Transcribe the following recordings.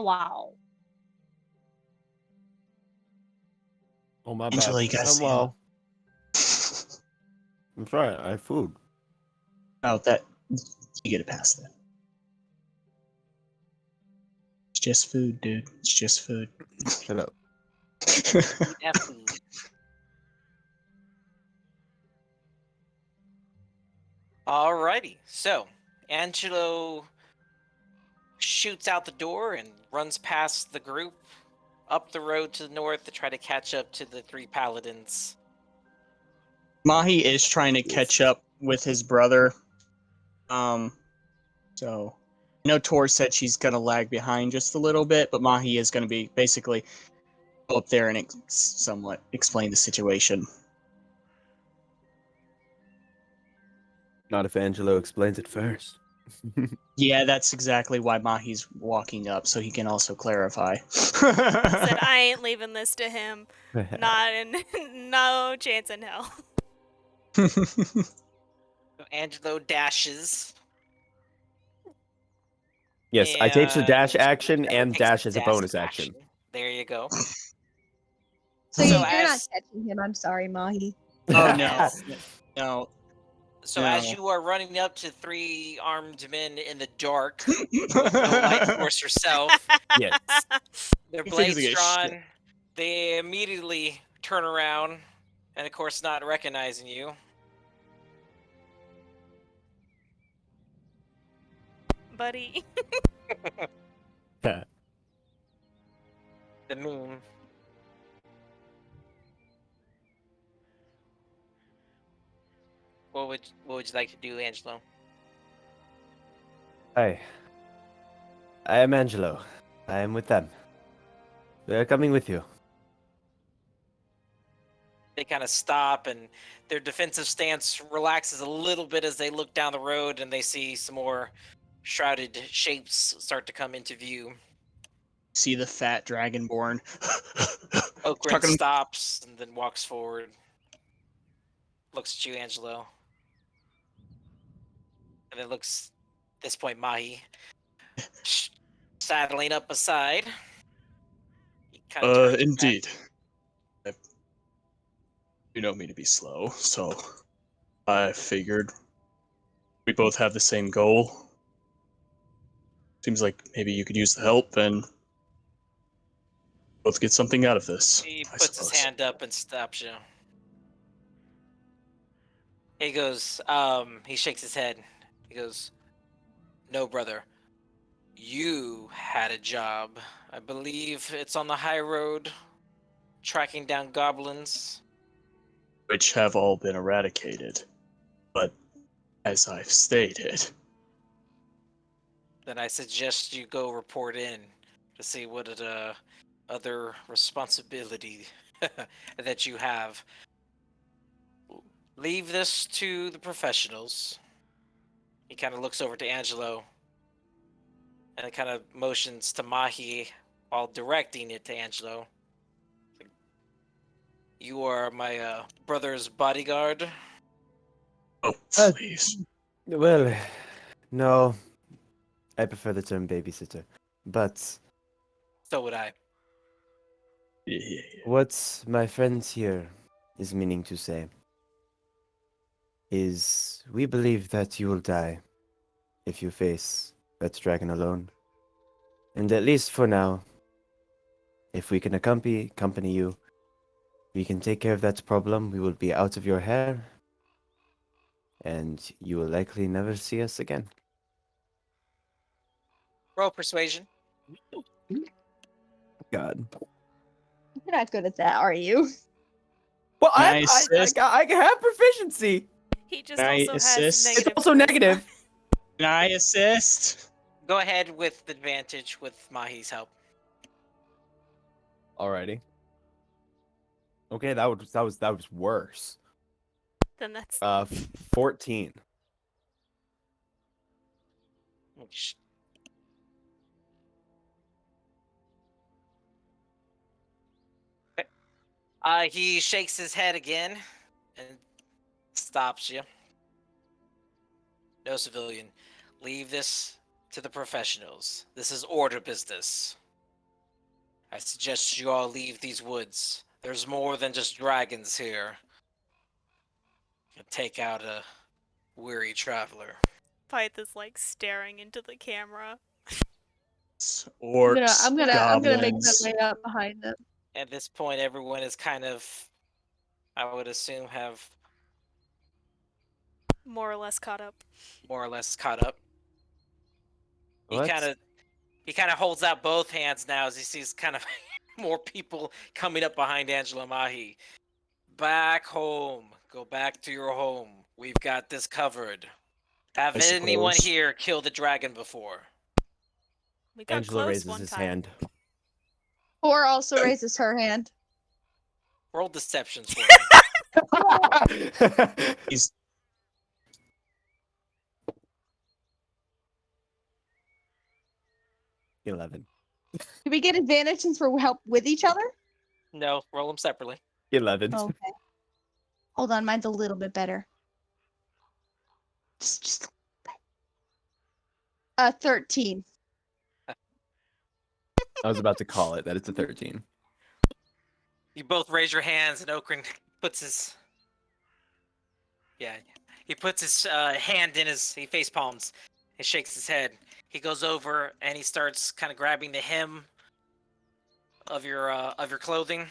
wow. Oh, my bad. Angela, you gotta I'm say well. I'm sorry. I have food. Oh, that you get a pass then. It's just food, dude. It's just food. Shut up. That food. Alrighty, so Angelo shoots out the door and runs past the group up the road to the north to try to catch up to the three paladins. Mahi is trying to catch up with his brother. So I know Tor said she's gonna lag behind just a little bit, but Mahi is gonna be basically go up there and somewhat explain the situation. Not if Angelo explains it first. Yeah, that's exactly why Mahi's walking up, so he can also clarify. Said I ain't leaving this to him. Not in no chance in hell. So Angelo dashes. Yes, I take the dash and action and takes dash the as a bonus action. There you go. So, So you're not as- catching him. I'm sorry, Mahi. Oh no, no. So No. as you are running up to three armed men in the dark, with no light source yourself, Yes. their He blades figures he gets drawn, they immediately turn around, and of course not recognizing you. Buddy. The moon. What would you like to do, Angelo? Hi. I am Angelo. I am with them. We are coming with you. They kind of stop, and their defensive stance relaxes a little bit as they look down the road and they see some more shrouded shapes start to come into view. See the fat dragonborn. Okrin Talking- stops and then walks forward. Looks at you, Angelo. And then looks, at this point, Mahi. Saddling up aside. He kinda turns back. Indeed. You know me to be slow, so I figured we both have the same goal. Seems like maybe you could use the help and both get something out of this. He I puts his suppose. hand up and stops you. He goes, he shakes his head. He goes, "No, brother. You had a job. I believe it's on the high road, tracking down goblins." Which have all been eradicated. But as I've stated, Then I suggest you go report in to see what other responsibility that you have. Leave this to the professionals. He kind of looks over to Angelo and kind of motions to Mahi while directing it to Angelo. You are my brother's bodyguard. oh please. Well, no. I prefer the term babysitter. But So would I. Yeah. what my friends here is meaning to say is we believe that you will die if you face that dragon alone. And at least for now, if we can accompany you, we can take care of that problem. We will be out of your hair, and you will likely never see us again. Roll persuasion. God. You're not good at that, are you? Well, Can I I assist? have proficiency. He just Can I also has assist? negative. It's also negative. Can I assist? Go ahead with advantage with Mahi's help. Alrighty. Okay, that was worse. Then that's 14. He shakes his head again and stops you. No, civilian. Leave this to the professionals. This is order business. I suggest you all leave these woods. There's more than just dragons here. You can take out a weary traveler. Pyth is like staring into the camera. Orcs, I'm gonna make my goblins. way up behind them. At this point, everyone is kind of, I would assume, have More or less caught up. more or less caught up. He What? kind of holds out both hands now as he sees kind of more people coming up behind Angela Mahi. Back home. Go back to your home. We've got this covered. Have I anyone suppose. here killed a dragon before? We got Angela close raises one his time. hand. Or also raises her hand. Roll deceptions for me. He's 11. Do we get advantage since we're help with each other? No, roll them separately. 11. Okay. Hold on, mine's a little bit better. Just a little bit. 13. I was about to call it that it's a 13. You both raise your hands, and Okran puts his he puts his hand in his he face palms and shakes his head. He goes over and he starts kind of grabbing the hem of your clothing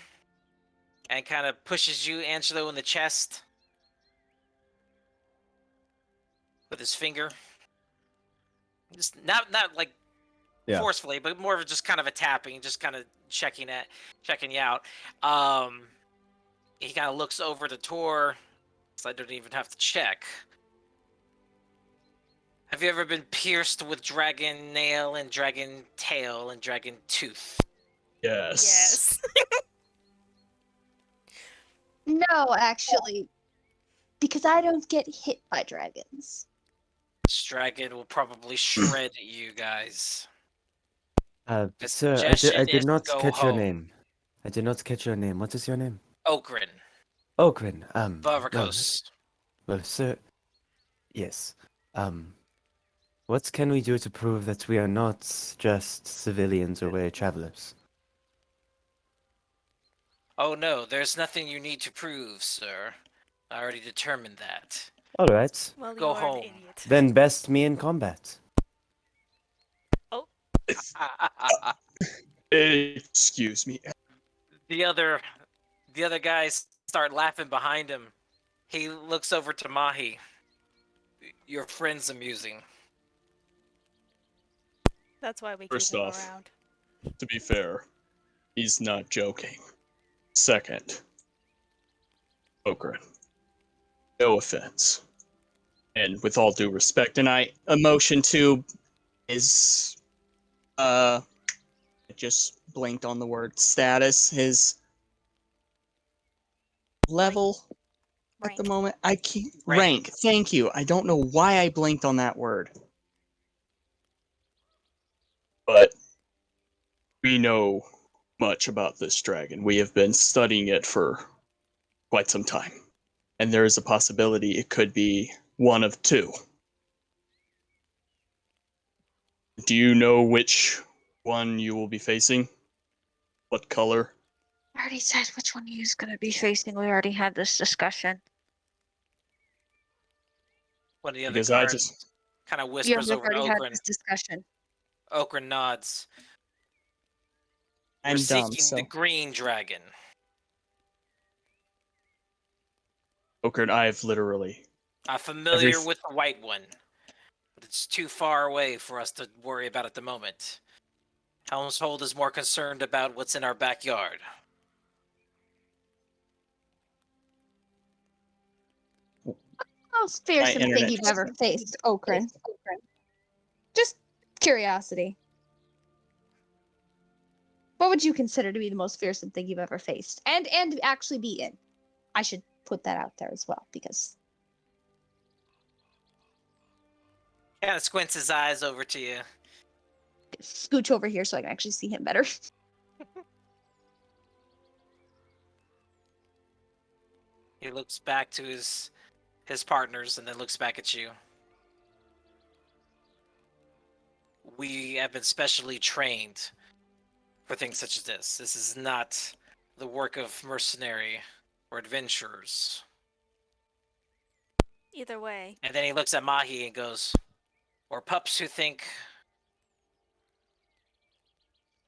and kind of pushes you, Angelo, in the chest with his finger. Just not like Yeah. forcefully, but more of just kind of a tapping, just kind of checking you out. He kind of looks over to Tor, so I don't even have to check. Have you ever been pierced with dragon nail and dragon tail and dragon tooth? yes. Yes. No, actually. Because I don't get hit by dragons. This dragon will probably shred you guys. The Sir, I suggestion did is not go catch your home. name. I did not catch your name. What is your name? Okran, Okran. Varvakos. Well, sir. Yes. What can we do to prove that we are not just civilians or way travelers? Oh no, there's nothing you need to prove, sir. I already determined that. All right. Well, Go you are home. an idiot. Then best me in combat. Excuse me. the other guys start laughing behind him. He looks over to Mahi. Your friend's amusing. That's why we First keep him off. around. To be fair, he's not joking. Second, Okran. No offense. And with all due respect, and emotion too is I just blinked on the word status, his level at the Rank. moment. I keep Rank. rank. Thank you. I don't know why I blinked on that word. But we know much about this dragon. We have been studying it for quite some time. And there is a possibility it could be one of two. Do you know which one you will be facing? What color? I already said which one he's gonna be facing. We already had this discussion. One of the other Because I guards just kind of Yeah, whispers we've over to already had Okran. this discussion. Okran nods. You're I'm dumb, seeking so the green dragon. Okran, I've literally I'm familiar with the white one, but it's too far away for us to worry about at the moment. Helmshold is more concerned about what's in our backyard. Most fearsome thing internet you've just- ever faced, Okran. Just curiosity. What would you consider to be the most fearsome thing you've ever faced? And actually be in. I should put that out there as well, because Kind of squints his eyes over to you. scooch over here so I can actually see him better. He looks back to his partners and then looks back at you. We have been specially trained for things such as this. This is not the work of mercenary or adventurers. Either way, And then he looks at Mahi and goes, or pups who think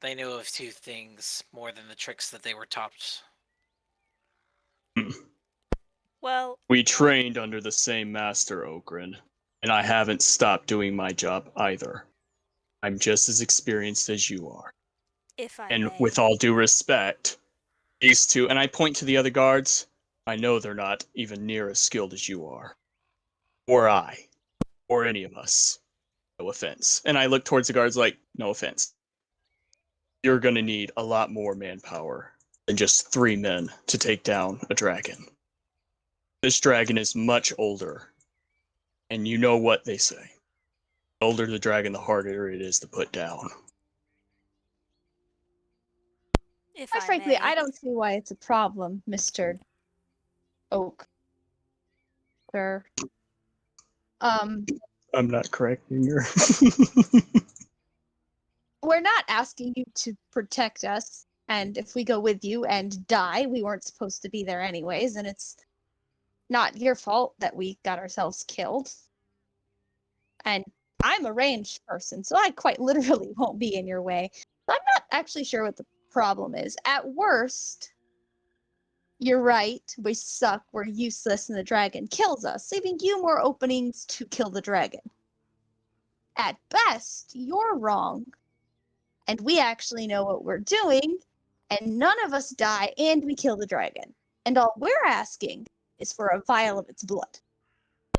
they know of two things more than the tricks that they were taught. well, We trained under the same master, Ogren, and I haven't stopped doing my job either. I'm just as experienced as you are. if I And may, with all due respect, these two, and I point to the other guards, I know they're not even near as skilled as you are. Or I. Or any of us. No offense. And I look towards the guards like, no offense. You're gonna need a lot more manpower than just 3 men to take down a dragon. This dragon is much older, and you know what they say. The older the dragon, the harder it is to put down. if Quite I frankly, may, I don't see why it's a problem, Mr. Oak. Sir. I'm not correcting her. We're not asking you to protect us, and if we go with you and die, we weren't supposed to be there anyways, and it's not your fault that we got ourselves killed. And I'm a ranged person, so I quite literally won't be in your way. So I'm not actually sure what the problem is. At worst, you're right, we suck, we're useless, and the dragon kills us, leaving you more openings to kill the dragon. At best, you're wrong, and we actually know what we're doing, and none of us die, and we kill the dragon. And all we're asking is for a vial of its blood.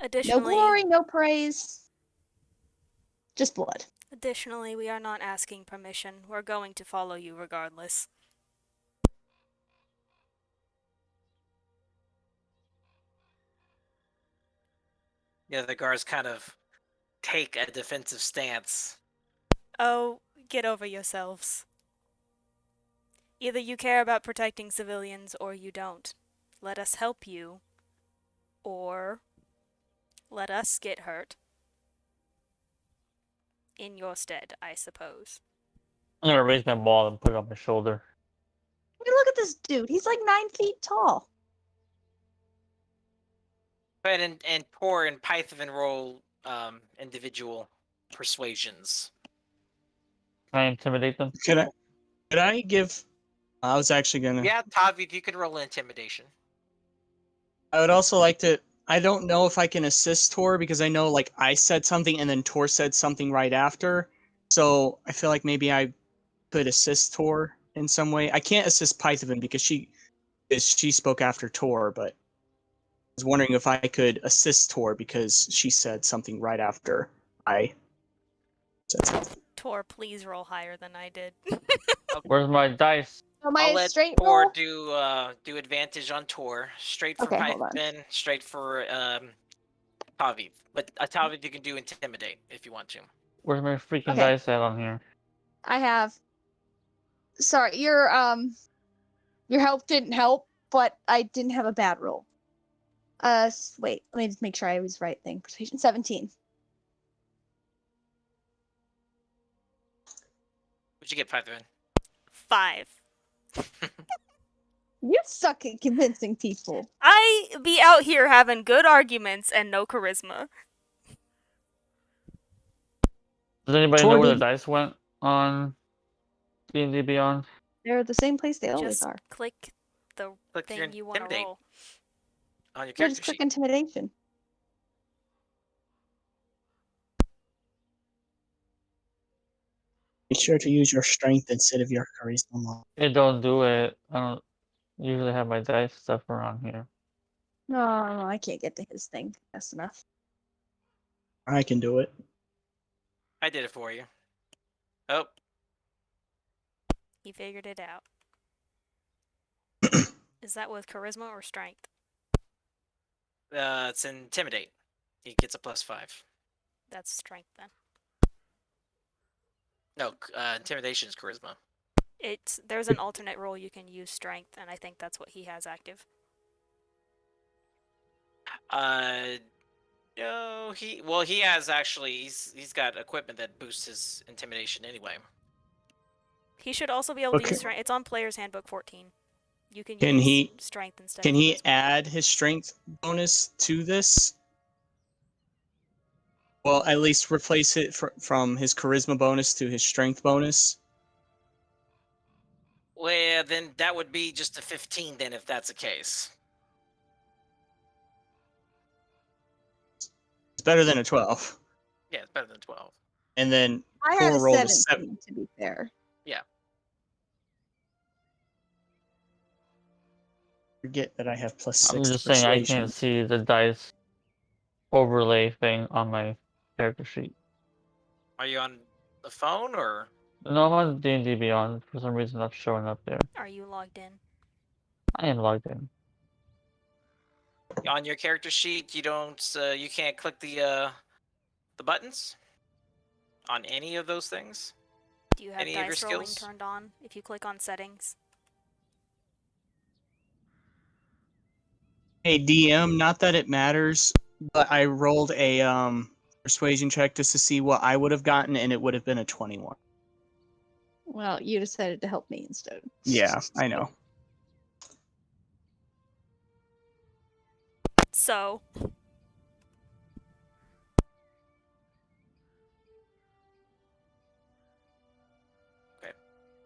No additionally, glory, no praise, just blood. additionally, we are not asking permission. We're going to follow you regardless. Yeah, the guards kind of take a defensive stance. Oh, get over yourselves. Either you care about protecting civilians or you don't. Let us help you, or let us get hurt. In your stead, I suppose. I'm gonna raise my ball and put it on my shoulder. I mean, look at this dude. He's like 9 feet tall. Go ahead and Tor and Python roll individual persuasions. Can I intimidate them? Could I give... I was actually gonna... Yeah, Tavi, you can roll intimidation. I would also like to... I don't know if I can assist Tor, because I know, like, I said something and then Tor said something right after. So I feel like maybe I could assist Tor in some way. I can't assist Python because she spoke after Tor, but I was wondering if I could assist Tor because she said something right after I said something. Tor, please roll higher than I did. Where's my dice? So I'll my let straight Tor roll. do advantage on Tor. Straight for Okay, hold on. Python, straight for Tavi. But Tavi, you can do intimidate if you want to. Where's my freaking Okay. dice at on here? I have. Sorry, your help didn't help, but I didn't have a bad roll. Wait, let me just make sure I was right thing. Persuasion 17. What'd you get, Python? 5. You suck at convincing people. I be out here having good arguments and no charisma. Does anybody Tor know where the did- dice went on D&D Beyond? They're the same place they always Just are. click the Click your thing you want to intimidate roll. on your Yeah, character just click sheet. intimidation. Make sure to use your strength instead of your charisma. It don't do it. I don't usually have my dice stuff around here. No, I can't get to his thing. That's enough. I can do it. I did it for you. Oh, He figured it out. Is that with charisma or strength? it's intimidate. He gets a +5. That's strength then. No, intimidation is charisma. There's an alternate roll you can use strength, and I think that's what he has active. No, he has actually. He's got equipment that boosts his intimidation anyway. He should also be able to Okay. use strength. It's on Player's Handbook 14. You can Can use he- strength instead Can of he charisma. add his strength bonus to this? Well, at least replace it from his charisma bonus to his strength bonus. Well, then that would be just a 15 then if that's the case. It's better than a 12. Yeah, it's better than 12. And then I had Tor a rolled a 17, 7. to be fair. Forget that I have +6 I'm to just saying I persuasion. can't see the dice overlay thing on my character sheet. Are you on the phone or? No, I'm on D&D Beyond. For some reason, that's showing up there. Are you logged in? I am logged in. On your character sheet, you don't, you can't click the buttons on any of those things. Do you have Any of your dice rolling skills? turned on if you click on settings? Hey DM, not that it matters, but I rolled a persuasion check just to see what I would have gotten, and it would have been a 21. Well, you decided to help me instead. Yeah, I know. So,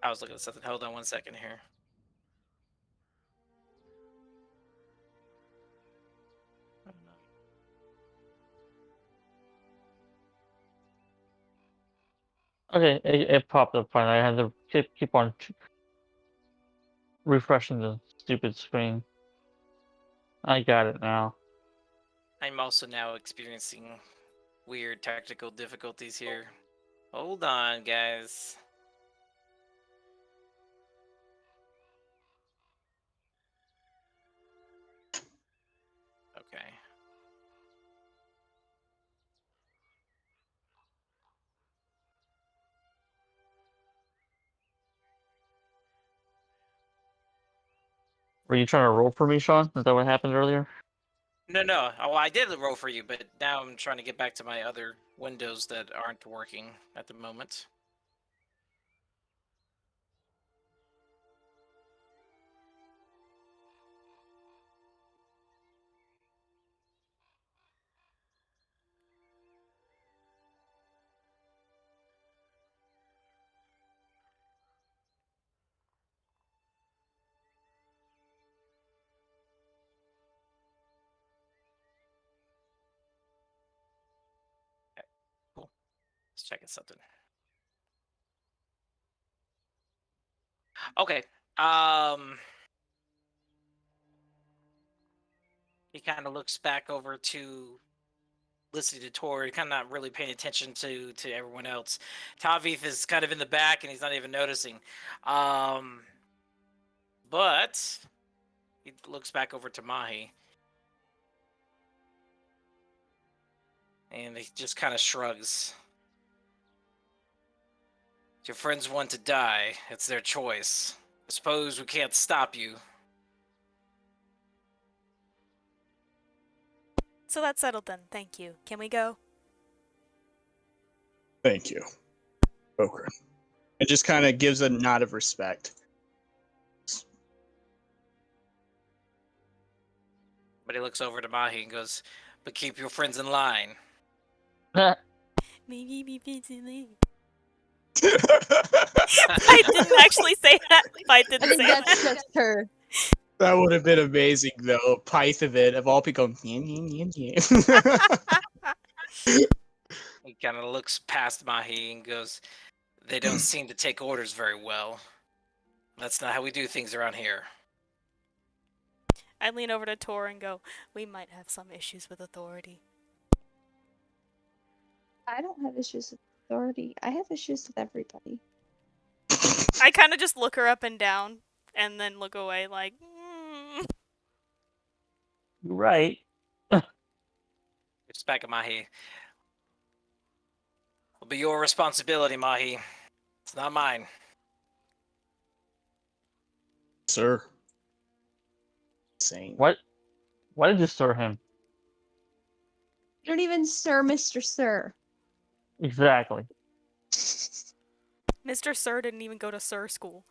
I was looking at something. Hold on one second here. Okay, it popped up fine. I had to keep on refreshing the stupid screen. I got it now. I'm also now experiencing weird technical difficulties here. Hold on, guys. Okay. Were you trying to roll for me, Sean? Is that what happened earlier? No. Oh, I did roll for you, but now I'm trying to get back to my other windows that aren't working at the moment. Okay, cool. Let's check something. Okay. He kind of looks back over to listening to Tori, kind of not really paying attention to everyone else. Tavif is kind of in the back and he's not even noticing. But he looks back over to Mahi. And he just kind of shrugs. If your friends want to die, it's their choice. I suppose we can't stop you. so that's settled then. Thank you. Can we go? Thank you. Okay. It just kind of gives a nod of respect. But he looks over to Mahi and goes, but keep your friends in line. Maybe be busy. I I didn't actually say that. I didn't I think say that's that. just her. That would have been amazing, though. Python of all people going, yeah. He kind of looks past Mahi and goes, they don't seem to take orders very well. That's not how we do things around here. I lean over to Tor and go, we might have some issues with authority. I don't have issues with authority. I have issues with everybody. I kind of just look her up and down and then look away like, You're right. It's back at Mahi. It'll be your responsibility, Mahi. It's not mine. Sir. Insane. What? Why did you stir him? You don't even Sir, Mr. Sir. Exactly. Mr. Sir didn't even go to Sir school.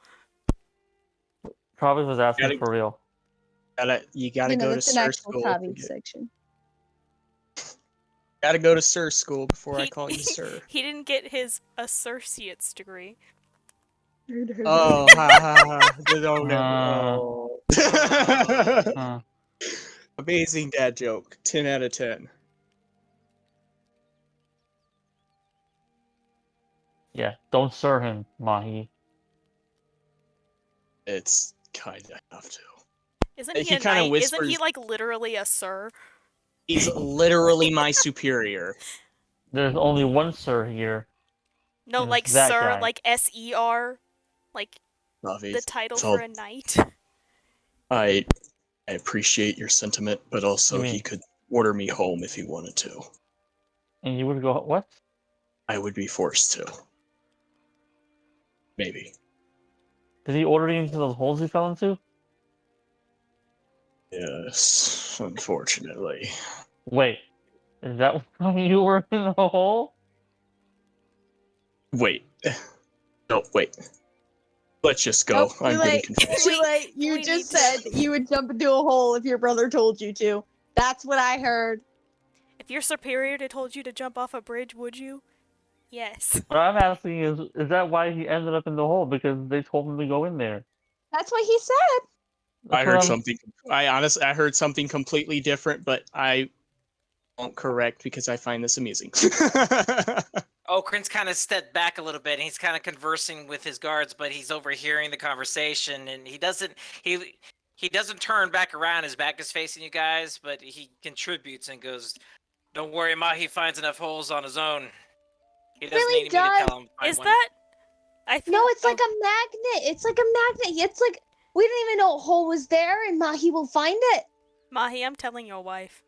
Probably was asking Gotta- for real. You gotta go to that's an Sir actual School. hobby section. Gotta go to Sir School before I He- call you Sir. He didn't get his associate's degree. Oh, ha ha ha. Uh, Amazing dad joke. 10 out of 10. yeah, don't sir him, Mahi. It's kind of have to. Isn't He he a kinda knight? Isn't he whispers- like literally a sir? He's literally my superior. There's only one sir here. No, And like it's that sir, guy. like SER, like Ravi, the title it's all- for a knight. I appreciate your sentiment, but also You he mean- could order me home if he wanted to. And you would go, what? I would be forced to. Maybe. Did he order you into those holes you fell into? Yes, unfortunately. Wait, is that why you were in the hole? Wait. No, wait. Let's just go. Nope, I'm too getting late. confused. Too late. You we just need to- said that you would jump into a hole if your brother told you to. That's what I heard. If your superior had told you to jump off a bridge, would you? Yes. What I'm asking is that why he ended up in the hole? Because they told him to go in there. That's what he said. I That's what heard I'm- something. I heard something completely different, but I won't correct because I find this amusing. Okrin's kind of stepped back a little bit, and he's kind of conversing with his guards, but he's overhearing the conversation, and he doesn't turn back around. His back is facing you guys, but he contributes and goes, "Don't worry, Mahi finds enough holes on his own. He doesn't Really need me to does. tell him." to find Is one." that? I feel, No, it's oh, like a magnet. It's like a magnet. It's like we didn't even know a hole was there, and Mahi will find it. Mahi, I'm telling your wife.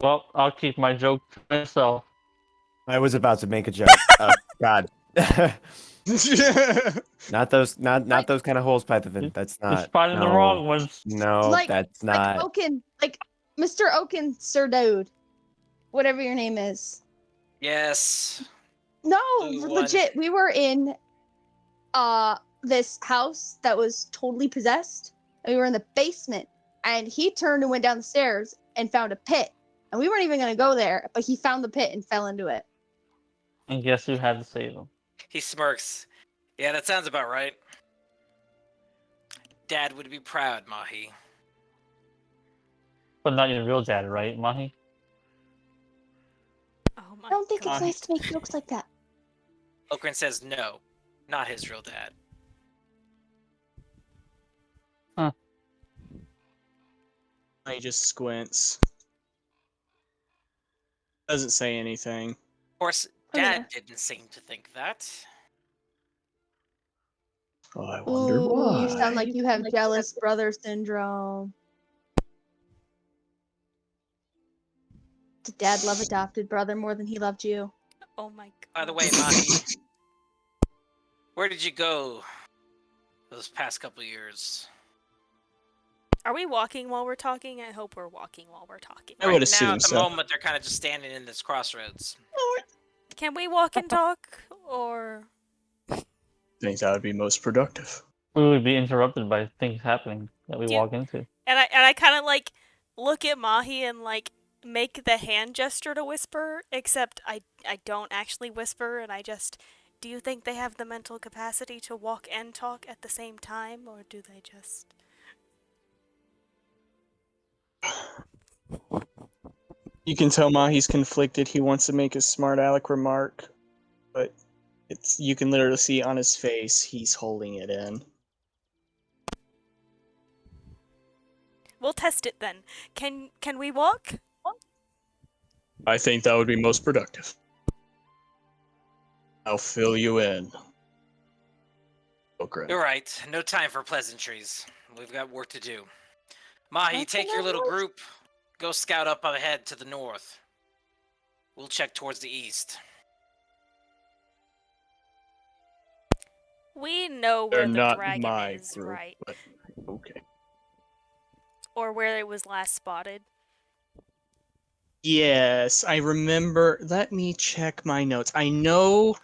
Well, I'll keep my joke to myself. I was about to make a joke. Oh God. Not those kind of holes, Python. That's You're not. finding the no. wrong ones. No, Like- that's Like not. Oaken, like Mr. Oaken, Sir Dude, whatever your name is. Yes. No, Blue one. legit. We were in this house that was totally possessed. And we were in the basement, and he turned and went down the stairs and found a pit. And we weren't even gonna go there, but he found the pit and fell into it. And guess who had to save him? He smirks. Yeah, that sounds about right. Dad would be proud, Mahi. But not your real dad, right, Mahi? Oh my I don't think god. it's nice to make jokes like that. Okrin says no, not his real dad. He just squints. Doesn't say anything. Of course, Oh, yeah. Dad didn't seem to think that. Oh, I wonder Ooh, why. you sound like you have jealous brother syndrome. Did Dad love adopted brother more than he loved you? Oh my god. By the way, Mahi, where did you go those past couple years? Are we walking while we're talking? I hope we're walking while we're talking. I would Right assume now, at the so. moment, they're kind of just standing in this crossroads. Can we walk and talk? Or. I think that would be most productive. We would be interrupted by things happening that we Do you- walk into. And I kind of like look at Mahi and like make the hand gesture to whisper, except I don't actually whisper, and I just. Do you think they have the mental capacity to walk and talk at the same time, or do they just. You can tell Mahi's conflicted. He wants to make a smart aleck remark, but you can literally see on his face he's holding it in. We'll test it then. Can we walk? I think that would be most productive. I'll fill you in. Okay. You're right. No time for pleasantries. We've got work to do. Mahi, That's take your enough little work. group. Go scout up ahead to the north. We'll check towards the east. We know They're where the not dragon my is, group, right? but okay. Or where it was last spotted. Yes, I remember. Let me check my notes. I know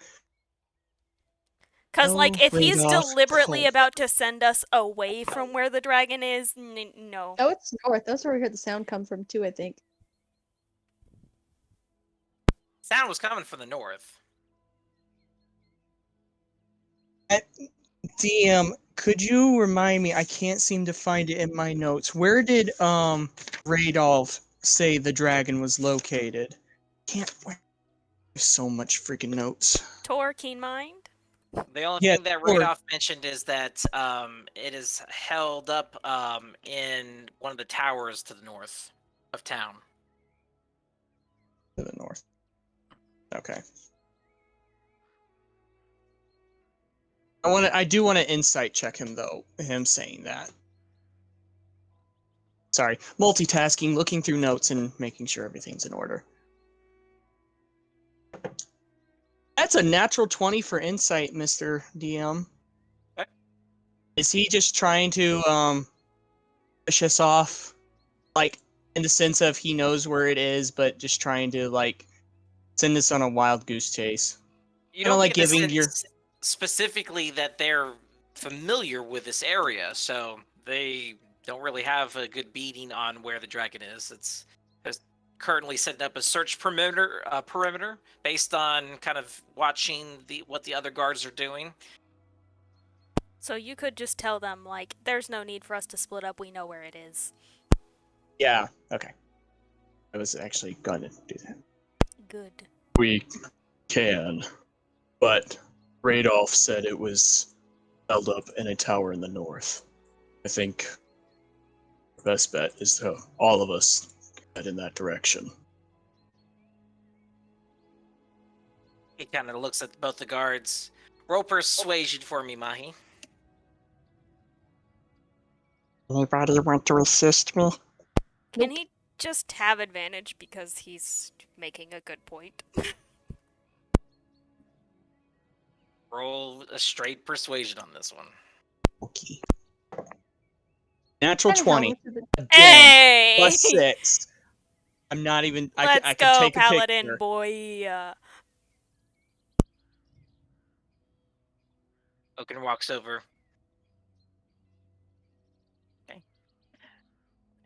Because, like, if he's Radolf, deliberately Cole. about to send us away from where the dragon is, no. Oh, it's north. That's where we heard the sound come from too, I think. Sound was coming from the north. DM, could you remind me? I can't seem to find it in my notes. Where did Radolf say the dragon was located? There's so much freaking notes. Tor, keen mind? The only Yeah, thing that or- Radolf mentioned is that it is held up in one of the towers to the north of town. To the north. Okay. I do want to insight check him though. Him saying that. Sorry, multitasking, looking through notes and making sure everything's in order. That's a natural 20 for insight, Mr. DM. Okay. Is he just trying to push us off? Like, in the sense of he knows where it is, but just trying to, like, send us on a wild goose chase? You Kinda don't like get the giving sense your- specifically that they're familiar with this area, so they don't really have a good beating on where the dragon is. It's currently setting up a search perimeter based on kind of watching what the other guards are doing. So you could just tell them, like, there's no need for us to split up, we know where it is. Yeah, okay. I was actually going to do that. Good. We can, but Radolf said it was held up in a tower in the north. I think the best bet is to all of us head in that direction. He kind of looks at both the guards. Roll persuasion for me, Mahi. Anybody want to assist me? Can he just have advantage because he's making a good point? Roll a straight persuasion on this one. Okay. Natural Kinda how 20. much of it- Again, Hey! plus 6. I'm not even... I Let's can go, take a paladin picture. boy. Oaken walks over. Okay.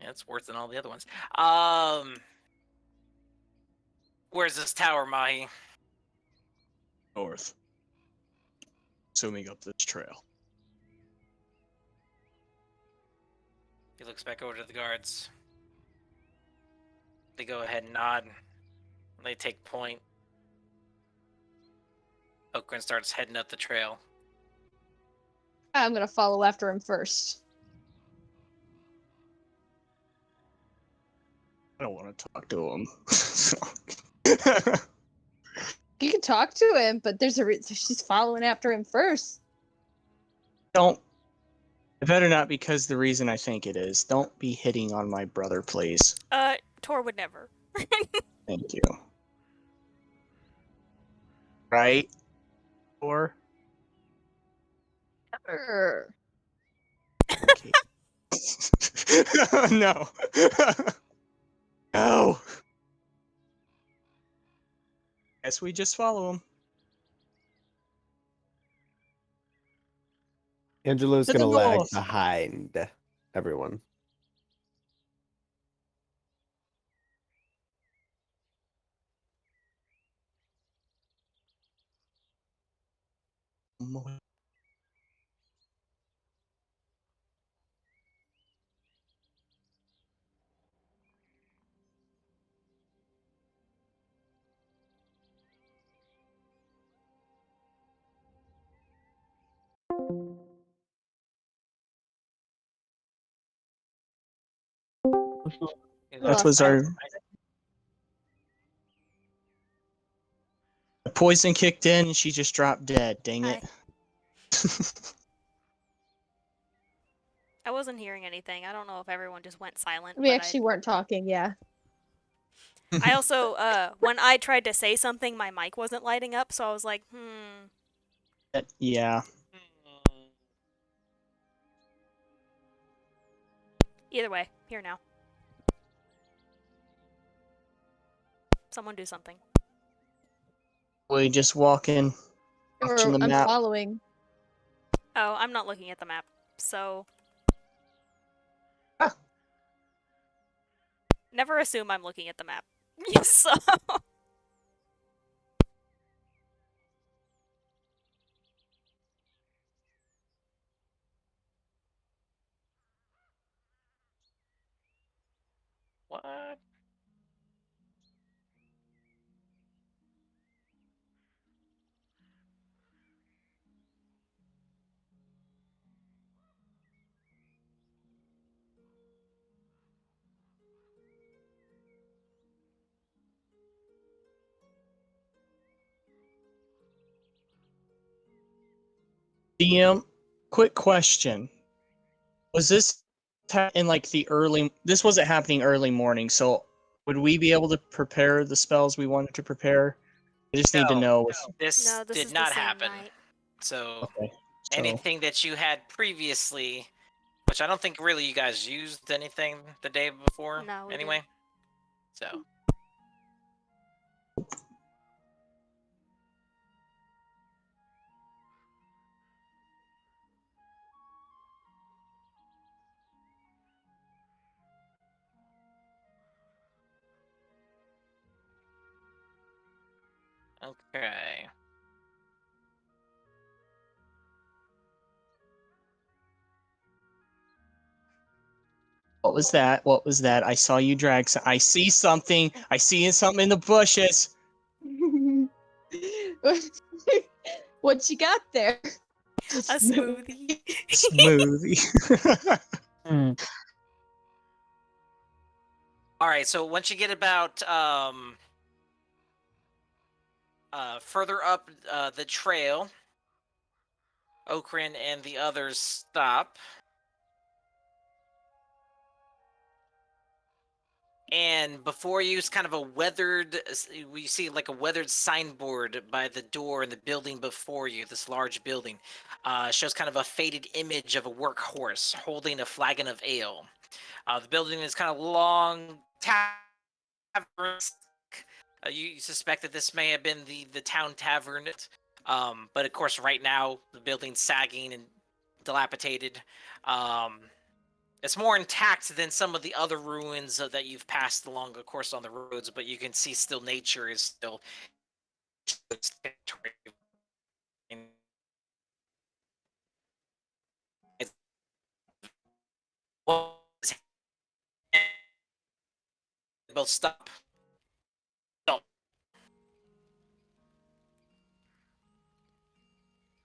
Yeah, it's worse than all the other ones. Where's this tower, Mahi? North. Assuming up this trail. He looks back over to the guards. They go ahead and nod. They take point. Oakrin starts heading up the trail. I'm gonna follow after him first. I don't want to talk to him. You can talk to him, but there's she's following after him first. Don't. It better not because the reason I think it is. Don't be hitting on my brother, please. Tor would never. Thank you. Right? Or? Err. Okay. No. No. Guess we just follow him. Angelo's To the gonna lag north. behind everyone. That was our... The poison kicked in and she just dropped dead. Dang it. I wasn't hearing anything. I don't know if everyone just went silent. We but actually weren't talking, yeah. I also, when I tried to say something, my mic wasn't lighting up, so I was like, Yeah. Either way, here now. Someone do something. We just walking, watching the I'm map. following. Oh, I'm not looking at the map, so... Ah. Never assume I'm looking at the map. So... What? DM, quick question. Was this in like the early... This wasn't happening early morning, so would we be able to prepare the spells we wanted to prepare? I just need to know if... This No, this did is not the same happen. night. So Okay. So, anything that you had previously, which I don't think really you guys used anything the day before No, we anyway. So okay. what was that? What was that? I saw you drag. I see something. I see something in the bushes. What you got there? A smoothie. Smoothie. Hmm. All right, so once you get about further up the trail, Okrin and the others stop. And before you is kind of a weathered, we see like a weathered signboard by the door in the building before you, this large building. Shows kind of a faded image of a workhorse holding a flagon of ale. The building is kind of long, tavern. You suspect that this may have been the town tavern. But of course, right now, the building's sagging and dilapidated. It's more intact than some of the other ruins that you've passed along, of course, on the roads, but you can see still nature is still... Both stop.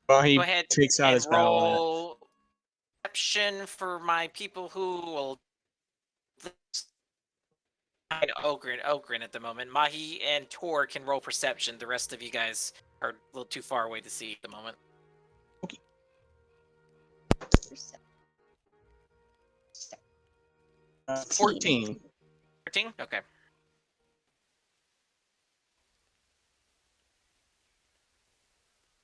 Well, he Go ahead takes out and his battle axe. roll perception for my people who will... Okrin at the moment. Mahi and Tor can roll perception. The rest of you guys are a little too far away to see at the moment. 14. 13? Okay.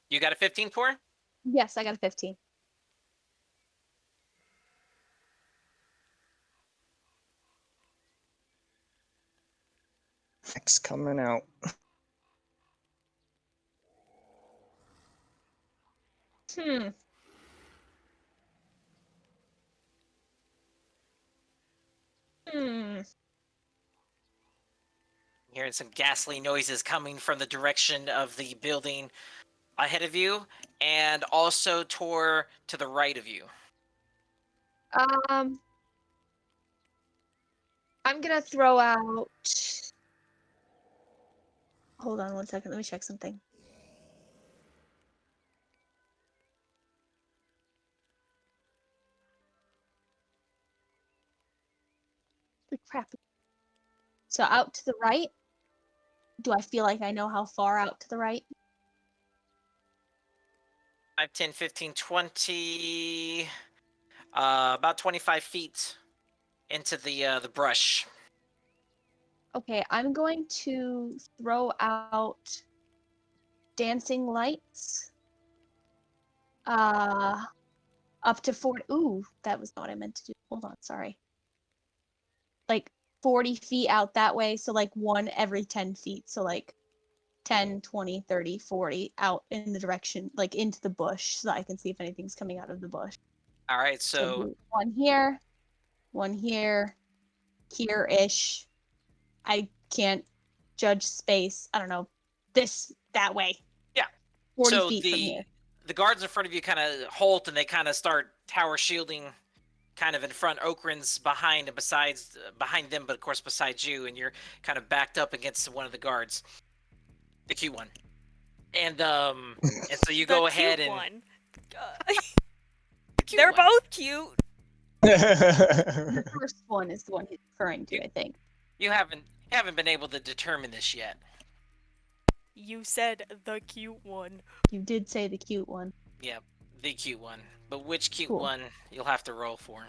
You got a 15, Tor? Yes, I got a 15. Axe coming out. Hmm. Hmm. Hearing some ghastly noises coming from the direction of the building ahead of you, and also Tor to the right of you. I'm gonna throw out. Hold on 1 second. Let me check something. The crap. So out to the right. Do I feel like I know how far out to the right? 5, 10, 15, 20... about 25 feet into the brush. Okay, I'm going to throw out dancing lights. Up to 40. Ooh, that was not what I meant to do. Hold on, sorry. Like 40 feet out that way, so like one every 10 feet. So like 10, 20, 30, 40 out in the direction, like into the bush, so that I can see if anything's coming out of the bush. All right, So so do one here, here-ish. I can't judge space. I don't know. That way. Yeah. 40 so feet from here. the guards in front of you kind of halt and they kind of start tower shielding kind of in front. Okrin's behind and behind them, but of course besides you, and you're kind of backed up against one of the guards, the cute one. And so you The go cute ahead and one. the cute They're one. both cute. The first one is the one he's referring to, I think. You haven't been able to determine this yet. You said the cute one. You did say the cute one. Yeah, the cute one. But which cute Cool. one you'll have to roll for.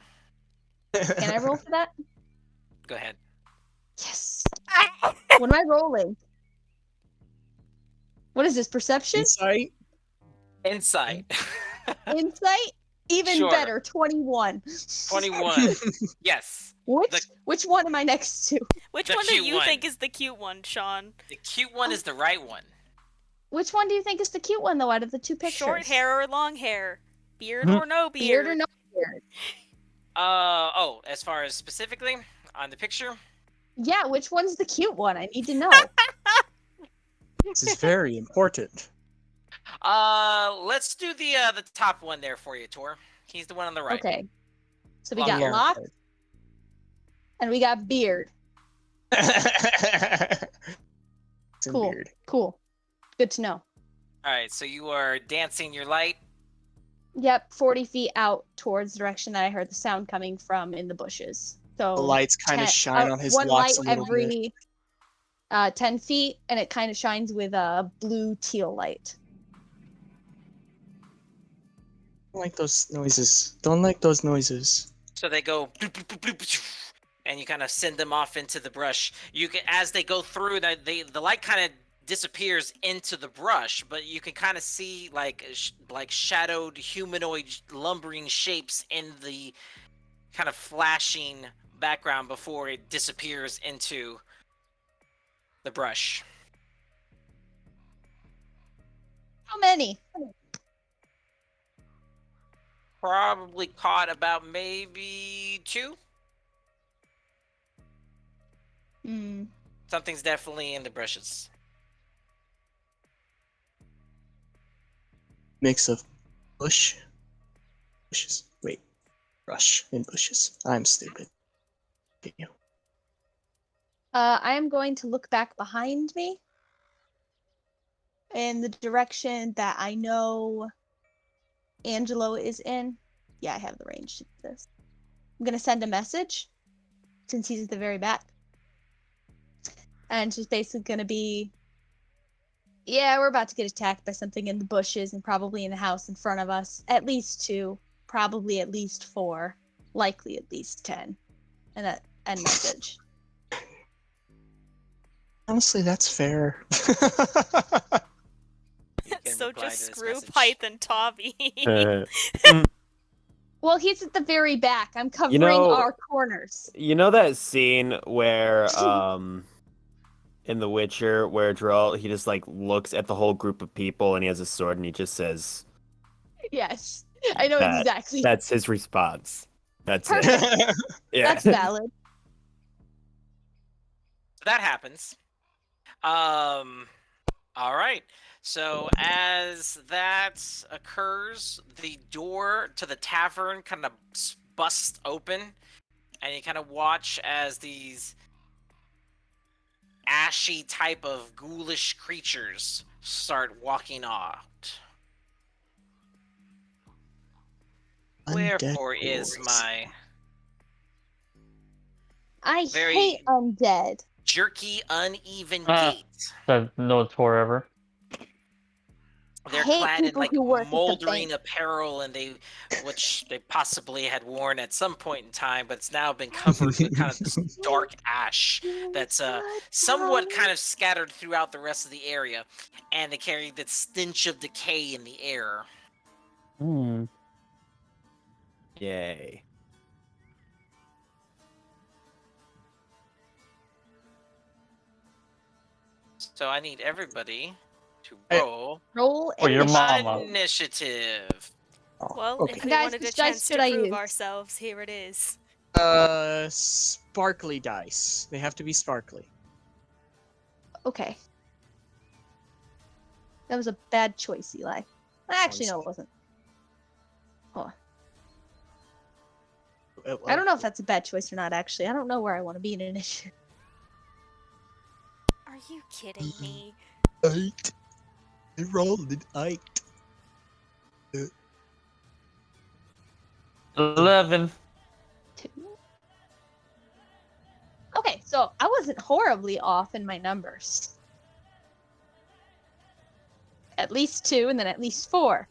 Can I roll for that? Go ahead. Yes. What am I rolling? What is this, perception? Insight? Insight. Insight? Even Sure. better, 21. 21. Yes. Which one am I next to? Which The one do cute you one. think is the cute one, Sean? The cute one is the right one. Which one do you think is the cute one, though, out of the two pictures? Short hair or long hair? Beard or no beard? Beard or no beard? As far as specifically on the picture, Yeah, which one's the cute one? I need to know. This is very important. let's do the top one there for you, Tor. He's the one on the right. Okay. So we Long got hair. Locke, and we got Beard. Cool. Beard. Cool. Good to know. All right, so you are dancing your light. Yep, 40 feet out towards the direction that I heard the sound coming from in the bushes. So The lights kind of shine on his one locks light a little bit. every 10 feet, and it kind of shines with a blue teal light. Don't like those noises. Don't like those noises. So they go bloop, bloop, bloop, bloop, bloop, and you kind of send them off into the brush. You can, as they go through, the light kind of disappears into the brush, but you can kind of see like shadowed humanoid lumbering shapes in the kind of flashing background before it disappears into the brush. How many? Probably caught about maybe 2. Hmm. Something's definitely in the brushes. Mix of bushes. Wait. Brush and bushes. I'm stupid. Continue. I am going to look back behind me in the direction that I know Angelo is in. Yeah, I have the range to do this. I'm going to send a message since he's at the very back. And it's just basically going to be, yeah, we're about to get attacked by something in the bushes and probably in the house in front of us. At least 2, probably at least 4, likely at least 10. And that end message. Honestly, that's fair. Can So reply just to this screw message. Python Tobby. Well, he's at the very back. I'm covering know- our corners. You know that scene where in The Witcher where Geralt he just like looks at the whole group of people and he has a sword and he just says Yes, I know That- exactly. that's his response. That's it. Perfect. Yeah. That's valid. So that happens. All right. So as that occurs, the door to the tavern kind of busts open, and you kind of watch as these ashy type of ghoulish creatures start walking out. Wherefore is ghouls. my I Very- hate undead. jerky, uneven Ah. gait. Said no Tor ever. They're hate clad in people like who work at the moldering bank. apparel, and which they possibly had worn at some point in time, but it's now been covered with kind of this dark ash that's somewhat kind of scattered throughout the rest of the area, and they carry the stench of decay in the air. Hmm. Yay. So I need everybody to Hey. roll Roll For your initiative. mama. initiative. Oh, Well, okay. if we Guys, wanted a which dice chance should to I prove use? ourselves, here it is. Sparkly dice. They have to be sparkly. Okay. That was a bad choice, Eli. Actually, no, it wasn't. Hold on. I don't know if that's a bad choice or not, actually. I don't know where I want to be in initiative. Are you kidding me? 8. I rolled an 8. 11. 2. Okay, so I wasn't horribly off in my numbers. At least 2, and then at least 4.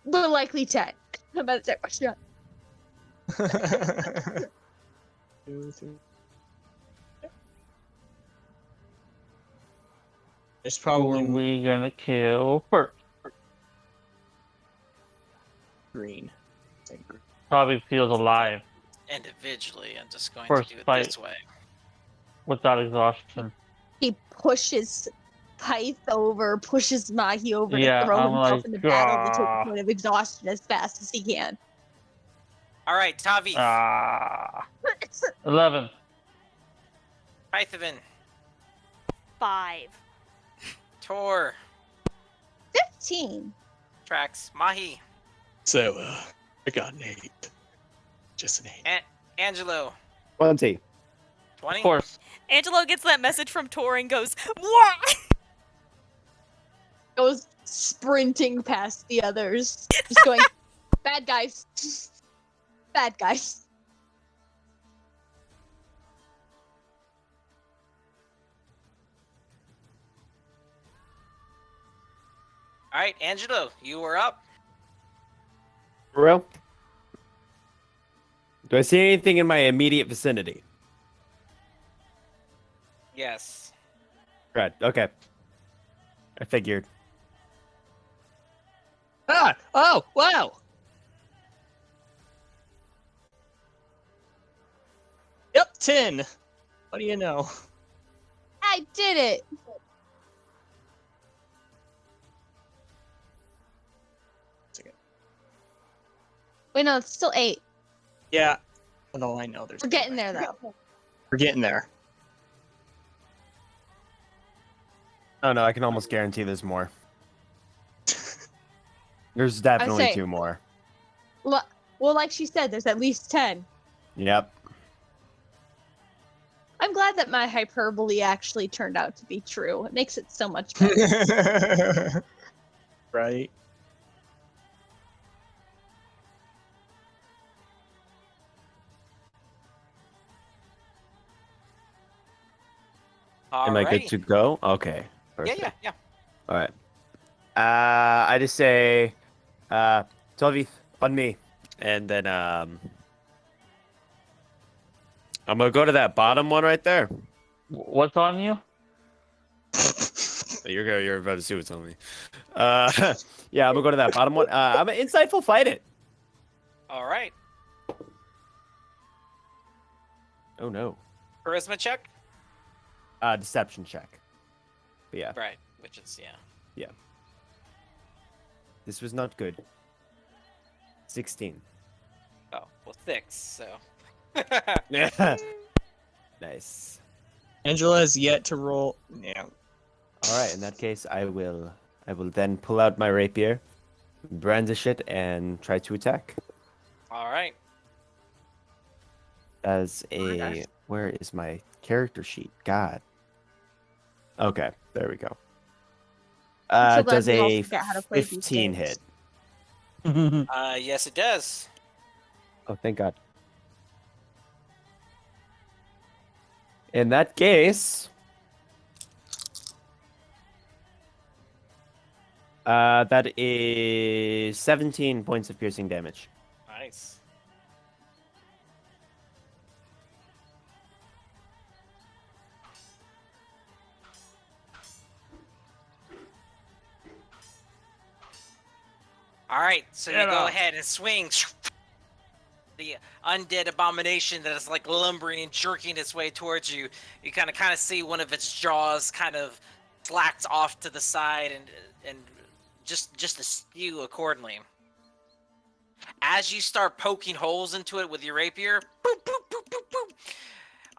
But likely 10. I'm about to check my shot. 2, 3. There's Who probably are we gonna kill first? green. Probably feels alive Individually, I'm just going First to do it fight. this way. without exhaustion. He pushes Pyth over, pushes Mahi over Yeah, to throw I'm himself like, in the battle to take "Ah." a point of exhaustion as fast as he can. All right, Tavi, Ah. 11. Pythavin, 5. Tor, 15. Trax, Mahi, So, I got an 8. Just an 8. Angelo, 20. 20. Of course. Angelo gets that message from Tor and goes, "What?" Goes sprinting past the others. Just going, bad guys. Bad guys. All right, Angelo, you are up. For real? Do I see anything in my immediate vicinity? Yes. Right. Okay. I figured. Ah! Oh, wow! Yep, 10. What do you know? I did it. Wait, no, it's still 8. Yeah. Well, no, I know there's. We're getting there, though. We're getting there. Oh no, I can almost guarantee there's more. There's definitely say- 2 more. Well, like she said, there's at least 10. Yep. I'm glad that my hyperbole actually turned out to be true. It makes it so much better. Right. Am I good to go? Okay. Yeah, Perfect. yeah. All right. I just say, Tolvi, on me, and then I'm gonna go to that bottom one right there. What's on you? You're about to see what's on me. Yeah, I'm gonna go to that bottom one. I'm an insightful fight it. All right. Oh no. Charisma check. Deception check. But yeah, Right, which is yeah. this was not good. 16. Oh, well, 6. So. Yeah. Nice. Angela has yet to roll. Yeah. All right. In that case, I will then pull out my rapier, brandish it, and try to attack. All right. As my gosh. where is my character sheet? God. Okay, there we go. I'm so glad Does we all a forget how to play these 15 games. hit? Yes, it does. Oh, thank God. In that case, that is 17 points of piercing damage. Nice. All right, so you Get go up. ahead and swing. the undead abomination that is like lumbering and jerking its way towards you. You kind of see one of its jaws kind of slacked off to the side and just askew accordingly. As you start poking holes into it with your rapier, boop, boop, boop, boop,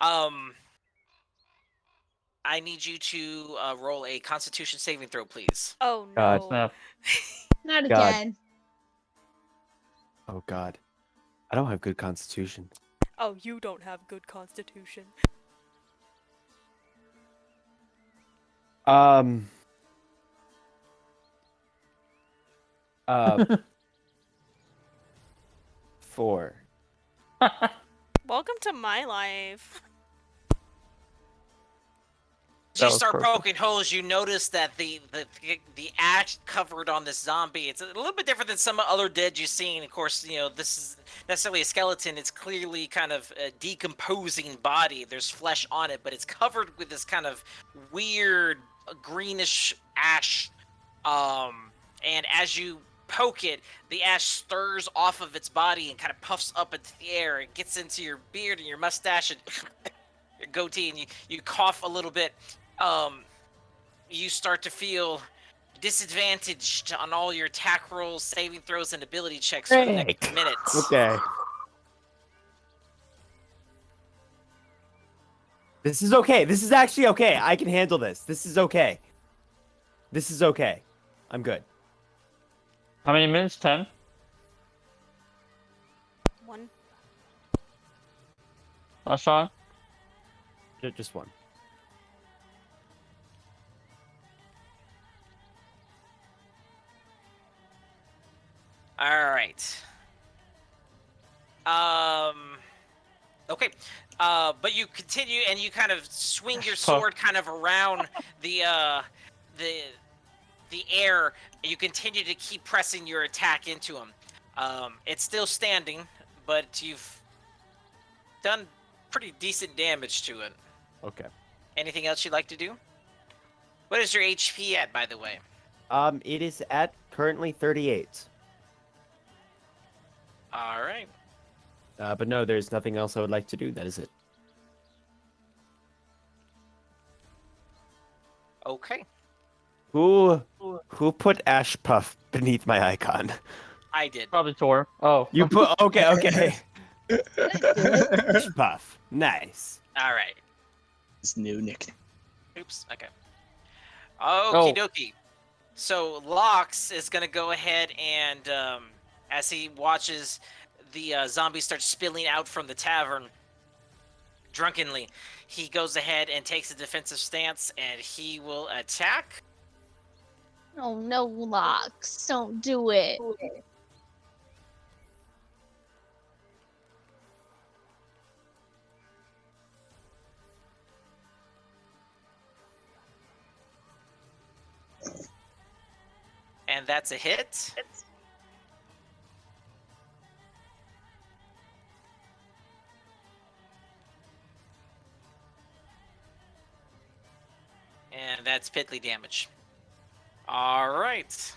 boop, I need you to roll a Constitution saving throw, please. Oh God. no. Snap. Not God. again. Oh God, I don't have good constitution. Oh, you don't have good constitution. Um. 4. Welcome to my life. As you That was start perfect. poking holes, you notice that the ash covered on this zombie, it's a little bit different than some other dead you've seen. Of course, you know, this is necessarily a skeleton. It's clearly kind of a decomposing body. There's flesh on it, but it's covered with this kind of weird greenish ash. And as you poke it, the ash stirs off of its body and kind of puffs up into the air. It gets into your beard and your mustache and your goatee, and you cough a little bit. You start to feel disadvantaged on all your attack rolls, saving throws, and ability checks for the next Frick. minute. Okay. This is okay. This is actually okay. I can handle this. This is okay. This is okay. I'm good. How many minutes? 10? 1. Last round? Just one. All right. Okay. But you continue and you kind of swing your sword kind of around the air. You continue to keep pressing your attack into him. It's still standing, but you've done pretty decent damage to it. Okay. Anything else you'd like to do? What is your HP at, by the way? It is at currently 38. All right. But no, there's nothing else I would like to do. That is it. Okay. Who put Ash Puff beneath my icon? I did. Probably Tor. Oh. You put okay. Ash Puff. Nice. All right. His new nickname. Oops. Okay. Okie dokie. So Lox is gonna go ahead and, as he watches the zombie start spilling out from the tavern, drunkenly, he goes ahead and takes a defensive stance, and he will attack. Oh no, Locks, don't do it. And that's a hit. And that's piddly damage. All right.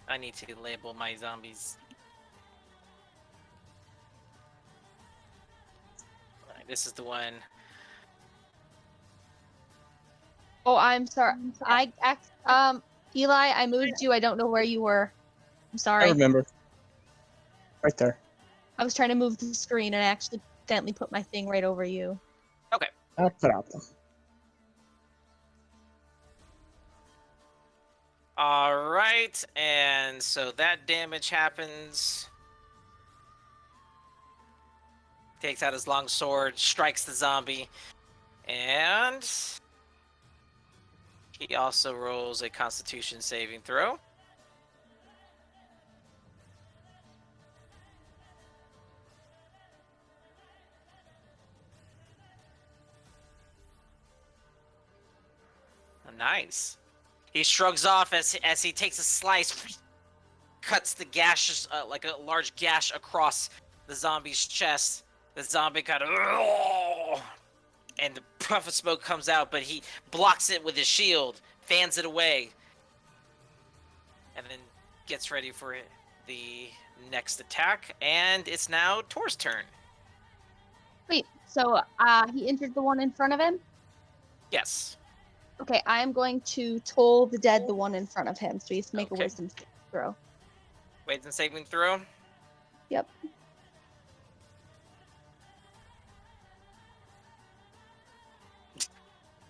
I need to label my zombies. All right, this is the one. Oh, I'm sorry. Eli, I moved you. I don't know where you were. I'm I sorry. remember. Right there. I was trying to move the screen and I accidentally put my thing right over you. No problem. All right, and so that damage happens. Takes out his long sword, strikes the zombie, and he also rolls a Constitution saving throw. Nice. He shrugs off as he takes a slice, cuts the gash, like a large gash across the zombie's chest. The zombie kind of, and the puff of smoke comes out, but he blocks it with his shield, fans it away, and then gets ready for the next attack, and it's now Tor's turn. Wait, so he injured the one in front of him? Yes. Okay, I am going to toll the dead, the one in front of him, so he has to make a Okay. wisdom throw. Wisdom saving throw. Yep.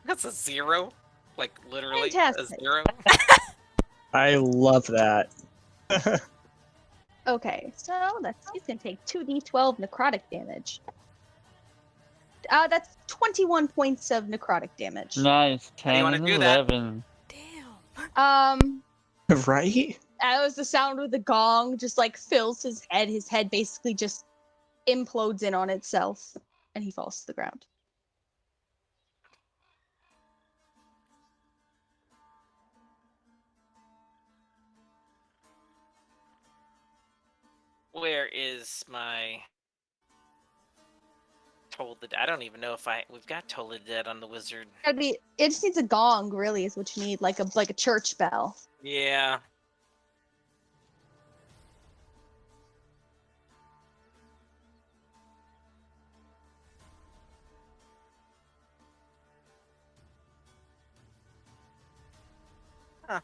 That's a 0. Like, literally Fantastic. a 0. I love that. Okay, so he's gonna take 2d12 necrotic damage. That's 21 points of necrotic damage. Nice. How do you 10 wanna and do that? 11. Damn. Right? That was the sound of the gong, just like fills his head. His head basically just implodes in on itself, and he falls to the ground. Where is my Toll the Dead? I don't even know if we've got Toll the Dead on the wizard. It just needs a gong, really, is what you need, like a church bell. Yeah. Huh.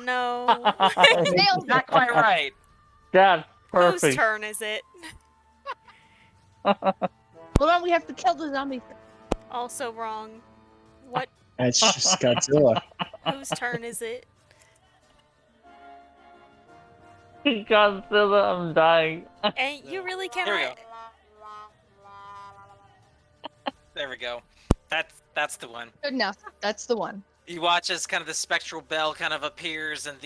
No. Nailed Not quite right. That's Whose perfect. turn is it? Hold on, we have to kill the zombie. Also wrong. What? That's just Godzilla. Whose turn is it? Godzilla, I'm dying. And you really There we cannot. go. There we go. That's the one. Good enough. That's the one. You watch as kind of the spectral bell kind of appears and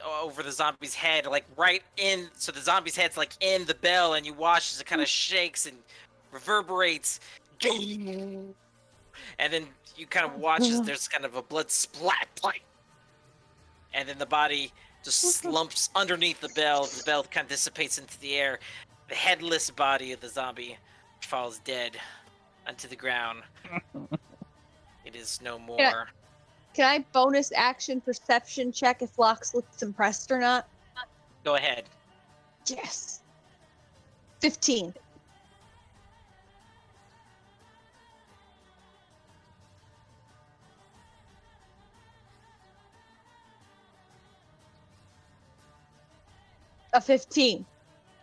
over the zombie's head, like right in. So the zombie's head's like in the bell, and you watch as it kind of shakes and reverberates. And then you kind of watch as there's kind of a blood splat, and then the body just slumps underneath the bell. The bell kind of dissipates into the air. The headless body of the zombie falls dead onto the ground. It is no more. Can I bonus action perception check if Lox looks impressed or not? Go ahead. Yes. 15. A 15.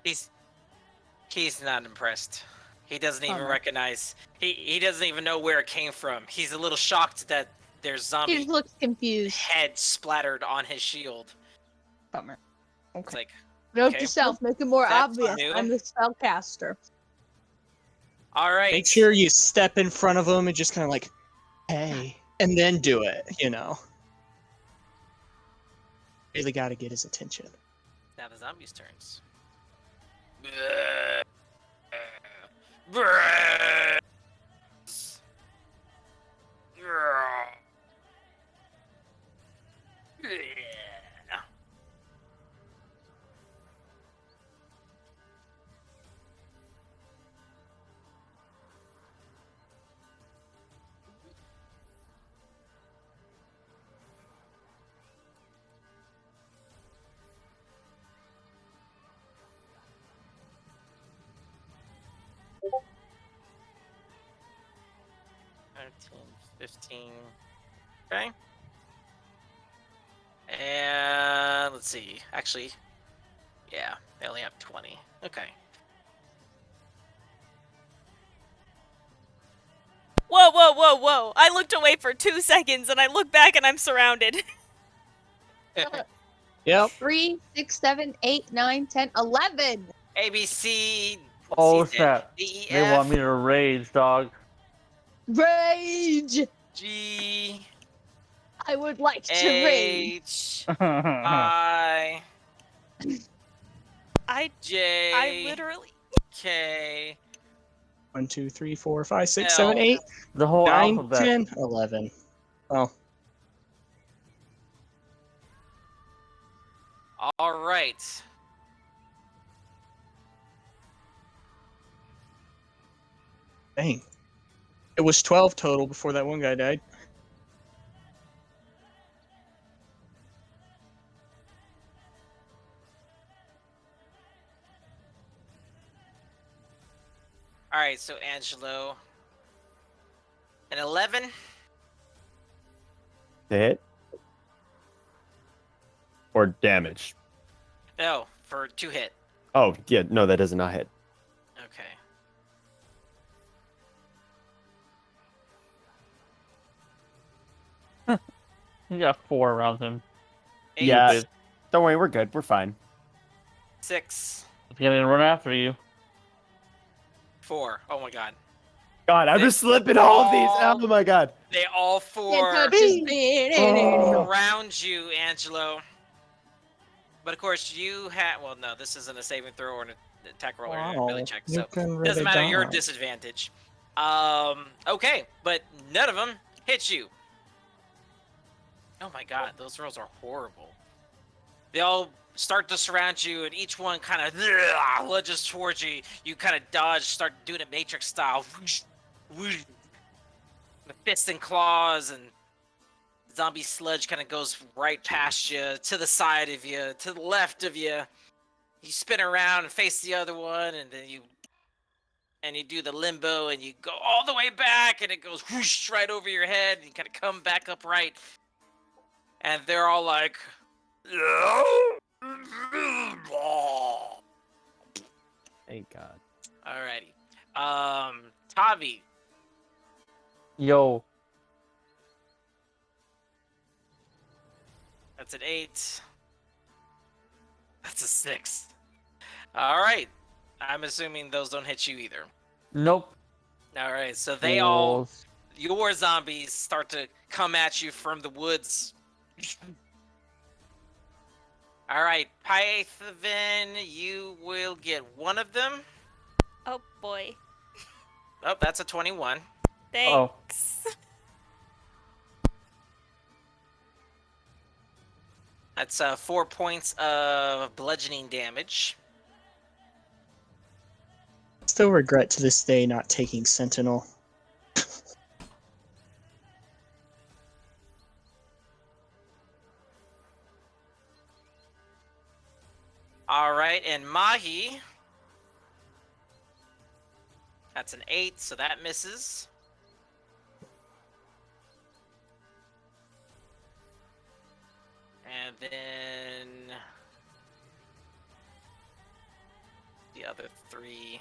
He's not impressed. He doesn't even Bummer. recognize. He doesn't even know where it came from. He's a little shocked that there's He zombie just looks confused. head splattered on his shield. Bummer. It's like, Note okay. yourself, make it more That's obvious. new. I'm the spellcaster. all right. Make sure you step in front of him and just kind of like, hey, and then do it, you know. Really got to get his attention. Now the zombies' turns. $13, 15. Okay. And let's see. Actually, yeah, they only have 20. Okay. Whoa, whoa, whoa, whoa. I looked away for 2 seconds and I look back and I'm surrounded. Yep. 3, 6, 7, 8, 9, 10, 11. ABC. Oh C, snap. D, E, They want F, me to rage, dog. Rage! G, I would like to rage. H, I, I J, literally. K. 1, 2, 3, 4, 5, 6, L. 7, 8, The whole 9, alphabet. 10, 11. Oh, All right. dang. It was 12 total before that one guy died. All right, so Angelo, an 11. To hit? Or damage? No, for 2 hit. Oh, yeah, no, that does not hit. Okay. He got 4 around him. 8, Yeah. Don't worry, we're good. We're fine. 6, He's gonna run after you. 4. Oh my god. God, I'm They just slipping all of these. all- Oh my god. They all Can't 4 touch his Oh. around you, Angelo. But of course, you had. Well, no, this isn't a saving throw or an attack roll or an ability check, you so can doesn't really matter your die. disadvantage. Okay, but none of them hit you. Oh my god, those rolls are horrible. They all start to surround you, and each one kind of lunges towards you. You kind of dodge, start doing it Matrix style. Whoosh, whoosh. The fists and claws, and zombie sludge kind of goes right past you, to the side of you, to the left of you. You spin around and face the other one, and then you do the limbo, and you go all the way back, and it goes whoosh right over your head, and you kind of come back upright, and they're all like, Thank God. alrighty. Tavi, Yo. that's an 8. That's a 6. All right. I'm assuming those don't hit you either. Nope. All right, so they all, Fools. your zombies start to come at you from the woods. All right, Python, you will get one of them. Oh boy. Oh, that's a 21. Oh. Thanks. That's 4 points of bludgeoning damage. Still regret to this day not taking Sentinel. All right, and Mahi. That's an 8, so that misses. And then the other 3.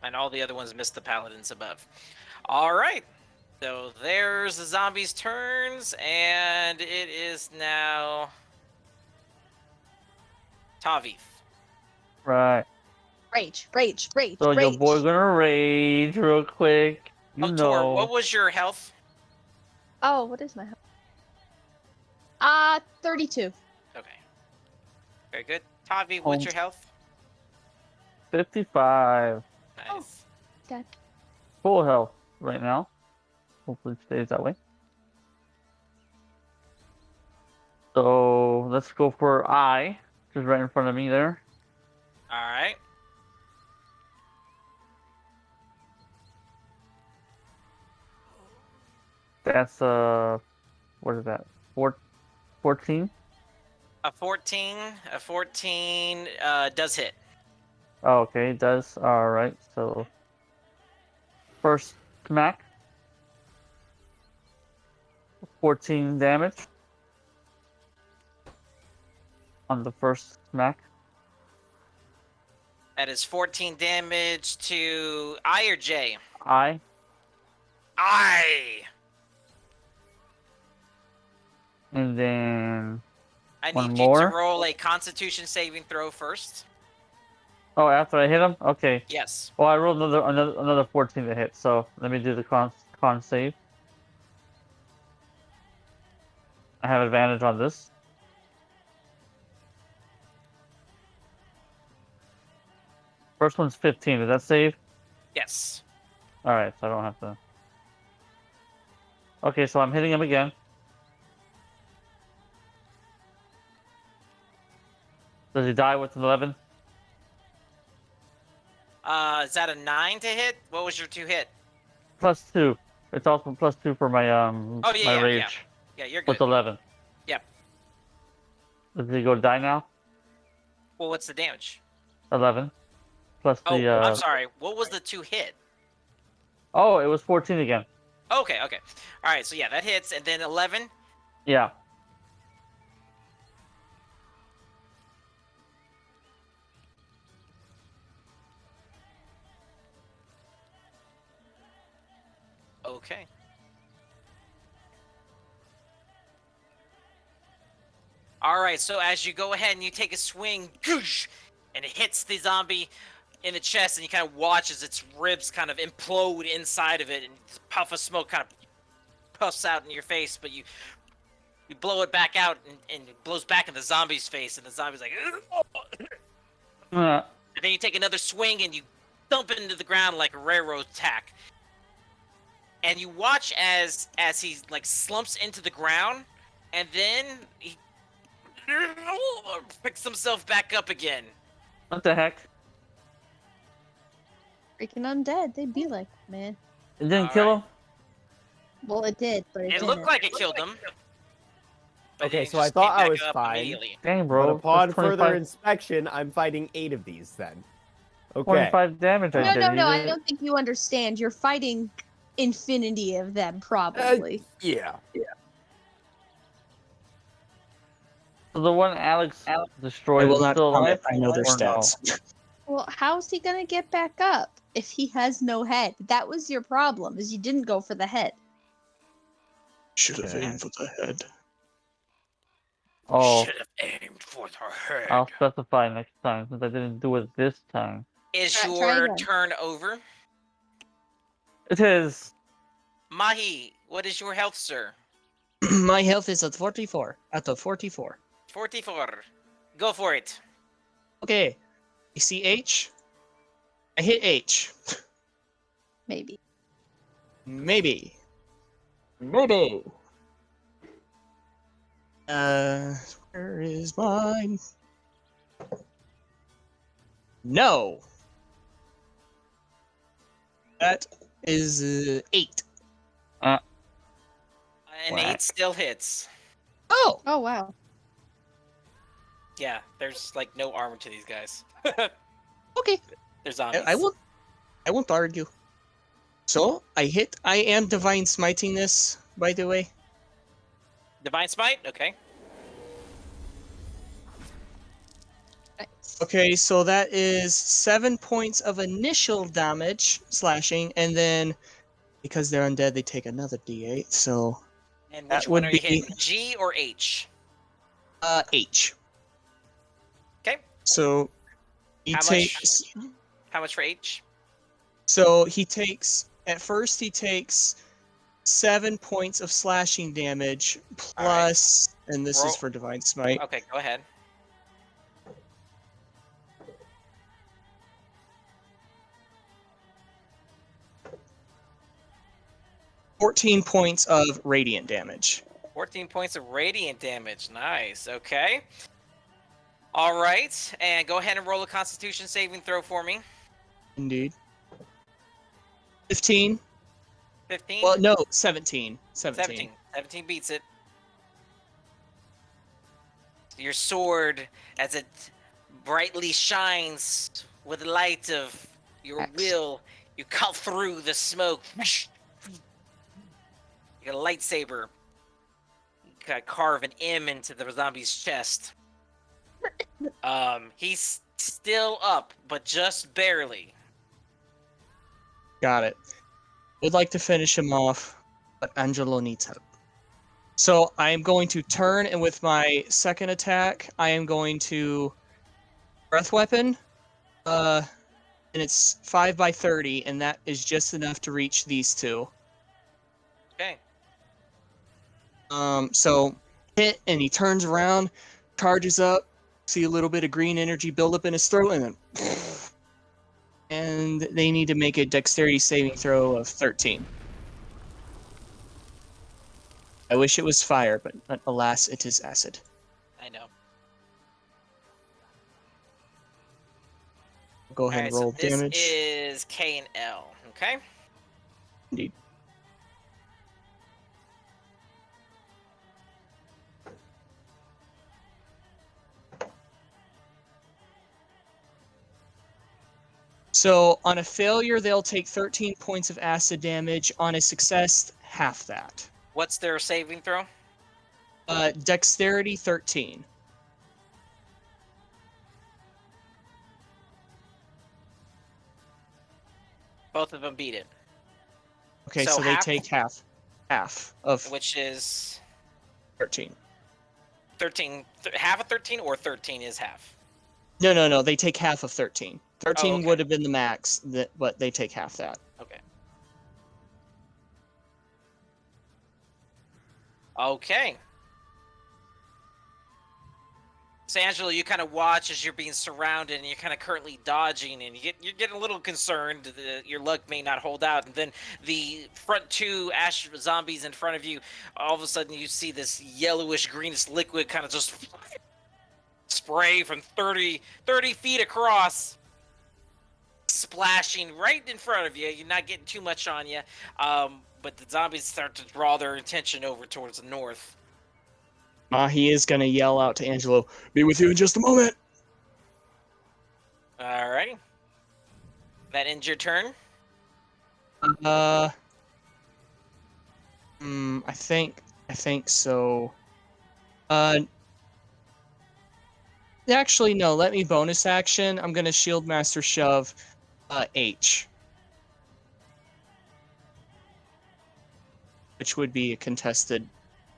And all the other ones missed the paladins above. All right. So there's the zombies' turns, and it is now Tavi. Right. Rage, rage, rage, So your rage. boy gonna rage real quick. You Oh, know. Tor, what was your health? Oh, what is my health? 32. Okay. Very good. Tavi, what's your health? 55. Nice. Dead. Full health right now. Hopefully it stays that way. So let's go for I, just right in front of me there. All right. That's what is that? 14? A 14. A 14 does hit. Oh, okay, it does. All right. So first smack, 14 damage on the first smack. That is 14 damage to I or J? I. I. And then I one need you more. to roll a Constitution saving throw first. Oh, after I hit him? Okay. Yes. Well, I rolled another 14 to hit, so let me do the con save. I have advantage on this. First one's 15. Does that save? Yes. Alright, so I don't have to. Okay, so I'm hitting him again. Does he die with an 11? Is that a 9 to hit? What was your 2 hit? +2. It's also +2 for my Oh, yeah, my yeah, rage Yeah, you're good. with 11. Yep. Does he go die now? Well, what's the damage? 11 plus Oh, the. I'm sorry. What was the 2 hit? Oh, it was 14 again. Okay, okay. All right, so yeah, that hits, and then 11. Yeah. Okay. All right, so as you go ahead and you take a swing, and it hits the zombie in the chest, and you kind of watch as its ribs kind of implode inside of it, and this puff of smoke kind of puffs out in your face, but you blow it back out, and it blows back in the zombie's face, and the zombie's like, and then you take another swing, and you thump it into the ground like a railroad tack. And you watch as he like slumps into the ground, and then he picks himself back up again. What the heck? Freaking undead. They'd be like, man. It didn't All kill right. him? Well, it did, but it It didn't. looked like it killed him. but Okay, it so I just thought came I back was up fine. immediately. Dang, But bro. upon That's further 25, inspection, I'm fighting 8 of these then. Okay. 25 damage I No, did. no, You no. I didn't- don't think you understand. You're fighting infinity of them, probably. Yeah. So the one Alex destroyed I will is not still alive? comment. I know their or no? stats. Well, how's he gonna get back up if he has no head? That was your problem, is you didn't go for the head. Should have Okay. aimed for the head. Oh, Should have aimed for the head. I'll specify next time since I didn't do it this time. Is Try your again. turn over? It is. Mahi, what is your health, sir? My health is at 44 out of 44. 44. Go for it. Okay. You see H? I hit H. Maybe. Maybe. Maybe. Where is mine? No. That is 8. An Whack. 8 still hits. Oh. Oh wow. Yeah, there's like no armor to these guys. Okay. They're zombies. I won't argue. So I hit. I am divine smiting this, by the way. Divine Smite? Okay. Nice. Okay, so that is 7 points of initial damage slashing, and then because they're undead, they take another D8. So And That which one would are you be- hitting? G or H? H. Okay. So he How much? takes. How much for H? So he takes. At first, he takes 7 points of slashing damage plus, and this Roll- is for divine smite. Okay, go ahead. Okay. 14 points of radiant damage. 14 points of radiant damage. Nice. Okay. All right. And go ahead and roll a Constitution saving throw for me. Indeed. 15. 15. Well, no, 17. 17. 17 beats it. Your sword, as it brightly shines with the light of your Excellent. will, you cut through the smoke. You got a lightsaber. You gotta carve an M into the zombie's chest. He's still up, but just barely. Got it. Would like to finish him off, but Angelo needs help. So I am going to turn, and with my second attack, I am going to breath weapon. And it's 5 by 30, and that is just enough to reach these two. Okay. So hit, and he turns around, charges up, see a little bit of green energy build up in his throat, and then and they need to make a dexterity saving throw of 13. I wish it was fire, but alas, it is acid. I know. go ahead Alright, and so roll this damage. is K and L, okay? Indeed. So on a failure, they'll take 13 points of acid damage. On a success, half that. What's their saving throw? Dexterity 13. Both of them beat it. Okay, So so they half- take half of Which is 13. 13. Half of 13 or 13 is half? No. They take half of 13. 13 okay. would have been the max, but they take half that. Okay. Okay. So Angela, you kind of watch as you're being surrounded, and you're kind of currently dodging, and you're getting a little concerned that your luck may not hold out. And then the front two ash zombies in front of you, all of a sudden you see this yellowish greenish liquid kind of just spray from 30 feet across, splashing right in front of you. You're not getting too much on you, but the zombies start to draw their attention over towards the north. He is going to yell out to Angelo, "Be with you in just a moment." Alrighty. That ends your turn? I think so. Actually, no. Let me bonus action. I'm gonna shield master shove, H, which would be a contested.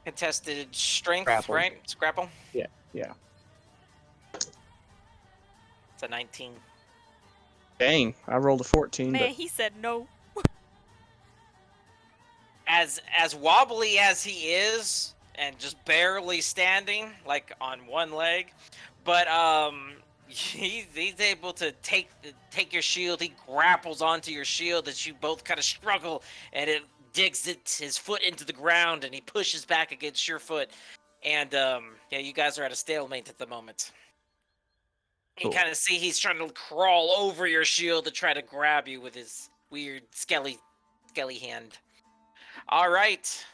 Contested strength, Grapple. right? It's grapple. Yeah. It's a 19. Dang, I rolled a 14. Man, But he said no. As wobbly as he is, and just barely standing, like on one leg, but he's able to take your shield. He grapples onto your shield as you both kind of struggle, and it digs his foot into the ground, and he pushes back against your foot, and yeah, you guys are at a stalemate at the moment. You Cool. kind of see he's trying to crawl over your shield to try to grab you with his weird skelly hand. All right.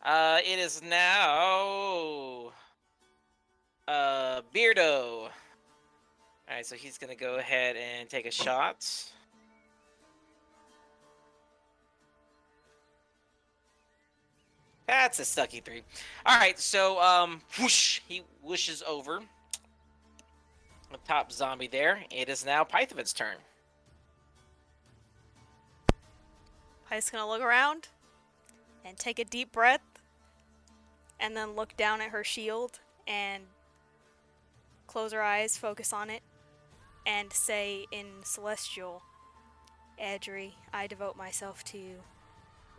It is now Beardo. All right, so he's gonna go ahead and take a shot. That's a sucky 3. All right, so whoosh, he whooshes over the top zombie there. It is now Pythavid's turn. Py's gonna look around and take a deep breath and then look down at her shield and close her eyes, focus on it, and say in Celestial, Adri, I devote myself to you.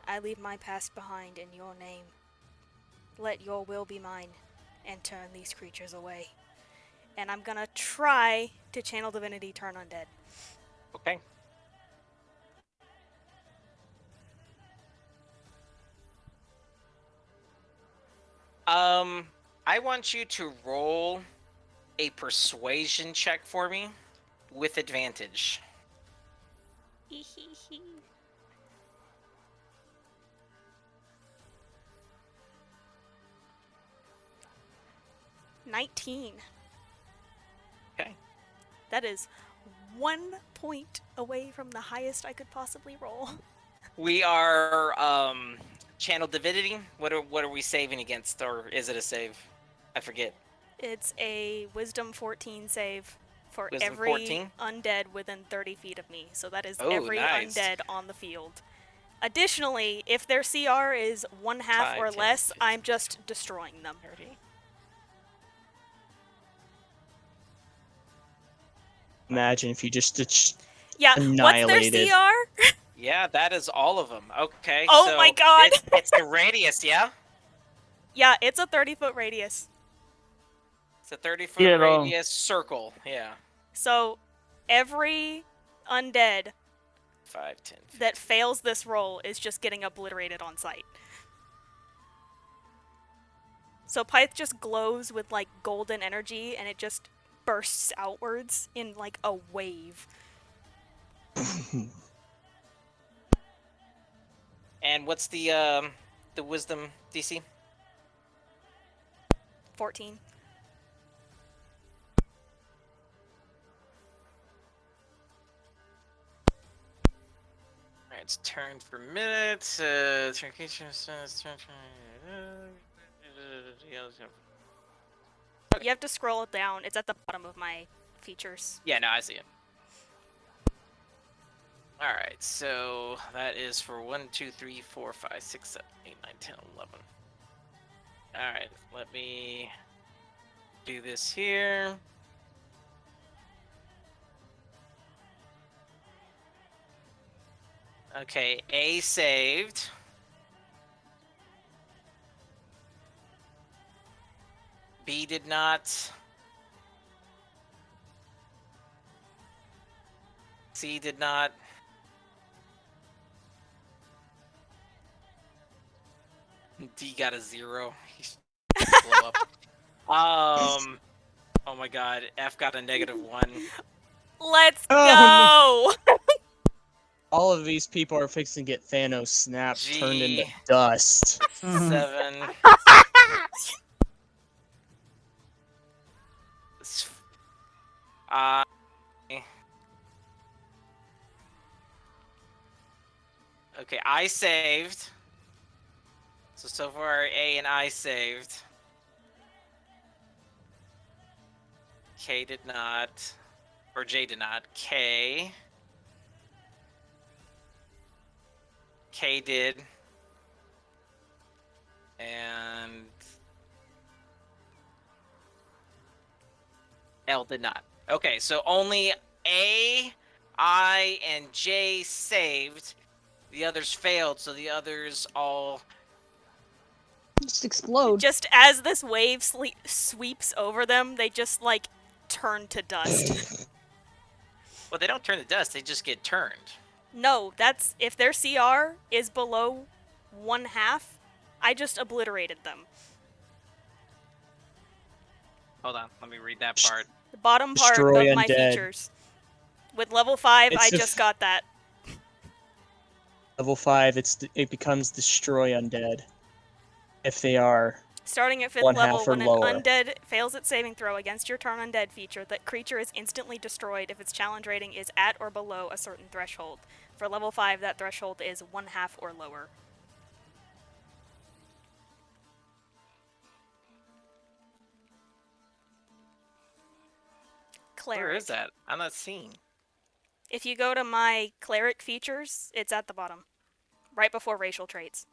I leave my past behind in your name. Let your will be mine and turn these creatures away. And I'm gonna try to channel divinity turn undead. Okay. I want you to roll a persuasion check for me with advantage. 19. Okay. That is 1 point away from the highest I could possibly roll. We are channel divinity. What are we saving against, or is it a save? I forget. It's a Wisdom 14 save for Wisdom every 14? undead within 30 feet of me. So that is Oh, every nice. undead on the field. Additionally, if their CR is 1/2 5, or 10, less, 15. I'm just destroying them. 30. imagine if you just Yeah, what's their annihilated. CR? Yeah, that is all of them. Okay. Oh so my god! It's the radius, yeah? Yeah, it's a 30-foot radius. It's a 30-foot Yeah, radius circle. Yeah. So every undead 5, 10, 15. that fails this roll is just getting obliterated on sight. So Pyth just glows with like golden energy, and it just bursts outwards in like a wave. And what's the wisdom DC? 14. Alright, it's turn for minutes. Turn. You have to scroll it down. It's at the bottom of my features. Yeah, no, I see it. Alright, so that is for 1, 2, 3, 4, 5, 6, 7, 8, 9, 10, 11. Alright, let me do this here. Okay, A saved. B did not. C did not. D got a 0. He should blow up. Oh my god, F got a -1. Let's go! All of these people are fixing to get Thanos snapped, turned into G. dust. 7. I. Okay, I saved. So far A and I saved. K did not. Or J did not. K did. And L did not. Okay, so only A, I, and J saved. The others failed, so the others all... Just explode. Just as this wave sweeps over them, they just, like, turn to dust. Well, they don't turn to dust, they just get turned. No, that's... If their CR is below 1/2, I just obliterated them. Hold on, let me read that part. The bottom part Destroy of my undead. features. With level 5, It's I a just got that. Level 5, it becomes destroy undead. If they are Starting at 5th 1/2 level, or when an lower. undead fails its saving throw against your turn undead feature, that creature is instantly destroyed if its challenge rating is at or below a certain threshold. For level 5, that threshold is 1/2 or lower. Cleric. Where is that? I'm not seeing. If you go to my cleric features, it's at the bottom. Right before racial traits.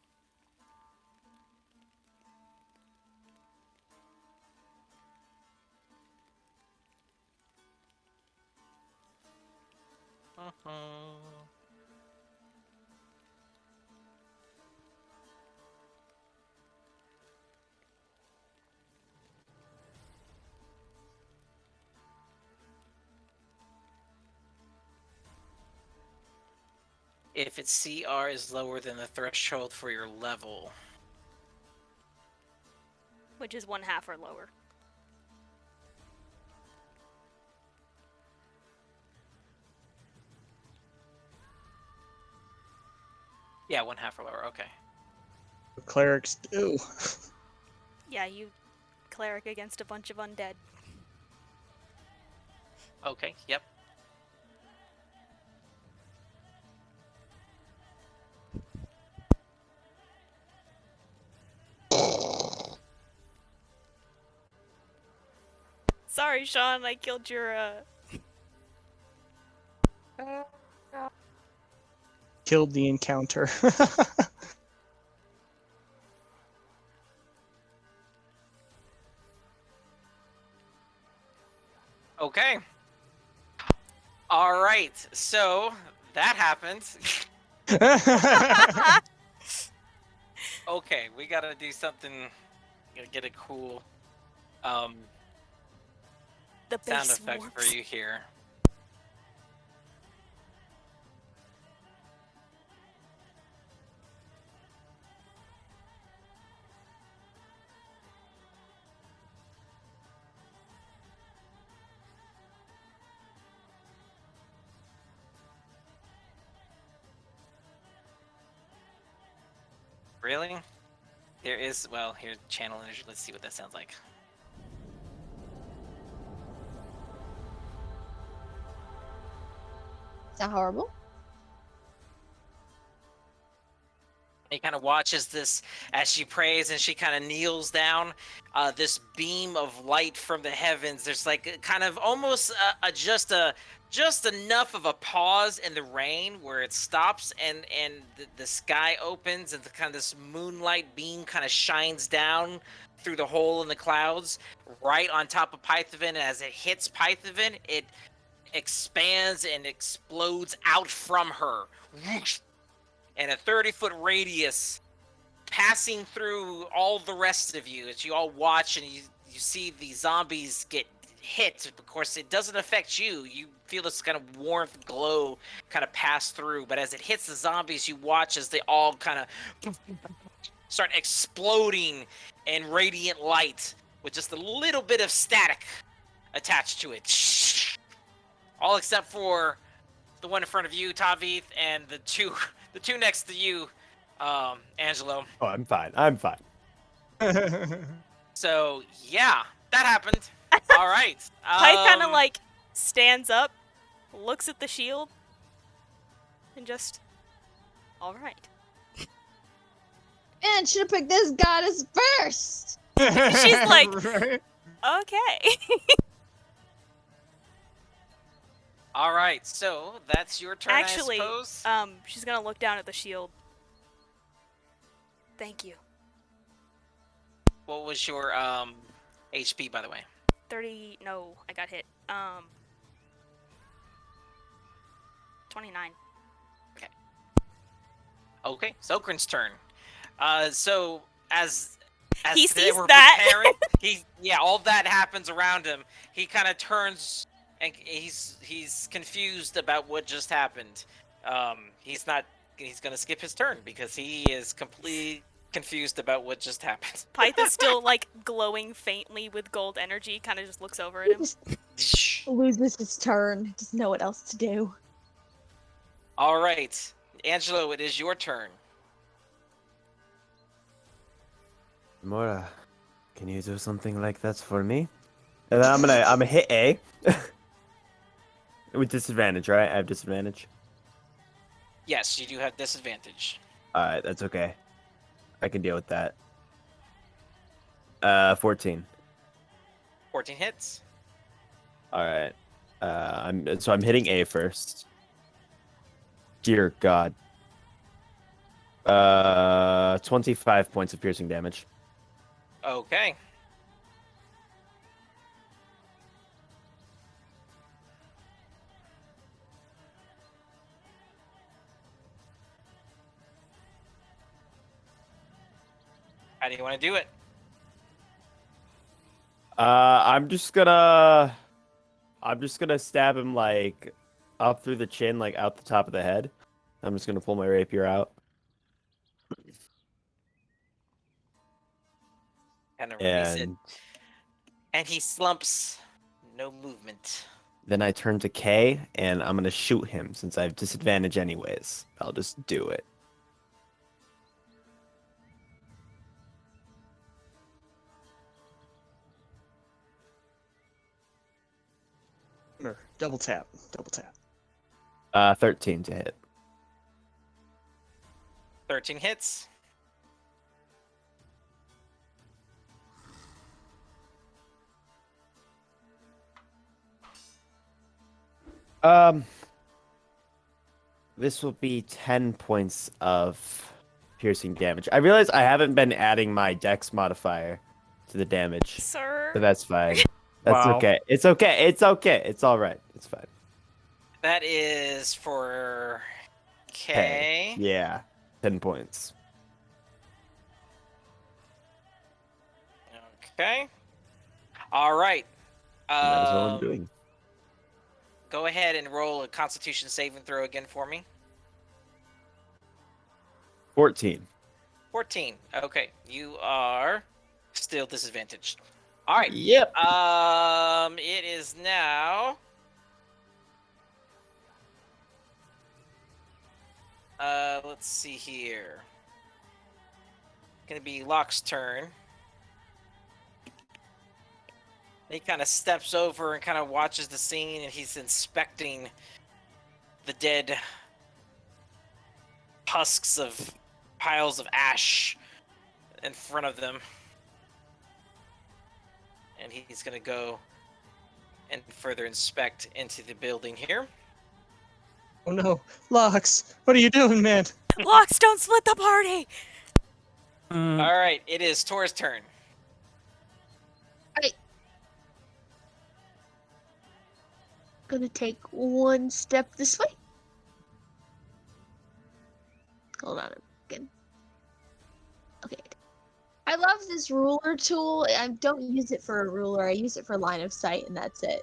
If its CR is lower than the threshold for your level. Which is 1/2 or lower. Yeah, 1/2 or lower, okay. clerics do. Yeah, you cleric against a bunch of undead. Okay, yep. Sorry, Sean, I killed your, Killed the encounter. Okay. Alright, so that happened. Okay, we gotta do something. Gotta get a cool the sound base effect warps. for you here. Really? There is, well, here, channel energy. Let's see what that sounds like. Is that horrible? He kind of watches this as she prays and she kind of kneels down. This beam of light from the heavens. There's like kind of almost just enough of a pause in the rain where it stops and the sky opens and the kind of this moonlight beam kind of shines down through the hole in the clouds right on top of Pythavan. And as it hits Pythavan, it expands and explodes out from her. Whoosh! And a 30-foot radius passing through all the rest of you as you all watch and you see the zombies get hit. Of course, it doesn't affect you. You feel this kind of warmth glow kind of pass through. But as it hits the zombies, you watch as they all kind of start exploding in radiant light with just a little bit of static attached to it. All except for the one in front of you, Tavith, and the two next to you, Angelo. Oh, I'm fine. I'm fine. So yeah, that happened. All right. Pike kind of like stands up, looks at the shield, and just, all right. Man, should have picked this goddess first. She's like, Right? okay. All right. So that's your turn, Actually, I suppose. she's gonna look down at the shield. Thank you. What was your HP, by the way? 30. No, I got hit. 29. Okay, Zokrin's turn. So as He they sees were that. preparing, all that happens around him. He kind of turns and he's confused about what just happened. He's gonna skip his turn because he is completely confused about what just happened. Pytha's still like glowing faintly with gold energy. Kind of just looks over at him. Loses his turn. Doesn't know what else to do. All right, Angelo, it is your turn. Mora, can you do something like that for me? And then I'm gonna hit A. With disadvantage, right? I have disadvantage. Yes, you do have disadvantage. Alright, that's okay. I can deal with that. 14. 14 hits. Alright. I'm hitting A first. Dear God. 25 points of piercing damage. Okay. How do you want to do it? I'm just gonna stab him like up through the chin, like out the top of the head. I'm just gonna pull my rapier out. Kind of release it. And And he slumps. No movement. then I turn to K and I'm gonna shoot him since I have disadvantage anyways. I'll just do it. Double tap. Double tap. 13 to hit. 13 hits. This will be 10 points of piercing damage. I realize I haven't been adding my dex modifier to the damage, Sir. but that's fine. That's Wow. okay. It's okay. It's okay. It's all right. It's fine. That is for K. Hey, yeah, 10 points. Okay. All right. And that is all I'm doing. Go ahead and roll a Constitution saving throw again for me. 14. 14. Okay, you are still disadvantaged. All right. Yep. It is now. Let's see here. gonna be Locke's turn. He kind of steps over and kind of watches the scene, and he's inspecting the dead husks of piles of ash in front of them. And he's gonna go and further inspect into the building here. Oh no, Lux, what are you doing, man? Locks, don't split the party! Mm, All right, it is Tor's turn. Gonna take one step this way. Hold on a second. Okay. I love this ruler tool. I don't use it for a ruler. I use it for line of sight, and that's it.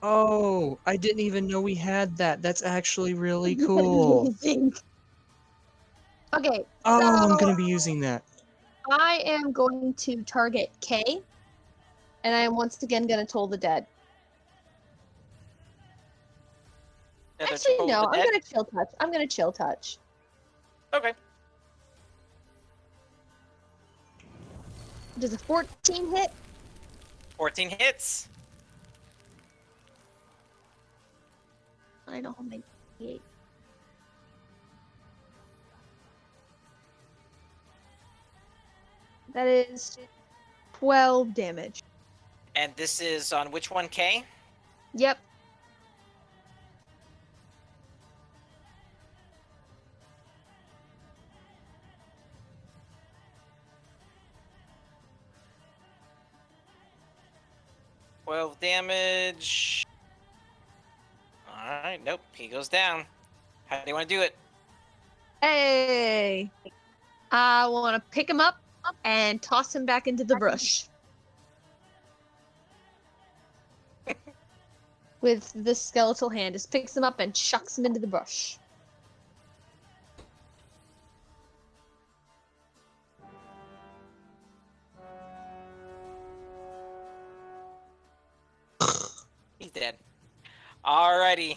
Oh, I didn't even know we had that. That's actually really cool. Amazing. Okay, Oh, I'm so gonna be using that. I am going to target K, and I am once again gonna toll the dead. Another Actually, Toll no, the I'm Dead. gonna chill touch. I'm gonna chill touch. Okay. Does a 14 hit? 14 hits. I don't have my 8. That is 12 damage. And this is on which one, K? Yep. Twelve damage. Alright, nope, he goes down. How do you want to do it? Hey! I want to pick him up and toss him back into the brush. With the skeletal hand, just picks him up and chucks him into the brush. He's dead. Alrighty.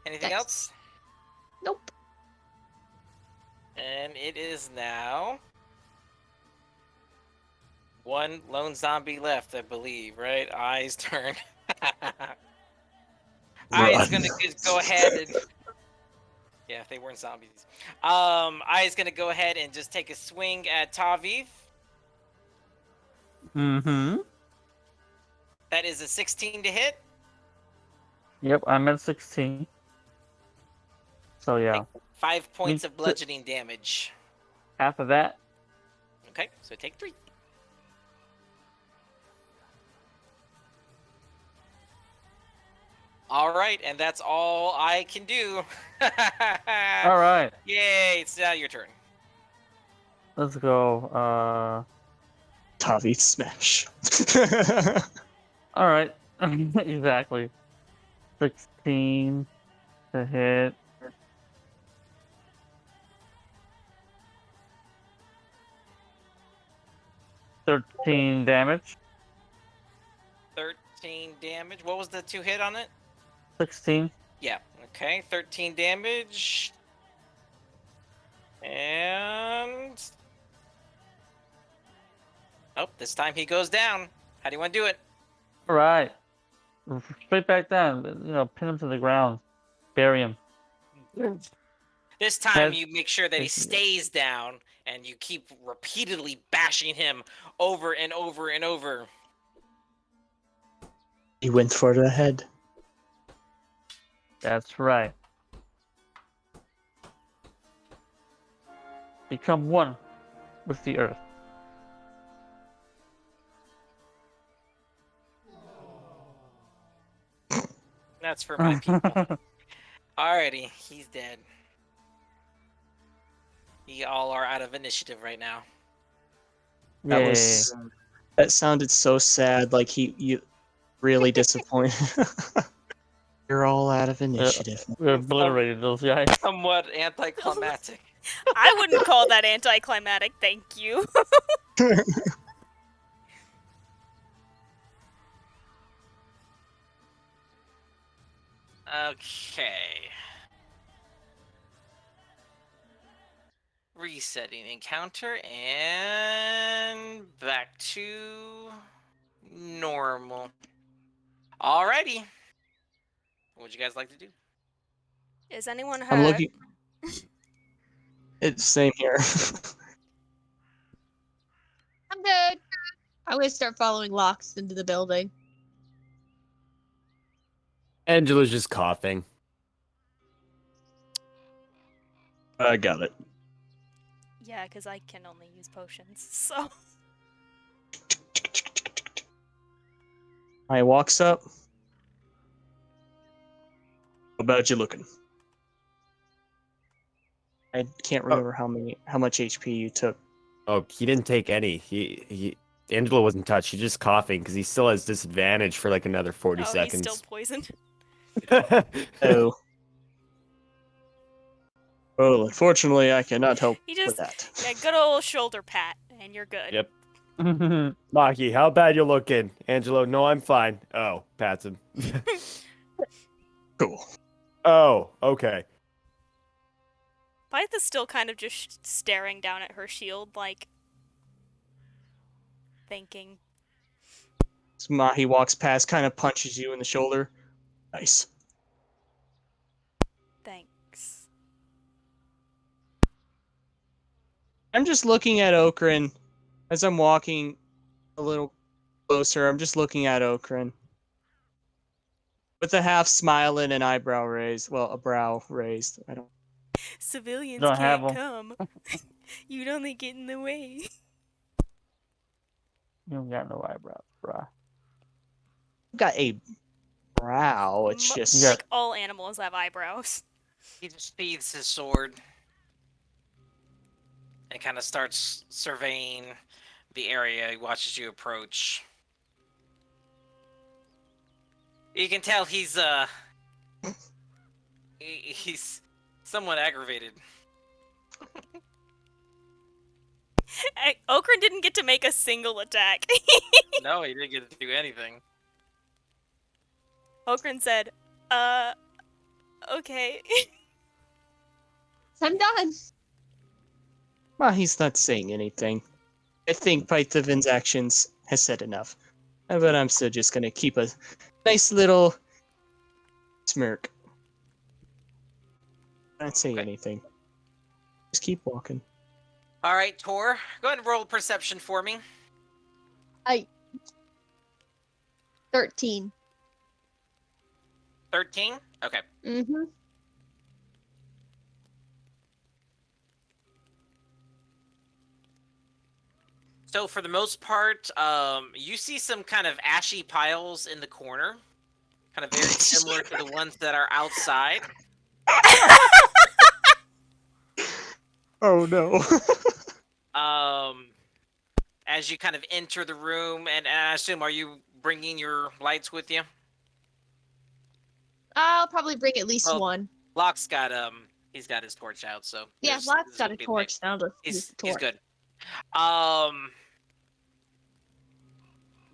Anything Next. else? Nope. And it is now one lone zombie left, I believe, right? Eye's turn. Eye's gonna just go ahead and yeah, if they weren't zombies. Eye's gonna go ahead and just take a swing at Taviv. mm-hmm. That is a 16 to hit. Yep, I'm at 16. So yeah, 5 points Me of bludgeoning damage. half of that. Okay, so take 3. All right, and that's all I can do. All right, Yay, it's now your turn. let's go. Tavi smash. All right, exactly. 16 to hit. $13 damage. 13 damage. What was the 2 hit on it? 16. Yeah, okay, 13 damage. And... oh, this time he goes down. How do you want to do it? All right, straight back down. You know, pin him to the ground, bury him. This time Head- you make sure that he stays down, and you keep repeatedly bashing him over and over and over. He went for the head. That's right. Become one with the earth. That's for my people. Alrighty, he's dead. You all are out of initiative right now. That Yay. was. That sounded so sad. Like you really disappointed. You're all out of initiative. We obliterated those guys. Somewhat anticlimactic. I wouldn't call that anticlimactic, thank you. Okay. Resetting encounter and back to normal. Alrighty. What would you guys like to do? Is anyone hurt? I'm looking. It's same here. I'm good. I'm gonna start following Locks into the building. Angela's just coughing. I got it. Yeah, because I can only use potions, so. I walks up. How bad you looking? I can't remember how much HP you took. Oh, he didn't take any. Angela wasn't touched. He's just coughing because he still has disadvantage for like another 40 Oh, he's seconds. still poisoned. Oh. Well, unfortunately, I cannot help He with just, that. yeah, good old shoulder pat, and you're good. Yep. Maki, how bad you looking? Angelo, no, I'm fine. Oh, pats him. Cool. Oh, okay. Pythe is still kind of just staring down at her shield, like, thinking. Mahi walks past, kind of punches you in the shoulder. Nice. Thanks. I'm just looking at Okran as I'm walking a little closer. I'm just looking at Okran with a half smile and an eyebrow raised. Well, a brow raised. I don't. Civilians Don't have can't 'em. come. You'd only get in the way. You don't got no eyebrows, bruh. Got a brow. It's just. You got- Like, all animals have eyebrows. He just sheathes his sword and kind of starts surveying the area. He watches you approach. You can tell he's he's somewhat aggravated. Okran didn't get to make a single attack. No, he didn't get to do anything. Okran said, okay. I'm done. Well, he's not saying anything. I think Pythavin's actions has said enough. But I'm still just gonna keep a nice little smirk. Not say Okay. anything. Just keep walking. All right, Tor, go ahead and roll perception for me. 13. 13? Okay. Mm-hmm. So for the most part, you see some kind of ashy piles in the corner, kind of very similar to the ones that are outside. Oh no. As you kind of enter the room, and I assume, are you bringing your lights with you? I'll probably bring at least Well, one. Locke's got he's got his torch out, so Yeah, there's Locke's got gonna a be torch. I'll just use He's the torch. good.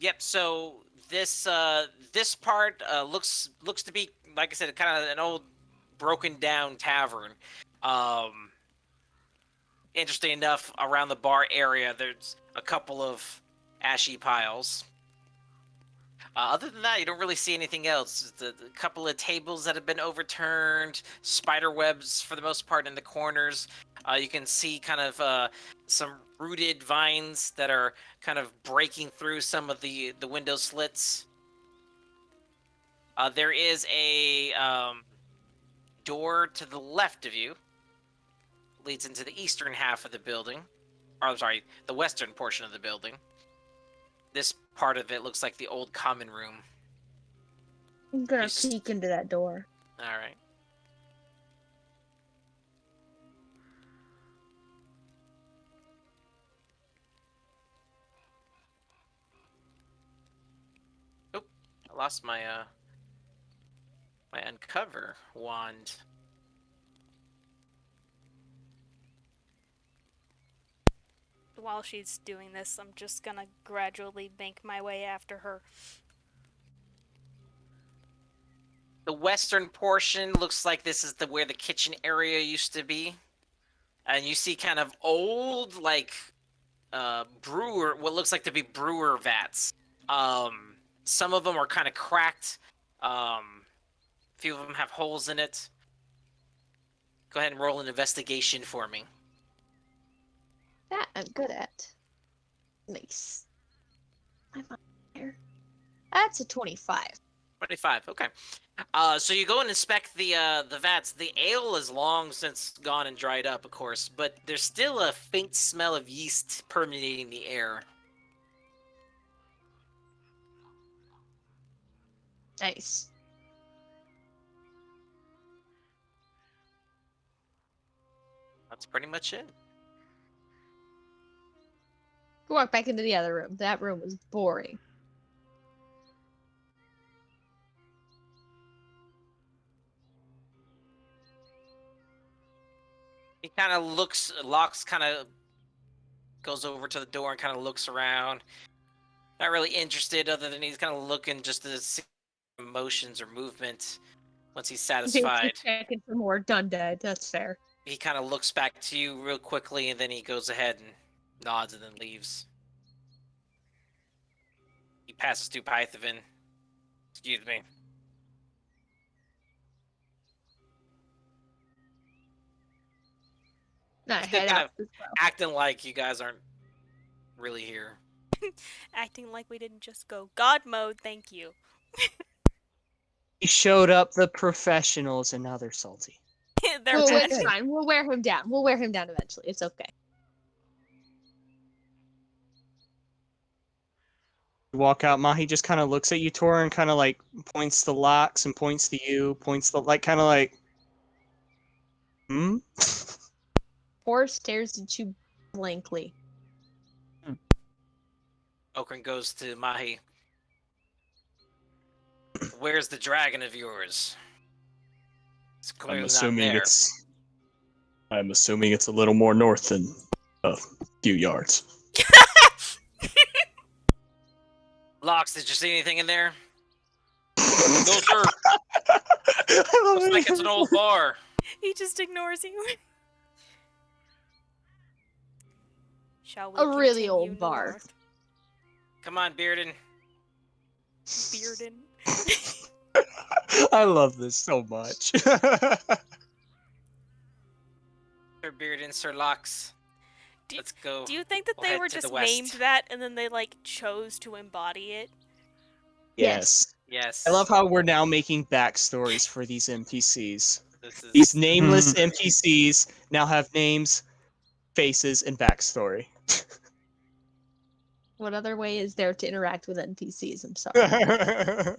Yep. So this this part looks to be, like I said, kind of an old broken down tavern. Interesting enough, around the bar area, there's a couple of ashy piles. Other than that, you don't really see anything else. The couple of tables that have been overturned, spider webs for the most part in the corners. You can see kind of some rooted vines that are kind of breaking through some of the window slits. There is a door to the left of you. Leads into the eastern half of the building. Or, I'm sorry, the western portion of the building. This part of it looks like the old common room. I'm gonna Yes. peek into that door. All right. Oh, I lost my my uncover wand. While she's doing this, I'm just gonna gradually make my way after her. The western portion looks like this is where the kitchen area used to be. and you see kind of old, like, brewer, what looks like to be brewer vats. Some of them are kind of cracked. A few of them have holes in it. Go ahead and roll an investigation for me. That I'm good at. Nice. I'm on there. That's a 25. 25. Okay. So you go and inspect the vats. The ale is long since gone and dried up, of course, but there's still a faint smell of yeast permeating the air. Nice. That's pretty much it. Go walk back into the other room. That room was boring. He kind of looks, Locks kind of goes over to the door and kind of looks around. Not really interested, other than he's kind of looking just to see emotions or movement. Once he's satisfied, Checking for more Dundad. That's fair. he kind of looks back to you real quickly, and then he goes ahead and nods and then leaves. He passes through Python. Excuse me. Not Still head kind out of as well. acting like you guys aren't really here. Acting like we didn't just go God mode, thank you. He showed up the professionals and now they're salty. They're Well, mad. it's fine. We'll wear him down. We'll wear him down eventually. It's okay. You walk out, Mahi just kind of looks at you, Tora, and kind of like points to Locks and points to you, points to like kind of like, hmm? Or stares at you blankly. Okran goes to Mahi. Where's the dragon of yours? It's clearly I'm assuming not there. I'm assuming it's a little more north than a few yards. Locks, did you see anything in there? No, sir. I love Looks like it's an old bar. He just ignores you. Shall we A really continue old bar. north? Come on, Bearden. Bearden. I love this so much. Sir Bearden, Sir Locks. Do- Let's go. Do you think that We'll they head were to the just west. named that and then they like chose to embody it? Yes. Yes. I love how we're now making backstories for these NPCs. This is These nameless NPCs now have names, faces, and backstory. What other way is there to interact with NPCs? I'm sorry.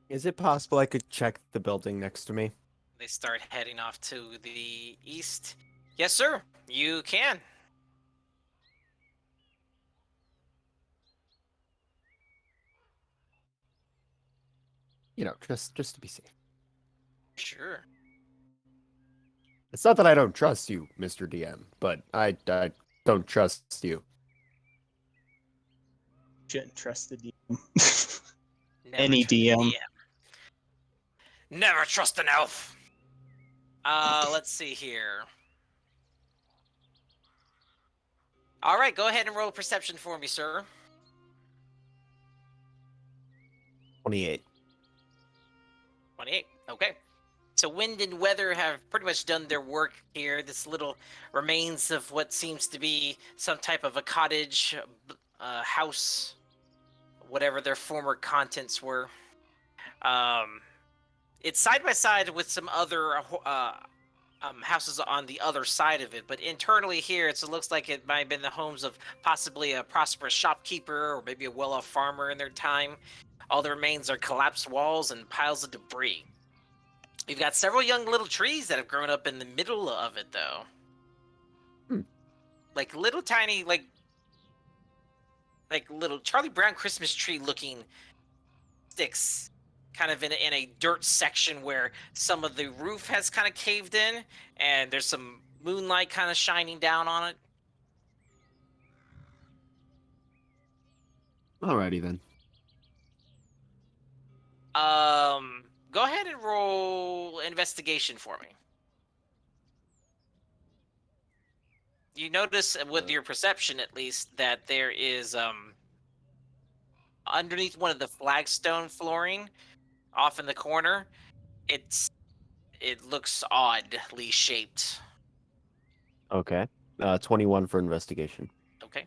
Is it possible I could check the building next to me? They start heading off to the east. Yes, sir. You can. You know, just to be safe. Sure. It's not that I don't trust you, Mr. DM, but I don't trust you. Shouldn't trust the DM. Never Any trust a DM. Never trust an elf. Let's see here. All right, go ahead and roll perception for me, sir. 28. 28. Okay. So wind and weather have pretty much done their work here. This little remains of what seems to be some type of a cottage, house, whatever their former contents were. It's side by side with some other houses on the other side of it, but internally here it looks like it might have been the homes of possibly a prosperous shopkeeper or maybe a well-off farmer in their time. All the remains are collapsed walls and piles of debris. You've got several young little trees that have grown up in the middle of it, though. Like little tiny, like little Charlie Brown Christmas tree looking sticks, kind of in a dirt section where some of the roof has kind of caved in, and there's some moonlight kind of shining down on it. Alrighty then. Go ahead and roll investigation for me. You notice with your perception, at least, that there is underneath one of the flagstone flooring, off in the corner. It looks oddly shaped. Okay. 21 for investigation. Okay.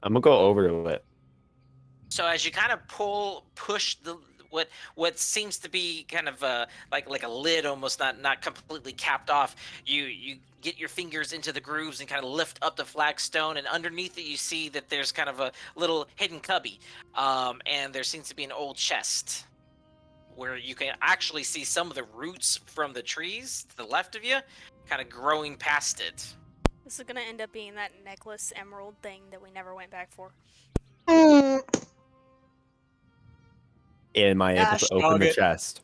I'm gonna go over to it. So as you kind of push the what seems to be kind of like a lid, almost not completely capped off, you get your fingers into the grooves and kind of lift up the flagstone, and underneath it you see that there's kind of a little hidden cubby, and there seems to be an old chest where you can actually see some of the roots from the trees to the left of you kind of growing past it. This is gonna end up being that necklace emerald thing that we never went back for. Am I able to Gosh, open dog the it. chest?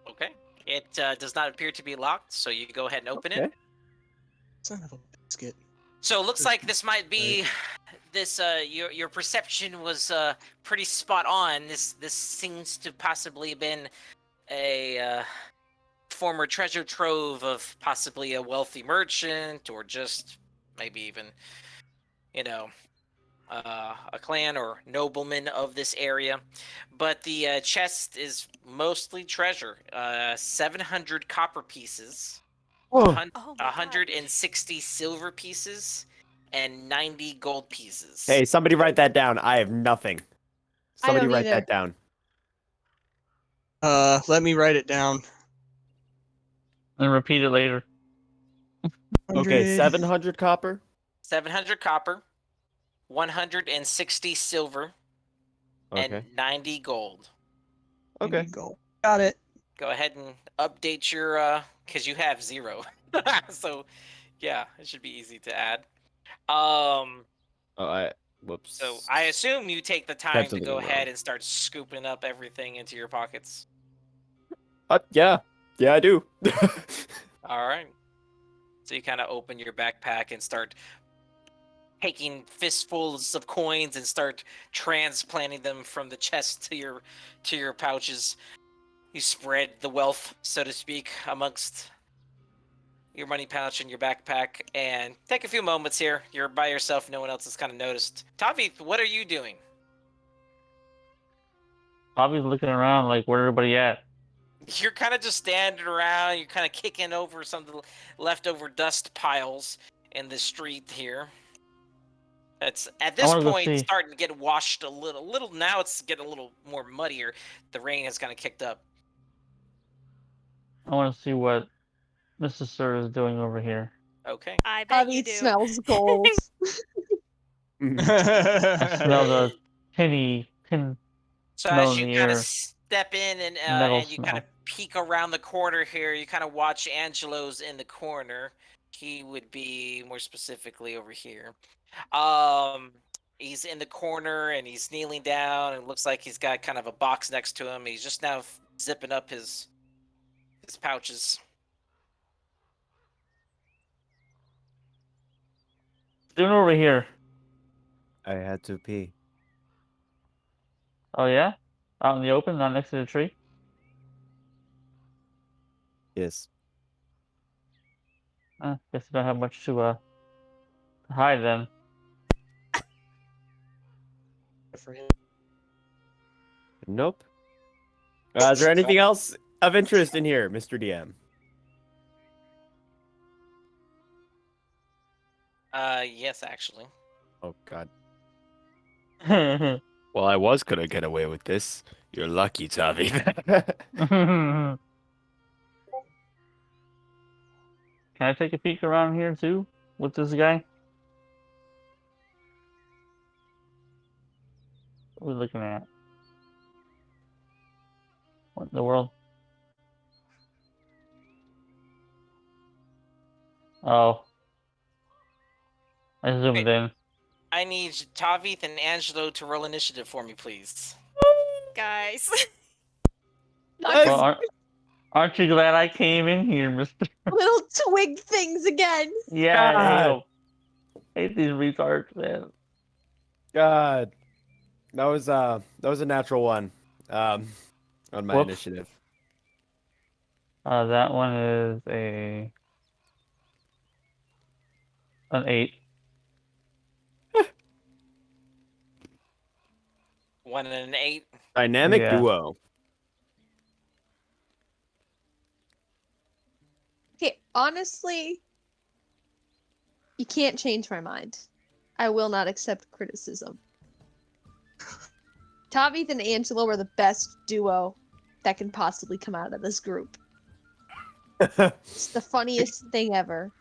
Okay. It does not appear to be locked, so you go ahead and open Okay. it. Son of a biscuit. So it looks like this might be this your perception was pretty spot on. This seems to possibly have been a former treasure trove of possibly a wealthy merchant, or just maybe even, you know, a clan or nobleman of this area. But the chest is mostly treasure. 700 copper pieces, Oh, Oh my god. 160 silver pieces, and 90 gold pieces. hey, somebody write that down. I have nothing. I Somebody don't write either. that down. Let me write it down. And repeat it later. Okay, 100. 700 copper. 700 copper, 160 silver, Okay. and 90 gold. Okay. Go. Got it. Go ahead and update your because you have 0. So yeah, it should be easy to add. Whoops. So I assume you take the time Typed to something go wrong. ahead and start scooping up everything into your pockets. Yeah, I do. All right. So you kind of open your backpack and start taking fistfuls of coins and start transplanting them from the chest to your pouches. You spread the wealth, so to speak, amongst your money pouch and your backpack, and take a few moments here. You're by yourself. No one else has kind of noticed. Tavi, what are you doing? Bobby's looking around like, where everybody at? You're kind of just standing around. You're kind of kicking over some of the leftover dust piles in the street here. It's at this wanna go point see. starting to get washed a little. Now it's getting a little more muddier. The rain has kind of kicked up. I want to see what Mr. Sir is doing over here. Okay. I bet Bobby you do. smells gold. I smell the tin So smell as in you the kind of air. step in Metal and you kind of smell. peek around the corner here, you kind of watch Angelo's in the corner. He would be more specifically over here. He's in the corner and he's kneeling down, and it looks like he's got kind of a box next to him. He's just now zipping up his pouches. Doing over here. I had to pee. Oh yeah? Out in the open, not next to the tree? Yes. Guess you don't have much to hide then. For him. Nope. Is there anything else of interest in here, Mr. DM? Yes, actually. Oh God. Well, I was gonna get away with this. You're lucky, Tavi. Can I take a peek around here too with this guy? What are we looking at? What in the world? Oh. I zoomed Wait. in. I need Tavith and Angelo to roll initiative for me, please. Guys. Well, aren't you glad I came in here, Mister? Little twig things again. Yeah, God. hate these retards, man. God, that was a natural one. On my Whoops. initiative. That one is an 8. One and an 8. Dynamic Yeah. duo. Okay, honestly, you can't change my mind. I will not accept criticism. Tavith and Angelo are the best duo that can possibly come out of this group. It's the funniest thing ever.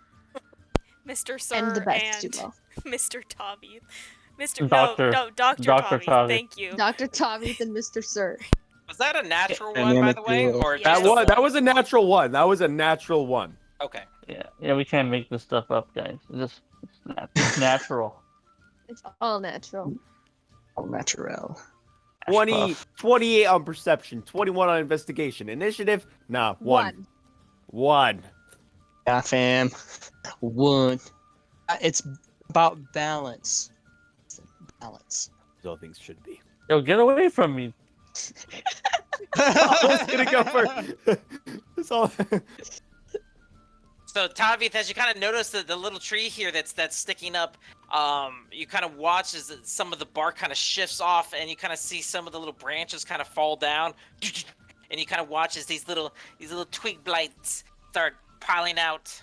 Mr. Sir And the best and duo. Mr. Tavith. Mr. Doctor. No, Dr. Dr. Tavith. Tavith. Thank you. Dr. Tavith and Mr. Sir. Was that a natural one, by Dynamic the way, duo. or Yeah. just a That one? was a natural one. That was a natural one. Okay. Yeah, we can't make this stuff up, guys. It's natural. It's all natural. All natural. 28 on perception, 21 on investigation. Initiative? Nah, one. Yeah, fam. One. It's about balance. Balance. As all things should be. Yo, get away from me. I was gonna go for. That's all. So Tavith, as you kind of notice the little tree here that's sticking up, you kind of watch as some of the bark kind of shifts off, and you kind of see some of the little branches kind of fall down, and you kind of watch as these little twig blights start piling out.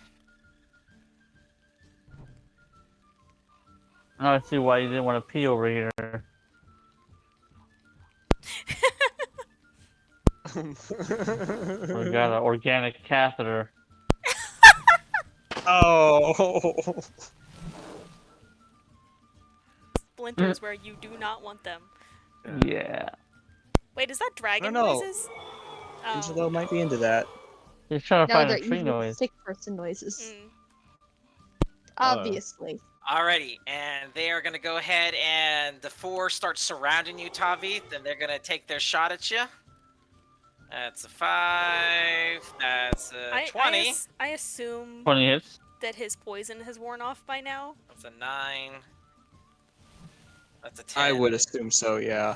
Now I see why you didn't want to pee over here. We got an organic catheter. Oh. Splinters where you do not want them. Yeah. Wait, is that dragon know. noises? Oh. Angelo might be into that. He's trying to No, find they're a tree evil noise. sick person noises. Mm. Obviously. Alrighty, and they are gonna go ahead and the 4 start surrounding you, Tavith, and they're gonna take their shot at you. That's a 5. That's a 20. I assume 20 hits. that his poison has worn off by now. That's a 9. That's a 10. I would assume so, yeah.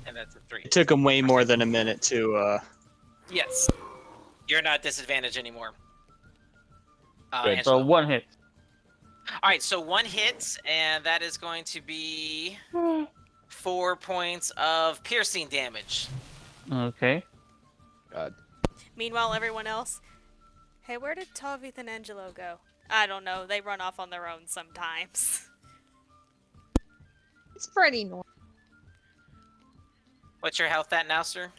And that's a 3. It took him way more than a minute to, Yes. You're not disadvantaged anymore. Good. So Angelo. 1 hit. Alright, so 1 hit, and that is going to be 4 points of piercing damage. Okay. God. Meanwhile, everyone else. Hey, where did Tavith and Angelo go? I don't know. They run off on their own sometimes. It's pretty normal. What's your health at now, sir?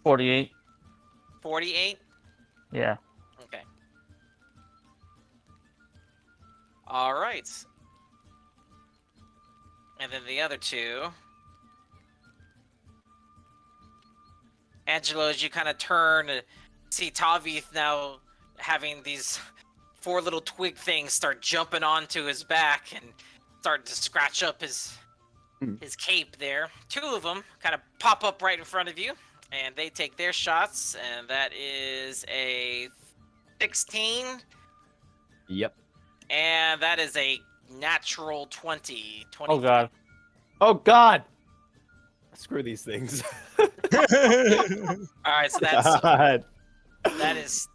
48. 48? Yeah. Okay. Alright. And then the other 2. Angelo, as you kind of turn and see Tavith now having these 4 little twig things start jumping onto his back and start to scratch up his cape there. 2 of them kind of pop up right in front of you, and they take their shots, and that is a 16, Yep. and that is a natural 20. Oh god. Oh God. Screw these things. Alright, so God. that is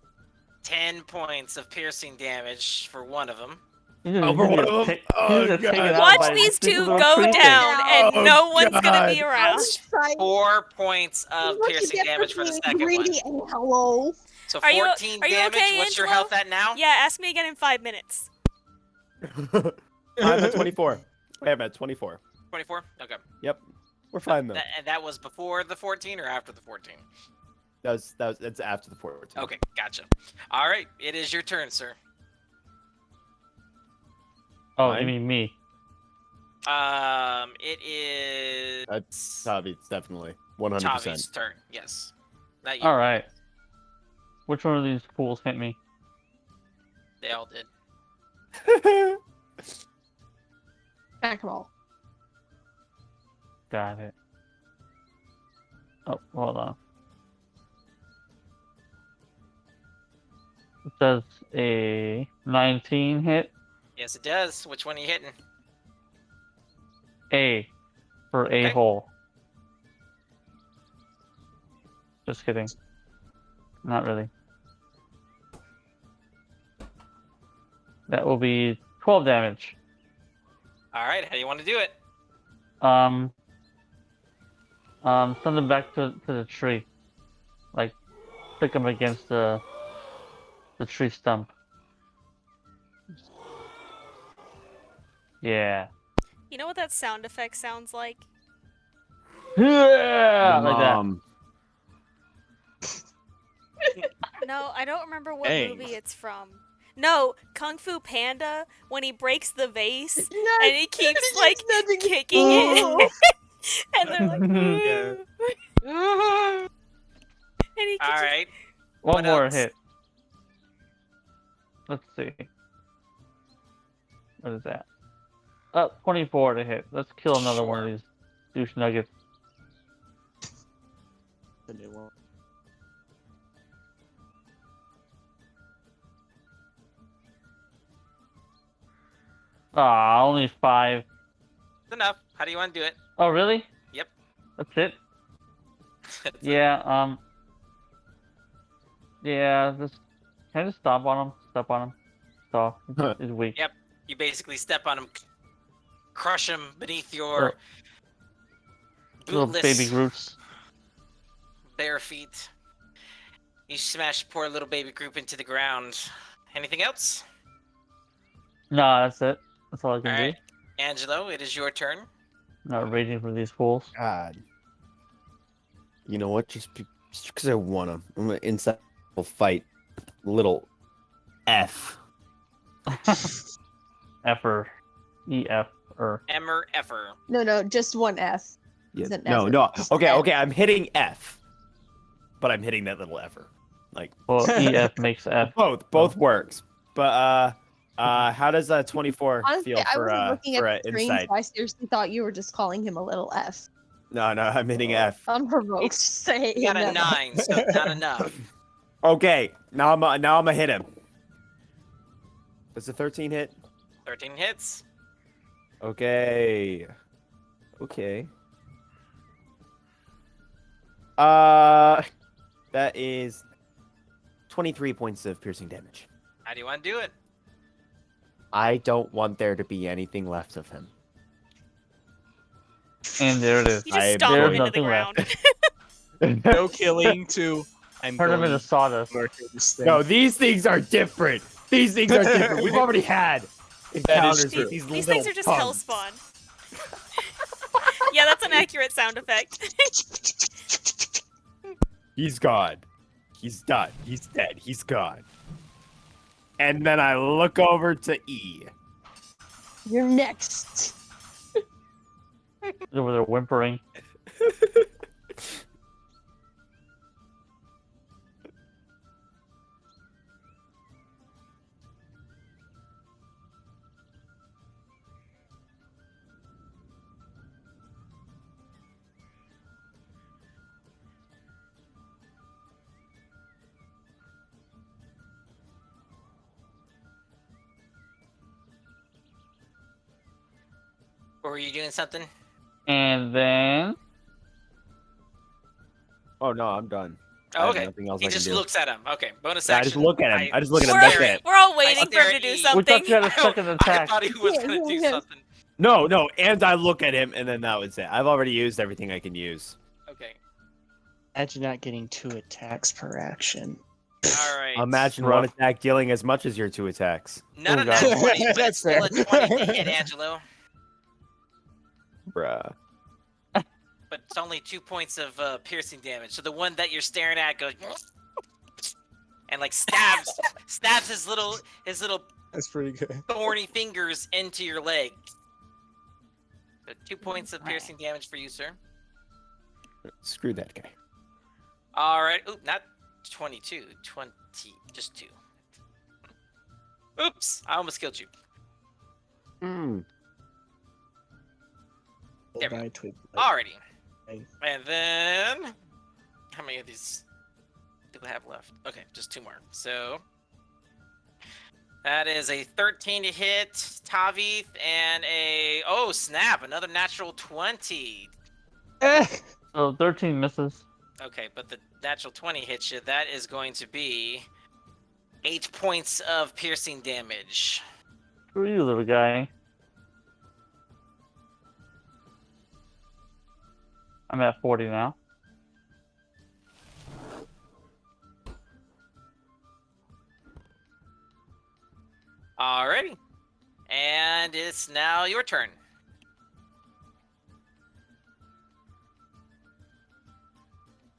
10 points of piercing damage for one of them. Over one of them? Oh, God. Watch these 2 go down, and Oh, no one's gonna be God. around. 4 points of What you piercing get damage for the being second one. greedy and hello. So Are you- 14 are you damage. okay, What's your Angelo? health at now? Yeah, ask me again in 5 minutes. I'm at 24. I'm at 24. 24? Okay. Yep. We're fine though. And that was before the 14 or after the 14? That's after the 14. Okay, gotcha. All right, it is your turn, sir. Oh, Mine? you mean me? It is That's Tavith's definitely 100%. Tavi's turn. Yes. Not you. Alright. Which one of these fools hit me? They all did. Back roll. Got it. Oh, hold on. It says a 19 hit. Yes, it does. Which one are you hitting? A for Okay. a-hole. Just kidding. Not really. That will be 12 damage. All right, how do you want to do it? Send him back to the tree. Like, stick him against the tree stump. Yeah. You know what that sound effect sounds like? Yeah, like that. No, I don't remember what Dang. movie it's from. No, Kung Fu Panda, when he breaks the vase Yes, and he keeps keeps like nudging it. kicking it. And they're like, Yeah. and he All keeps right. One What more else? hit. Let's see. What is that? 24 to hit. Let's kill another one of Sure. these douche nuggets. The new one. Ah, only 5. That's enough. How do you want to do it? Oh, really? Yep. That's it? That's it. Yeah, yeah, just can I just stomp on him? Step on him. Stop. He's weak. Yep. You basically step on him, crush him beneath your Little bootless baby Groots. bare feet. You smash poor little baby group into the ground. Anything else? No, that's it. That's all I All can right, Angelo, it is your turn. do. Not raging for these fools. God. You know what? Just because I want to. I'm going to inside fight little F. Effer. E-F-er. Emmer Effer. No, just one F. Yeah. Isn't No, F, no. just Okay, F. okay. I'm hitting F. But I'm hitting that little effer. Like, Well, E-F makes F. both works. But, how does 24 Honestly, feel I for, wasn't looking for at the screen, insight? so I seriously thought you were just calling him a little F. No, I'm hitting F. Unprovoked. Say You got a no. 9, so it's not enough. Okay, now I'm gonna hit him. Does a 13 hit? 13 hits. Okay. That is 23 points of piercing damage. How do you want to do it? I don't want there to be anything left of him. And there it is. You just I- stomp there's him into the nothing ground. No killing to. I'm Turn him going into sawdust. to murder this thing. No, these things are different. These things are different. We've already had encounters true. with these These little things are just punks. hellspawn. Yeah, that's an accurate sound effect. He's gone. He's done. He's dead. He's gone. And then I look over to E. You're next. Over there whimpering. Or were you doing something? And then Oh no, I'm done. I Oh, have okay. Nothing else He I just can do. looks at him. Okay, bonus Yeah, I action. just look at him. I just look at him. We're, That's it. we're all waiting for stare him to at do E. we something. thought you had a second I attack. thought he was gonna do Yeah. something. No, and I look at him, and then that was it. I've already used everything I can use. Okay. Imagine not getting 2 attacks per action. All right. Imagine Rough. one attack dealing as much as your 2 attacks. Not Oh, a God. nat 20, but it's That's still a fair. 20 to hit, Angelo. Bruh. But it's only 2 points of piercing damage. So the one that you're staring at goes and like stabs his little That's pretty good. thorny fingers into your leg. So 2 points of piercing damage for you, sir. Screw that guy. All right. Oop, not 22. 20. Just 2. Oops. I almost killed you. Hmm. There we go. Die twig. Alrighty. Okay. And then how many of these do we have left? Okay, just 2 more. So that is a 13 to hit Tavith and oh snap, another natural 20. So 13 misses. Okay, but the natural 20 hits you. That is going to be 8 points of piercing damage. Screw you, little guy. I'm at 40 now. Alrighty. And it's now your turn.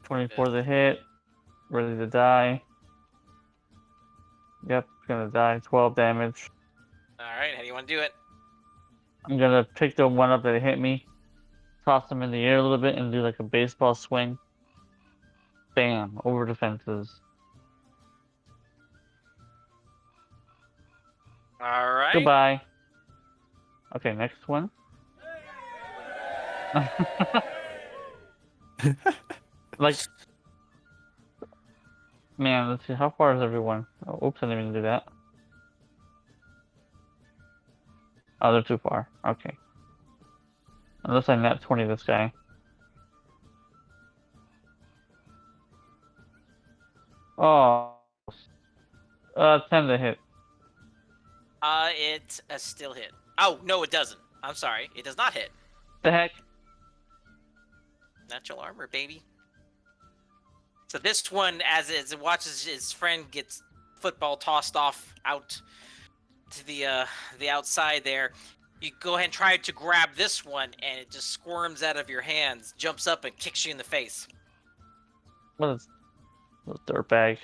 $24 the hit. Ready to die. Yep, gonna die. 12 damage. Alright, how do you want to do it? I'm gonna pick the one up that hit me, toss him in the air a little bit, and do like a baseball swing. Bam, over the fences. Alright. Goodbye. Okay, next one. Like, man, let's see, how far is everyone? Oh, oops, I didn't even do that. Oh, they're too far. Okay. Unless I nat 20 this guy. Oh. 10 to hit. It's a still hit. Oh, no, it doesn't. I'm sorry. It does not hit. The heck? Natural armor, baby. So this one, as it watches his friend gets football tossed off out to the outside there, you go ahead and try to grab this one, and it just squirms out of your hands, jumps up, and kicks you in the face. What is... Little dirtbag.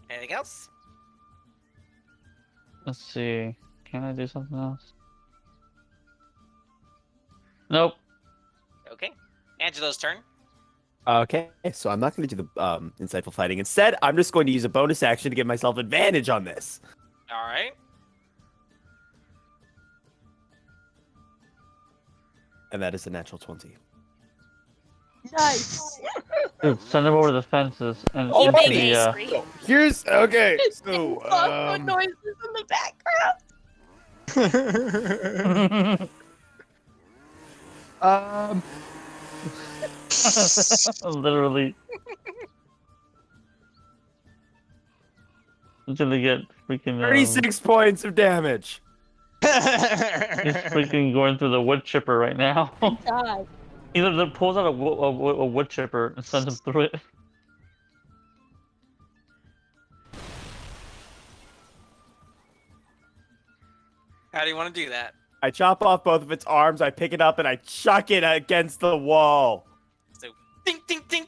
Anything else? Let's see. Can I do something else? Nope. Okay. Angelo's turn. Okay, so I'm not going to do the insightful fighting. Instead, I'm just going to use a bonus action to give myself advantage on this. All right. And that is a natural 20. Nice. Dude, send him over the fences and Oh, into buddy. the, So, here's okay. Just So, background noises in the background. literally. Until they get freaking 36 points of damage. he's freaking going through the wood chipper right now. God. Either pulls out a wood chipper and sends him through it. How do you want to do that? I chop off both of its arms, I pick it up, and I chuck it against the wall. So, ding, ding, ding.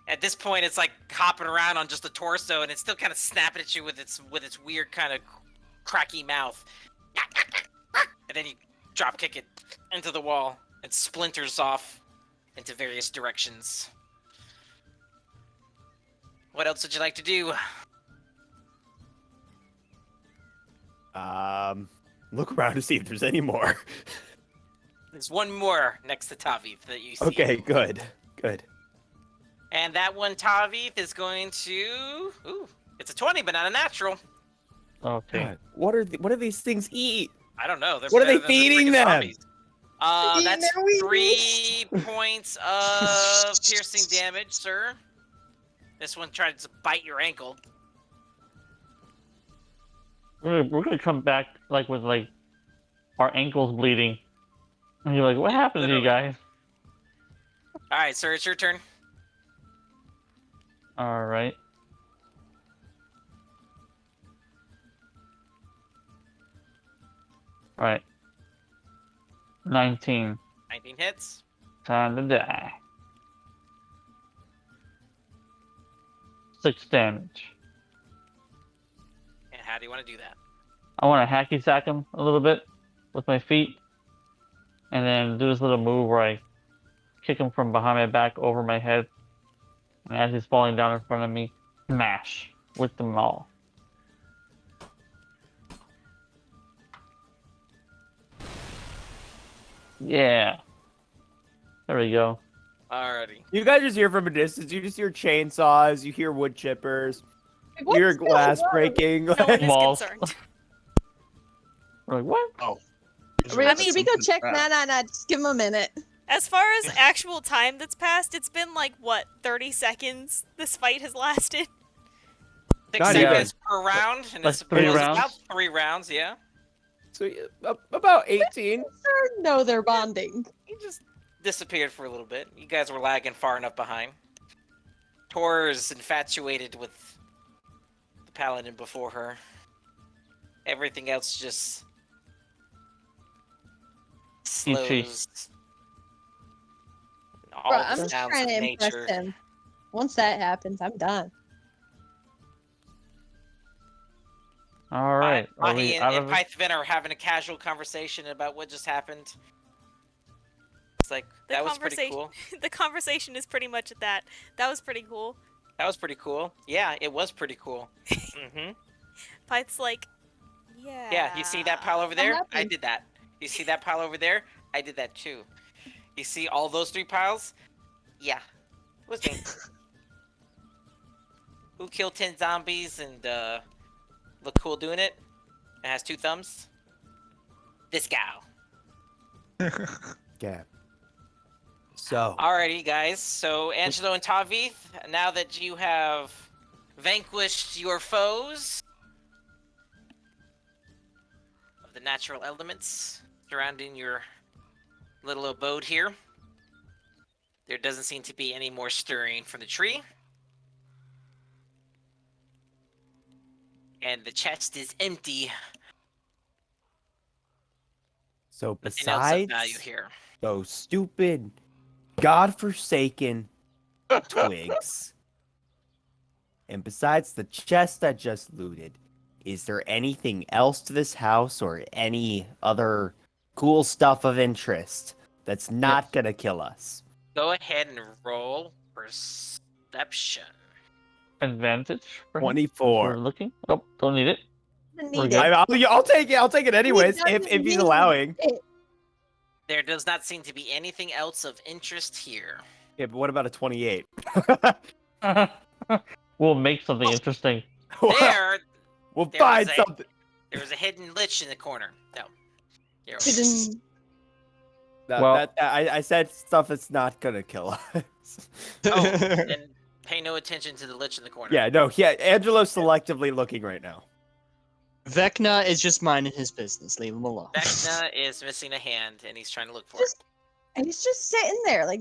At this point, it's like hopping around on just the torso, and it's still kind of snapping at you with its weird kind of cracky mouth. And then you drop kick it into the wall and splinters off into various directions. What else would you like to do? Look around to see if there's any more. There's one more next to Tavith that you see. Okay, good. Good. And that one, Tavith, is going to... Ooh, it's a 20, but not a natural. Okay. God, what do these things eat? I don't know. What are they they're feeding freaking them? zombies. That's their wings. 3 points of piercing damage, sir. This one tried to bite your ankle. We're gonna come back like with like our ankles bleeding. And you're like, what happened to you guys? All right, sir, it's your turn. Alright. Alright. 19. 19 hits. Time to die. 6 damage. And how do you want to do that? I want to hacky sack him a little bit with my feet. And then do this little move where I kick him from behind my back over my head. And as he's falling down in front of me, smash with the maul. Yeah. There we go. Alrighty. You guys just hear from a distance. You just hear chainsaws. You hear wood chippers. What's You hear going glass on? breaking. No one is Malls. concerned. We're like, what? Should we go check? Nah. Just give him a minute. As far as actual time that's passed, it's been like, what, 30 seconds this fight has lasted? 6 Not seconds per round, and Like it's 3 well, it's rounds? about 3 rounds, yeah. So about 18. No, they're bonding. He just disappeared for a little bit. You guys were lagging far enough behind. Tor is infatuated with the paladin before her. Everything else just slows. All Bro, the I'm just sounds trying of to impress nature. him. Once that happens, I'm done. All right. Are Mahi we out and of it? Pythvin are having a casual conversation about what just happened. It's like, The that was pretty conversation- cool. The conversation is pretty much at that. That was pretty cool. That was pretty cool. Yeah, it was pretty cool. Mm-hmm. Pyth's like, yeah. Yeah, you see that pile over there? I happened? did that. You see that pile over there? I did that too. You see all those 3 piles? Yeah, it was me. Who killed 10 zombies and look cool doing it? And has 2 thumbs? This guy. Yeah. So Alrighty, guys. So, Angelo and Tavith, now that you have vanquished your foes of the natural elements surrounding your little abode here, there doesn't seem to be any more stirring from the tree. And the chest is empty. so Nothing else of besides value here. those stupid, godforsaken twigs, and besides the chest I just looted, is there anything else to this house or any other cool stuff of interest that's not gonna kill us? Go ahead and roll perception. Advantage for him? We're 24. looking. Oh, don't need it. Doesn't We're need good. it. I'll take it. I'll take it anyways He if doesn't he's need allowing. it. There does not seem to be anything else of interest here. Yeah, but what about a 28? We'll make something interesting. There, We'll there find was a- something. there was a hidden lich in the corner. No. You're right. Didn't- Well- I said stuff that's not gonna kill us. Oh, and pay no attention to the lich in the corner. Yeah, no, yeah. Angelo's selectively looking right now. Vecna is just minding his business. Leave him alone. Vecna is missing a hand, and he's trying to look for Just- He's just sitting there, like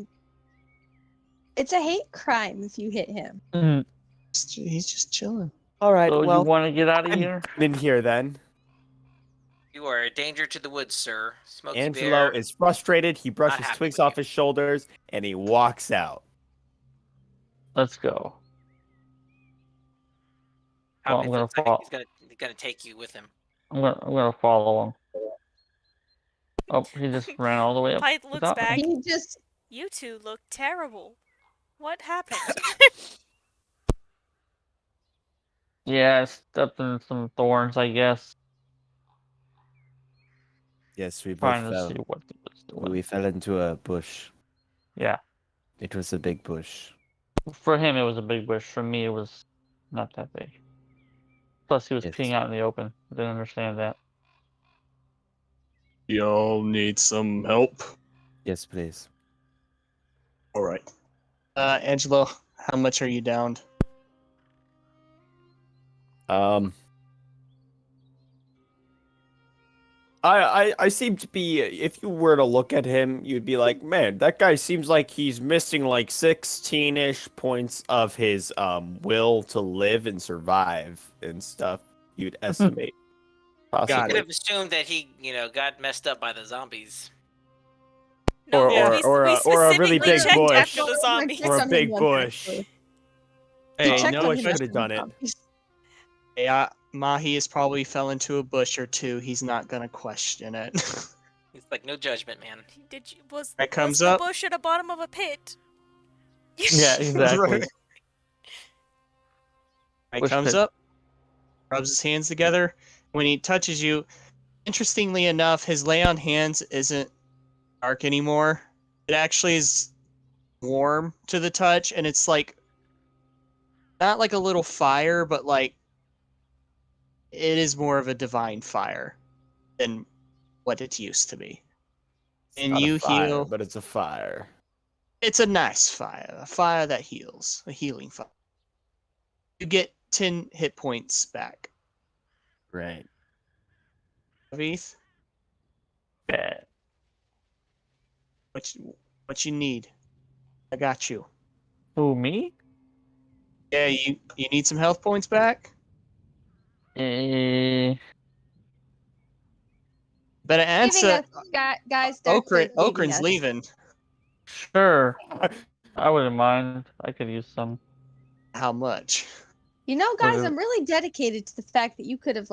it's a hate crime if you hit him. Mhm. He's just chilling. All right, So you well, want to get out of I'm here? in here then. it. You are a danger to the woods, sir. Smokey Angelo Bear. is frustrated. He brushes happy twigs with off you. his shoulders and he walks out. Let's go. How well, I'm many gonna looks like fall- he's gonna take you with him. I'm gonna follow him. Oh, he just ran all the way up. Pyth looks without me. back. He just You two look terrible. What happened? Yeah, I stepped in some thorns, I guess. Yes, we both Trying to fell. see what he was doing. We fell into a bush. Yeah. It was a big bush. For him, it was a big bush. For me, it was not that big. Plus, he was Yes. peeing out in the open. I didn't understand that. Y'all need some help? Yes, please. All right. Angelo, how much are you downed? I seem to be, if you were to look at him, you'd be like, man, that guy seems like he's missing like 16-ish points of his will to live and survive and stuff. You'd estimate. I Got could it. have assumed that he, got messed up by the zombies. No, Or we a really specifically big checked bush. after the zombies. Or a on him big once, bush. actually. Hey, Checked no, on him should after have done the it. zombies. hey, Mahi has probably fell into a bush or two. He's not gonna question it. He's like, no judgment, man. Did you was It comes the up. bush at the bottom of a pit? Yeah, exactly. Right. He Bush comes pit. up, rubs his hands together. When he touches you, interestingly enough, his lay on hands isn't dark anymore. It actually is warm to the touch, and it's like not like a little fire, but like it is more of a divine fire than what it used to be. It's And not a you fire, heal. but it's a fire. It's a nice fire, a fire that heals, a healing fire. You get 10 hit points back. Right. Avith, Bad. what you need? I got you. Who, me? Yeah, you need some health points back? Eh, Better Leaving answer. us, guys. They're leaving Okrin's us. leaving. sure. I wouldn't mind. I could use some. How much? You know, guys, Okay. I'm really dedicated to the fact that you could have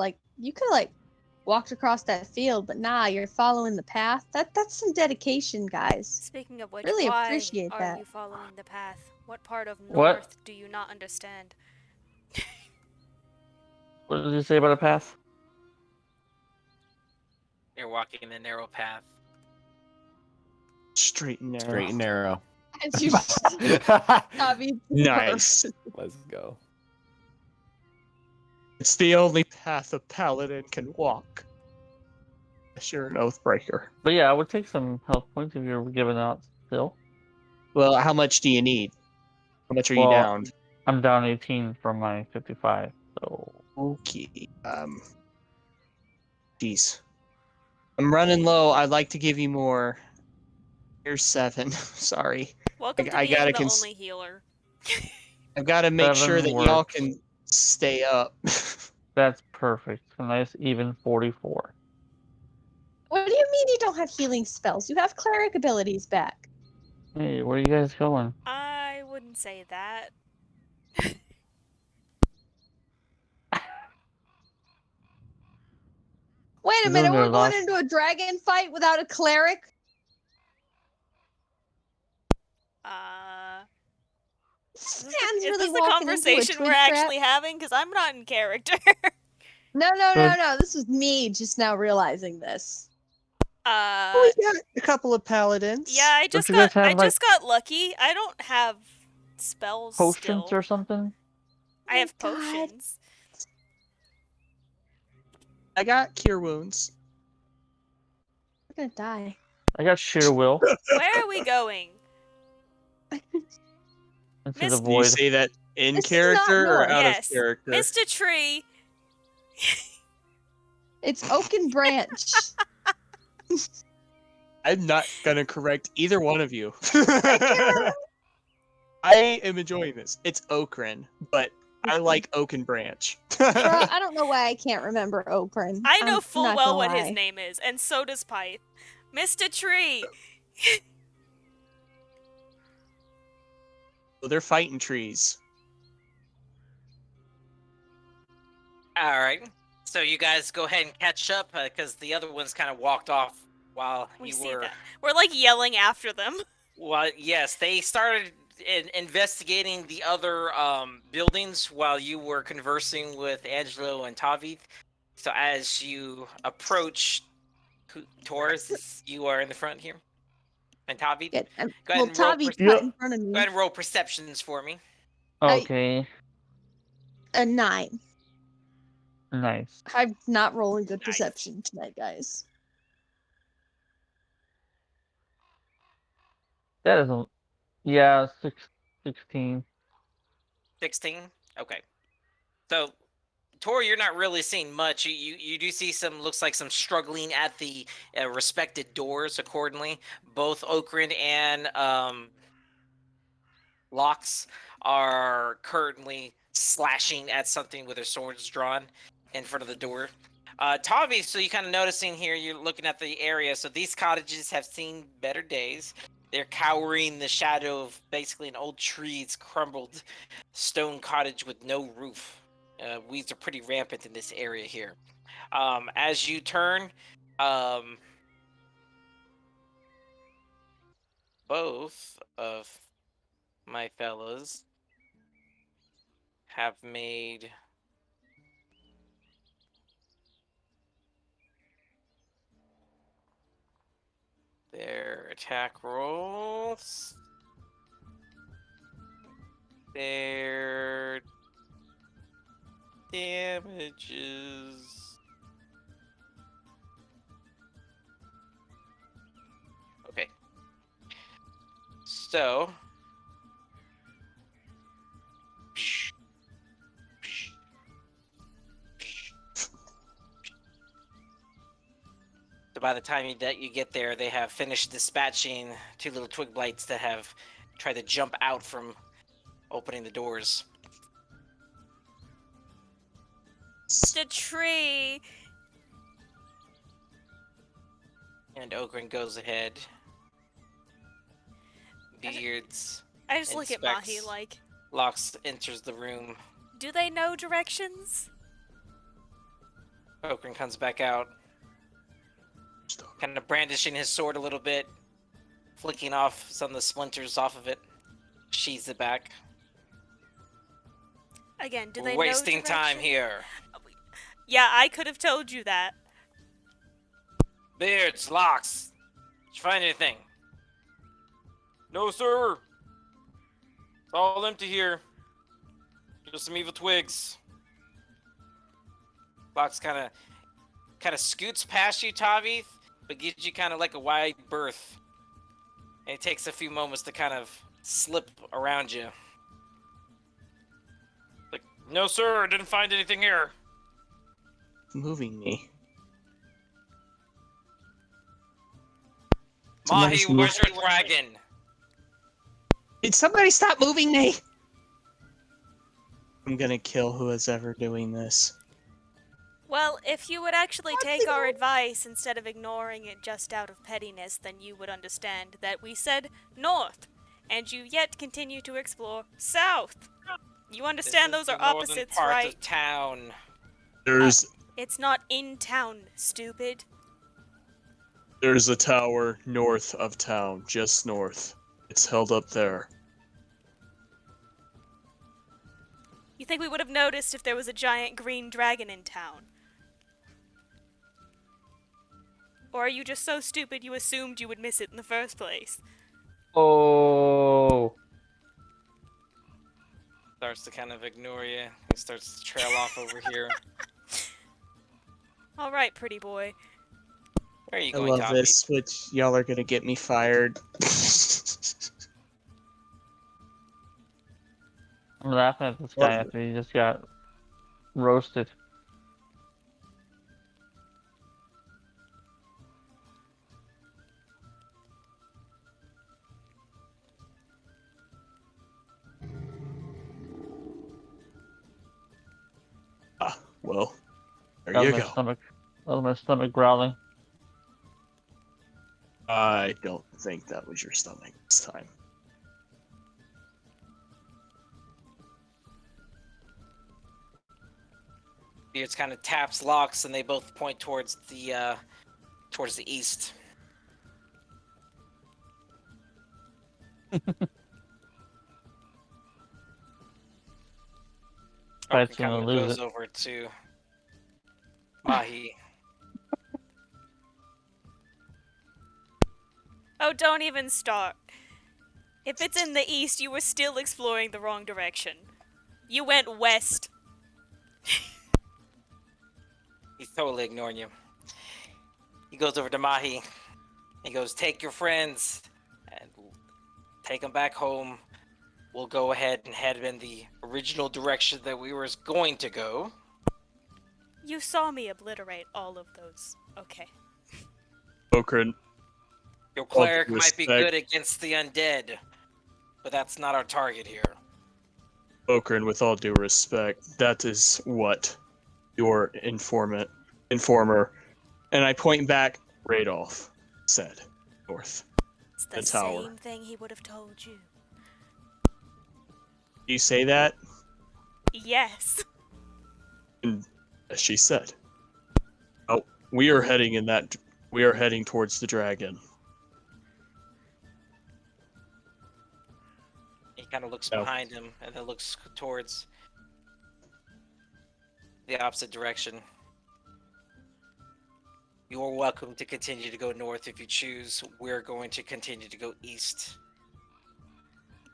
walked across that field, but nah, you're following the path. That's some dedication, guys. Speaking of which, Really why appreciate are that. you following the path? What part of What? north do you not understand? What did you say about a path? You're walking the narrow path. Straight and narrow. Straight and narrow. As you, Tavi, Nice. Let's go. It's the only path a paladin can walk. Unless you're an Oathbreaker. But yeah, I would take some health points if you're giving out still. Well, how much do you need? How much are you Well, down? I'm down 18 from my 55, so Okay. Jeez. I'm running low. I'd like to give you more. Here's 7. Sorry. Welcome to I being gotta the only healer. I've got to make sure 7 that y'all works. can stay up. That's perfect. A nice even 44. what do you mean you don't have healing spells? You have cleric abilities back. Hey, where are you guys going? I wouldn't say that. Wait a You're minute, doing your we're going last- into a dragon fight without a cleric? Stan's Is really this the walking into a conversation twig we're trap. actually having? Because I'm not in character. No. This was me just now realizing this. We got a couple of paladins. Yeah, I Don't just you guys got have, like, got lucky. I don't have spells potions still. or something? I have God. potions. I got cure wounds. We're gonna die. I got sheer will Where are we going? into Miss- the Do you void. say that in This is character not or north. out Yes. of character? Mr. Tree. It's Oaken Branch. I'm not gonna correct either one of you. I I am enjoying this. It's Okrin, but I like Oaken Branch. Bruh, I don't know why I can't remember Okran. I know I'm full not well gonna what his lie. name is, and so does Pyth. Mr. Tree. Well, they're fighting trees. All right. So you guys go ahead and catch up because the other ones kind of walked off while We you see were. that. We're like yelling after them. Well, yes, they started investigating the other buildings while you were conversing with Angelo and Tavith. So as you approach Taurus, you are in the front here. And Tavith, Yeah, go ahead well, and roll. Tavi Yep. cut in front of Go me. ahead and roll perceptions for me. Okay, A 9. nice. I'm not rolling good Nice. perception tonight, guys. That isn't. Yeah, 16. 16. Okay. So, Tor, you're not really seeing much. You do see some, looks like some struggling at the respected doors. Accordingly, both Okrin and Lox are currently slashing at something with their swords drawn in front of the door. Tavi, so you kind of noticing here, you're looking at the area. So these cottages have seen better days. They're cowering in the shadow of basically an old tree's crumbled stone cottage with no roof. Weeds are pretty rampant in this area here. As you turn, both of my fellows have made their attack rolls. Their damages. Okay. So. By the time you get there, they have finished dispatching 2 little twig blights that have tried to jump out from opening the doors. The tree. And Ogren goes ahead. Beards. I just look at Mahi Inspects. like, Lox enters the room. do they know directions? Ogren comes back out, kind of brandishing his sword a little bit, flicking off some of the splinters off of it, sheathes it back. Again, do We're they wasting know time directions? here. Yeah, I could have told you that. Beards, Lox, did you find anything? No, sir. It's all empty here. Just some evil twigs. Lox kind of scoots past you, Tavith, but gives you kind of like a wide berth. And it takes a few moments to kind of slip around you. Like, no, sir, I didn't find anything here. Moving me. Mahi, Somebody's where's your dragon? Did somebody stop moving me? I'm gonna kill who is ever doing this. Well, if you would actually take our advice instead of ignoring it just out of pettiness, then you would understand that we said north, and you yet continue to explore south. You understand This is those are the northern opposites, part right? of town. There's It's not in town, stupid. There's a tower north of town, just north. It's held up there. You think we would have noticed if there was a giant green dragon in town? Or are you just so stupid you assumed you would miss it in the first place? Oh. Starts to kind of ignore you. He starts to trail off over here. Alright, pretty boy. Where are you I going, love Tommy? this, which y'all are gonna get me fired. I'm laughing at this guy after he just got roasted. Well, there That you was my go. stomach. That was my stomach growling. I don't think that was your stomach this time. Beards kind of taps Lox, and they both point towards the east. Fight's Kind gonna of lose goes it. over to Mahi. Oh, don't even start. If it's in the east, you were still exploring the wrong direction. You went west. He's totally ignoring you. He goes over to Mahi. He goes, take your friends and take them back home. We'll go ahead and head in the original direction that we were going to go. You saw me obliterate all of those. Okay. Okran, Your All due cleric might be respect. good against the undead, but that's not our target here. Okran, with all due respect, that is what your informer, and I point back, Radolf, said. North. It's the The tower. same thing he would have told you. You say that? Yes. And as she said. Oh, we are heading towards the dragon. He kind of looks No. behind him and then looks towards the opposite direction. You're welcome to continue to go north if you choose. We're going to continue to go east.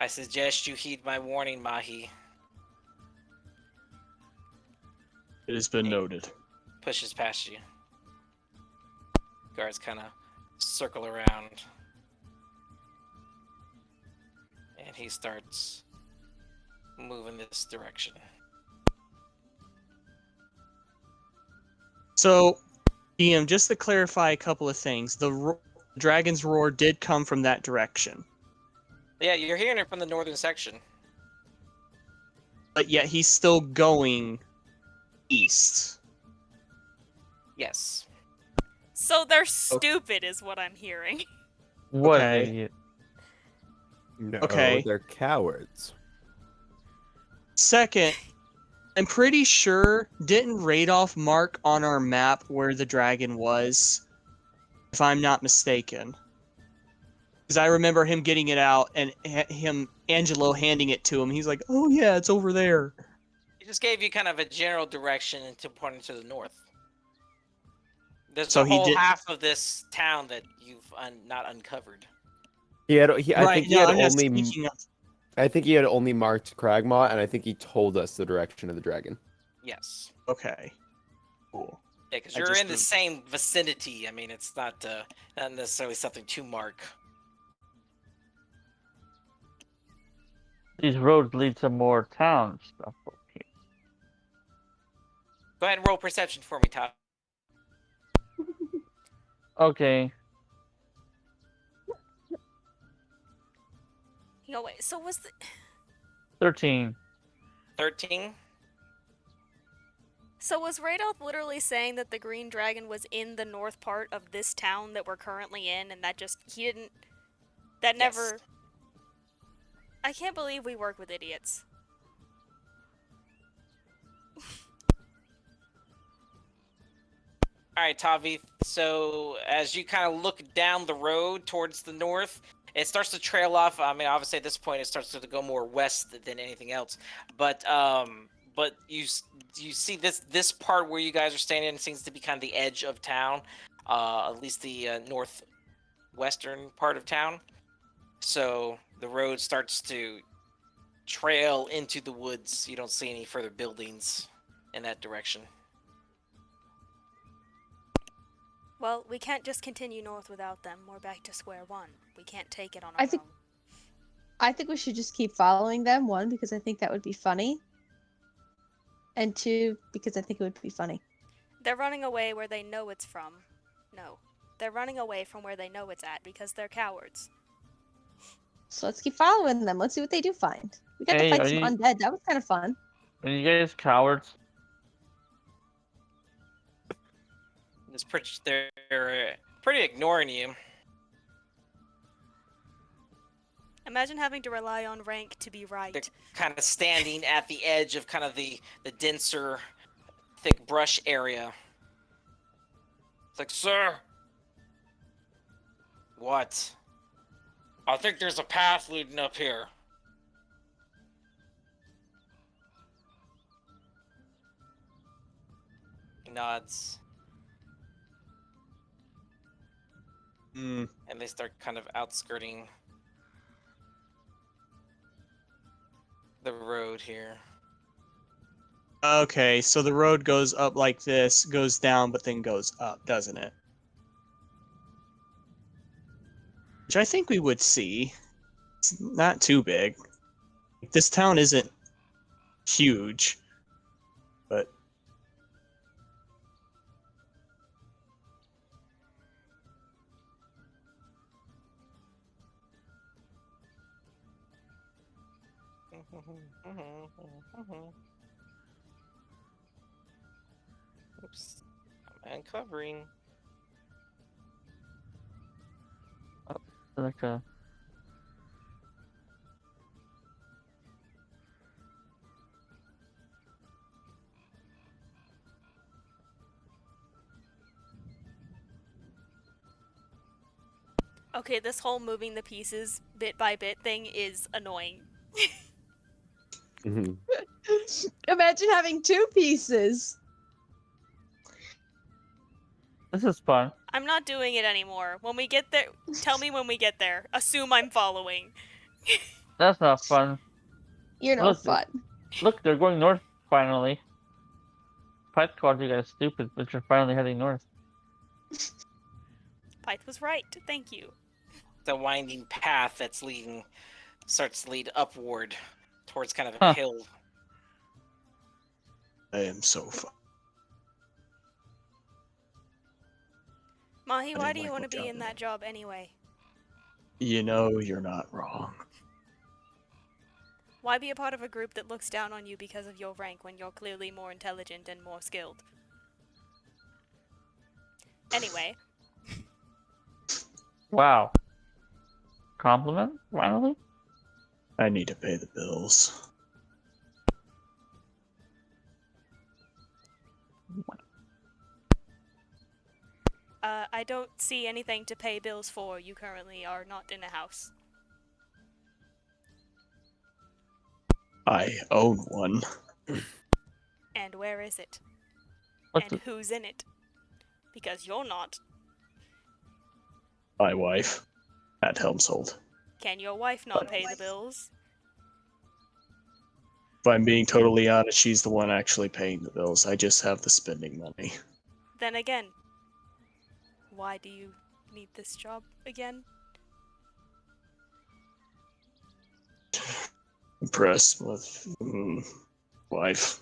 I suggest you heed my warning, Mahi. It has been noted. Pushes past you. Guards kind of circle around. And he starts moving this direction. So, DM, just to clarify a couple of things, the dragon's roar did come from that direction, Yeah, you're hearing it from the northern section. but yet he's still going east. Yes. So they're stupid, is what I'm hearing. What an Okay. idiot. No, Okay. they're cowards. Second, I'm pretty sure, didn't Radolf mark on our map where the dragon was? If I'm not mistaken. Because I remember him getting it out and Angelo handing it to him. He's like, oh yeah, it's over there. He just gave you kind of a general direction into pointing to the north. There's So a he whole did- half of this town that you've not uncovered. I Right, think he no, had I'm not only. speaking of... I think he had only marked Cragmaw, and I think he told us the direction of the dragon. Yes. Okay. Cool. Yeah, because I you're just in the same vicinity. I mean, it's not necessarily something to mark. These roads lead to more town stuff over here. Go ahead and roll perception for me, Todd. Okay. Yo, wait, so was the... 13. 13. So was Radolf literally saying that the green dragon was in the north part of this town that we're currently in, and that just, he didn't... That never... Yes. I can't believe we work with idiots. All right, Tavi. So as you kind of look down the road towards the north, it starts to trail off. I mean, obviously at this point it starts to go more west than anything else. But you see this part where you guys are standing seems to be kind of the edge of town, at least the northwestern part of town. So the road starts to trail into the woods. You don't see any further buildings in that direction. Well, we can't just continue north without them. We're back to square one. We can't take it on our I think- own. I think we should just keep following them. One, because I think that would be funny. And two, because I think it would be funny. They're running away where they know it's from. No. They're running away from where they know it's at because they're cowards. So let's keep following them. Let's see what they do find. We got Hey, to fight are some you- undead. That was kind of fun. Are you guys cowards? They're pretty ignoring you. Imagine having to rely on rank to be right. They're kind of standing at the edge of kind of the denser, thick brush area. It's like, sir. What? I think there's a path leading up here. He nods. Hmm. And they start kind of outskirting the road here. Okay, so the road goes up like this, goes down, but then goes up, doesn't it? Which I think we would see. It's not too big. This town isn't huge, but... Oops. I'm uncovering. Like a... Okay, this whole moving the pieces bit by bit thing is annoying. Mhm. Imagine having two pieces. This is fun. I'm not doing it anymore. When we get there, tell me when we get there. Assume I'm following. That's not fun. You're no Look, fun. Look, they're going north finally. Pyth called you guys stupid, but you're finally heading north. Pyth was right. Thank you. The winding path that's starts to lead upward towards kind of a Huh. hill. I am so fun. Mahi, I why didn't do you like want to what be job in it that was. job anyway? You know you're not wrong. Why be a part of a group that looks down on you because of your rank when you're clearly more intelligent and more skilled? Anyway, Wow. Compliment? Finally? I need to pay the bills. I don't see anything to pay bills for. You currently are not in a house. I own one. And where is it? What's And who's in it? Because you're not. My wife at Helmshold. Can your wife not pay the bills? If I'm being totally honest, she's the one actually paying the bills. I just have the spending money. Then again, why do you need this job again? Impressed with wife.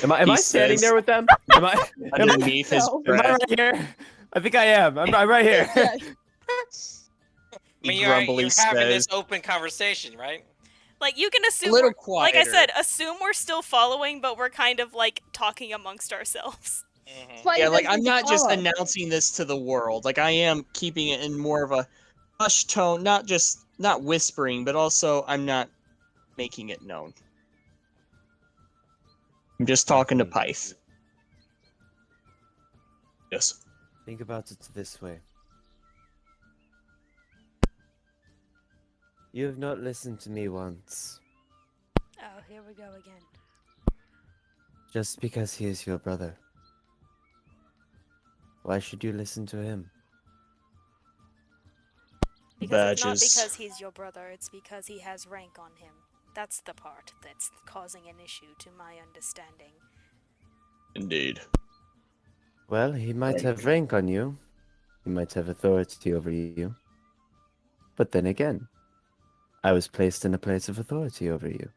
Am I He standing says- there with them? Am I? Underneath his No. Am I breath, right here? I think I am. I'm right here. Yeah. I mean, he you're grumbly having says, this open conversation, right? Like, you can assume little like I quieter. said, assume we're still following, but we're kind of, like, talking amongst ourselves. Mhm. Why Yeah, you like guys I'm need to not just follow? announcing this to the world. Like I am keeping it in more of a hush tone, not whispering, but also I'm not making it known. I'm just talking to Pyth. yes. Think about it this way. You have not listened to me once. Oh, here we go again. Just because he is your brother. Why should you listen to him? Because it's not Badges. because he's your brother, it's because he has rank on him. That's the part that's causing an issue, to my understanding. Indeed. Well, he might have rank on you. He might have authority over you. But then again, I was placed in a place of authority over you.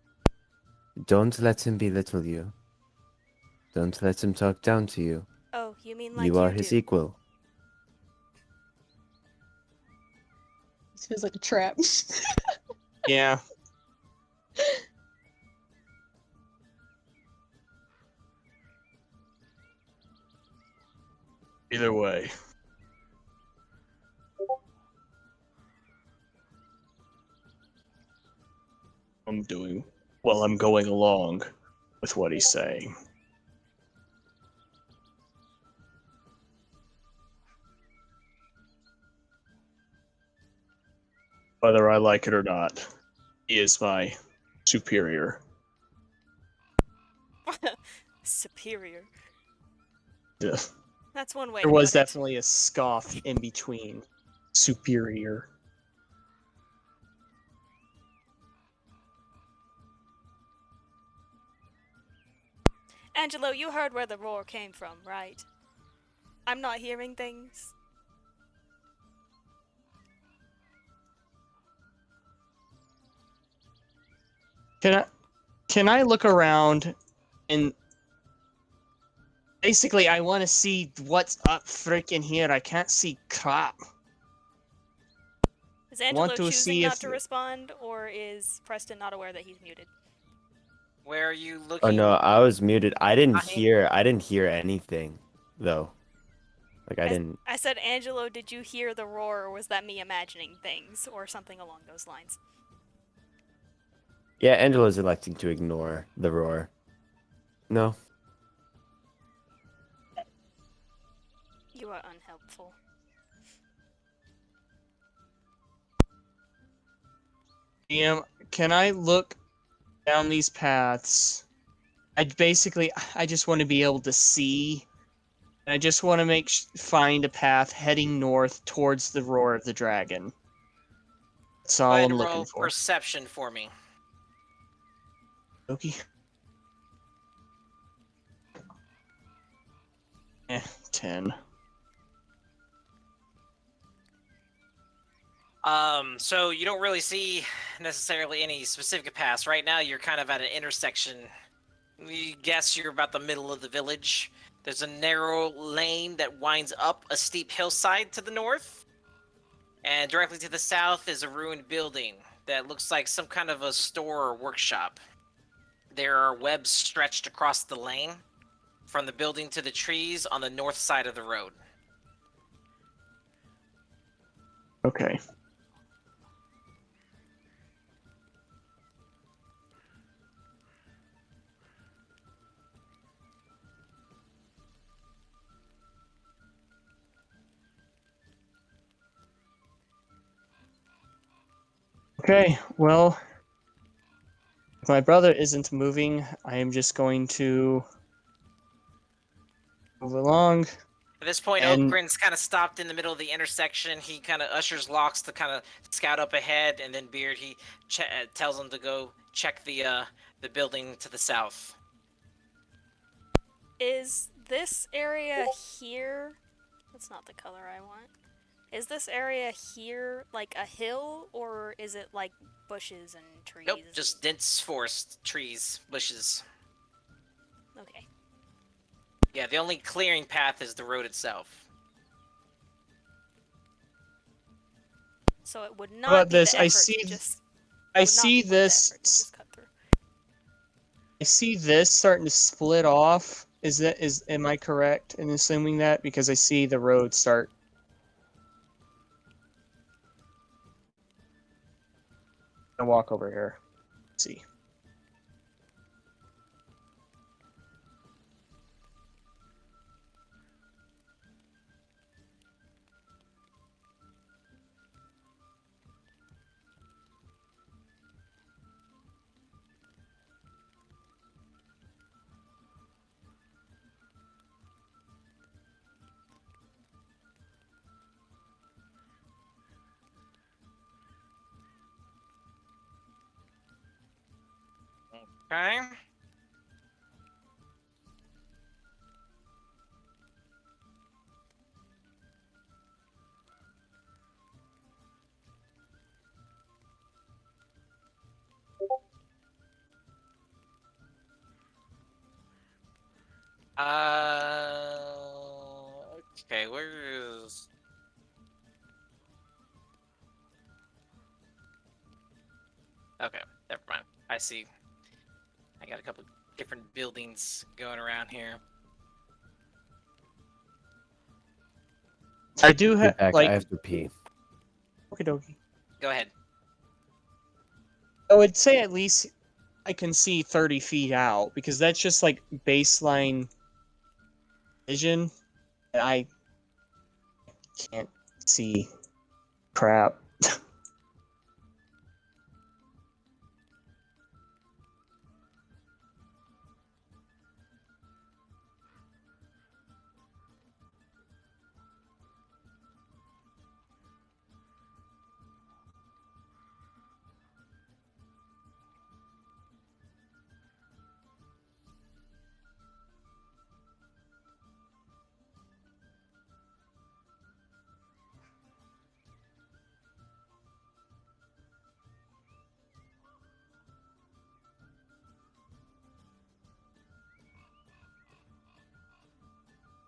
Don't let him belittle you. Don't let him talk down to you. Oh, you mean like You are his do? equal. This feels like a trap. Yeah. Either way. I'm doing well, I'm going along with what he's saying. Whether I like it or not, he is my superior. Superior. Yeah. That's one way There to was put it. definitely a scoff in between. Superior. Angelo, you heard where the roar came from, right? I'm not hearing things. Can I look around and basically I want to see what's up freaking here. I can't see crap. Is Angelo Want to choosing see not if- to respond, or is Preston not aware that he's muted? Where are you Oh looking? no, I was muted. I didn't I- hear anything though. Like I didn't. I said, Angelo, did you hear the roar, or was that me imagining things, or something along those lines? Yeah, Angela's electing to ignore the roar. No. You are unhelpful. Can I look down these paths? I just want to be able to see. I just want to find a path heading north towards the roar of the dragon. That's Go all ahead I'm and looking roll for. perception for me. Okay. 10. So you don't really see necessarily any specific paths. Right now, you're kind of at an intersection. You guess you're about the middle of the village. There's a narrow lane that winds up a steep hillside to the north. And directly to the south is a ruined building that looks like some kind of a store or workshop. There are webs stretched across the lane from the building to the trees on the north side of the road. Okay. Okay, well, if my brother isn't moving, I am just going to move along. At this point, And- Oakgrin's kind of stopped in the middle of the intersection. He kind of ushers Locks to kind of scout up ahead, and then Beard, he tells him to go check the building to the south. Is this area here? That's not the color I want. Is this area here like a hill, or is it like bushes and trees? Nope, just dense forest, trees, bushes. Okay. Yeah, the only clearing path is the road itself. So it would How not about be this? the I effort see- to just. I would not see be worth the this. effort to just cut through. I see this starting to split off. Am I correct in assuming that? Because I see the road start. I walk over here. Let's see. Okay. Okay, where is... Okay, never mind. I see. I got a couple different buildings going around here. I do Be have back, like. I have to pee. Okie dokie. Go ahead. I would say at least I can see 30 feet out because that's just like baseline vision, and I can't see crap.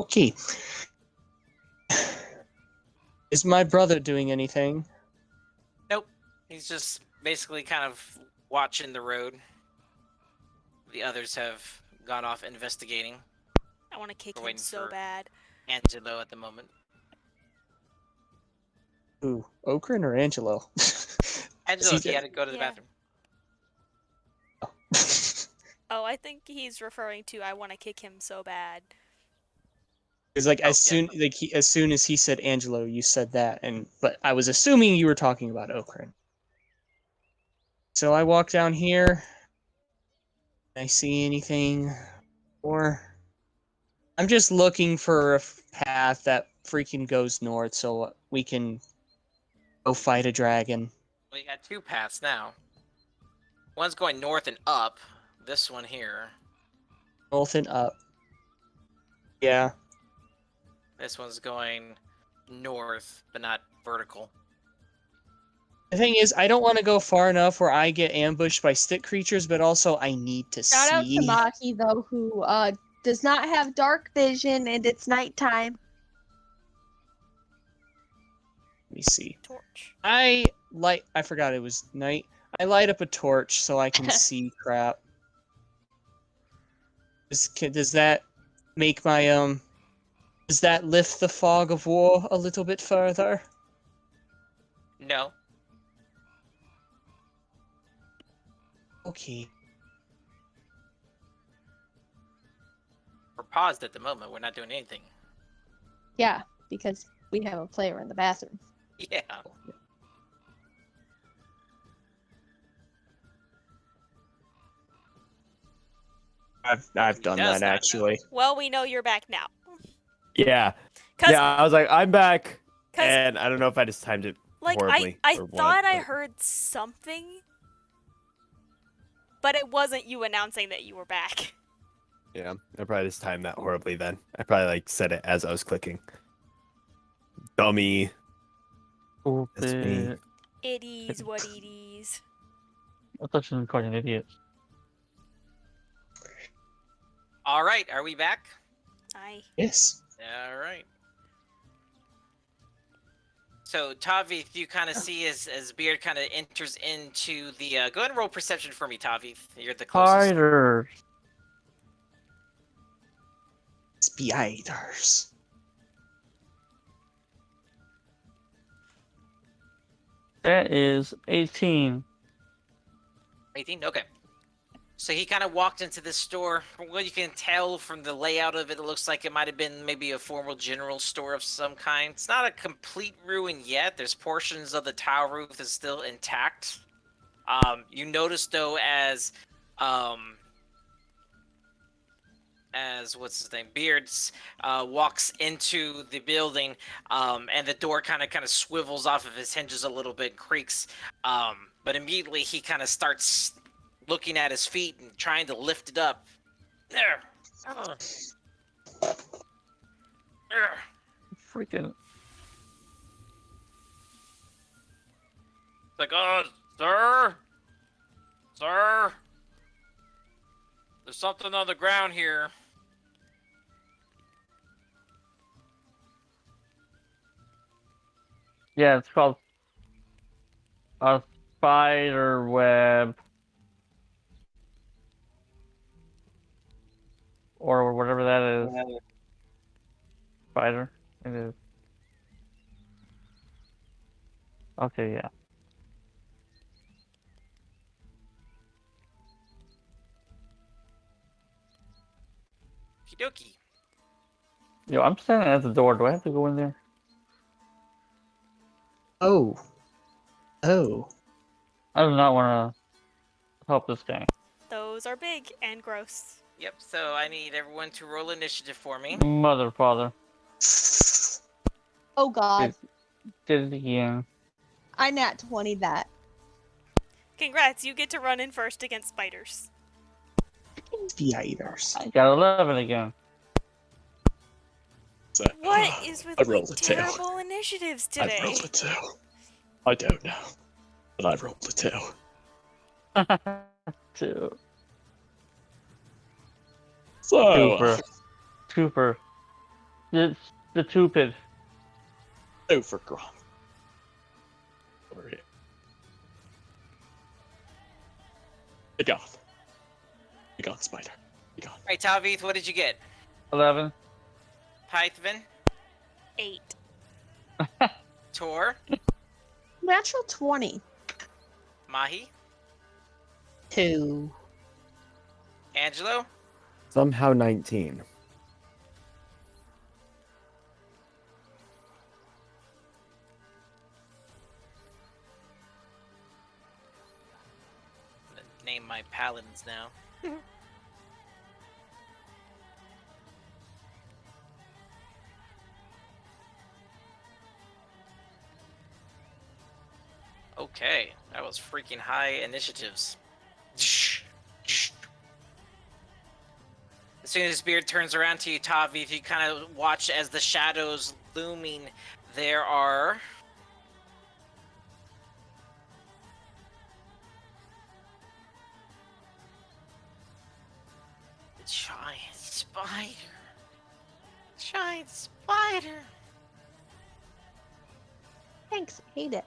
Okay. Is my brother doing anything? Nope. He's just basically kind of watching the road. The others have gone off investigating. I want to kick We're him waiting so for- bad. Angelo at the moment. Who, Okran or Angelo? Angelo, he he had to go to the Yeah. bathroom. Oh, I think he's referring to I want to kick him so bad. Because like Oh, as soon as soon as he said Angelo, you said that, but I was assuming you were talking about Okran. So I walk down here. I see anything, or I'm just looking for a path that freaking goes north, so we can go fight a dragon. Well, you got two paths now. One's going north and up. This one here. North and up. Yeah. This one's going north, but not vertical. The thing is, I don't want to go far enough where I get ambushed by stick creatures, but also I need to Shout out see. to Maki though, who does not have dark vision, and it's nighttime. Let me see. Torch. I forgot it was night. I light up a torch so I can see crap. Does that make my does that lift the fog of war a little bit further? No. Okay. We're paused at the moment. We're not doing anything. Yeah, because we have a player in the bathroom. Yeah. I've done does that not know. actually. Well, we know you're back now. Yeah. Cause, Yeah, I was like, I'm back. 'cause, And I don't know if I just timed it like, horribly. I or what, thought I but- heard something, but it wasn't you announcing that you were back. Yeah, I probably just timed that horribly then. I probably like said it as I was clicking. Dummy. That's me. Stupid. It is what it is. I thought you were calling an idiot. All right. Are we back? Yes. All right. So, Tavith, you kind of see as Beard kind of enters into the. Go ahead and roll perception for me, Tavith. You're the closest. Spiders. Spiders. That is 18. 18? Okay. So he kind of walked into this store. From what you can tell from the layout of it, it looks like it might have been maybe a formal general store of some kind. It's not a complete ruin yet. There's portions of the tile roof that's still intact. You notice though, as what's his name, Beards walks into the building, and the door kind of swivels off of his hinges a little bit, creaks. But immediately he kind of starts looking at his feet and trying to lift it up. There. There. Freaking. It's like, sir? Sir? There's something on the ground here. Yeah, it's called a spider web. Or whatever that is. Spider. It is. Okay, yeah. Okie dokie. Yo, I'm standing at the door. Do I have to go in there? Oh. Oh. I do not want to help this guy. Those are big and gross. Yep, so I need everyone to roll initiative for me. Mother, father. Oh god. Did it again. I nat 20 that. Congrats, you get to run in first against spiders. Spiders. I got 11 again. So, What is with I these rolled a 2. terrible initiatives I today? rolled a 2. I don't know, but I rolled a 2. 2. So, Super. Super. It's the Tupid. 2 for Grom. Over here. Be gone. Be gone, spider. Be gone. Alright, Tavith, what did you get? 11. Pythvin? 8. Tor? Natural 20. Mahi? 2. Angelo? Somehow 19. I'm gonna name my paladins now. Okay, that was freaking high initiatives. As soon as Beard turns around to you, Tavi, if you kind of watch as the shadows looming, there are... the giants. spider. Giant spider. Thanks. Hate it.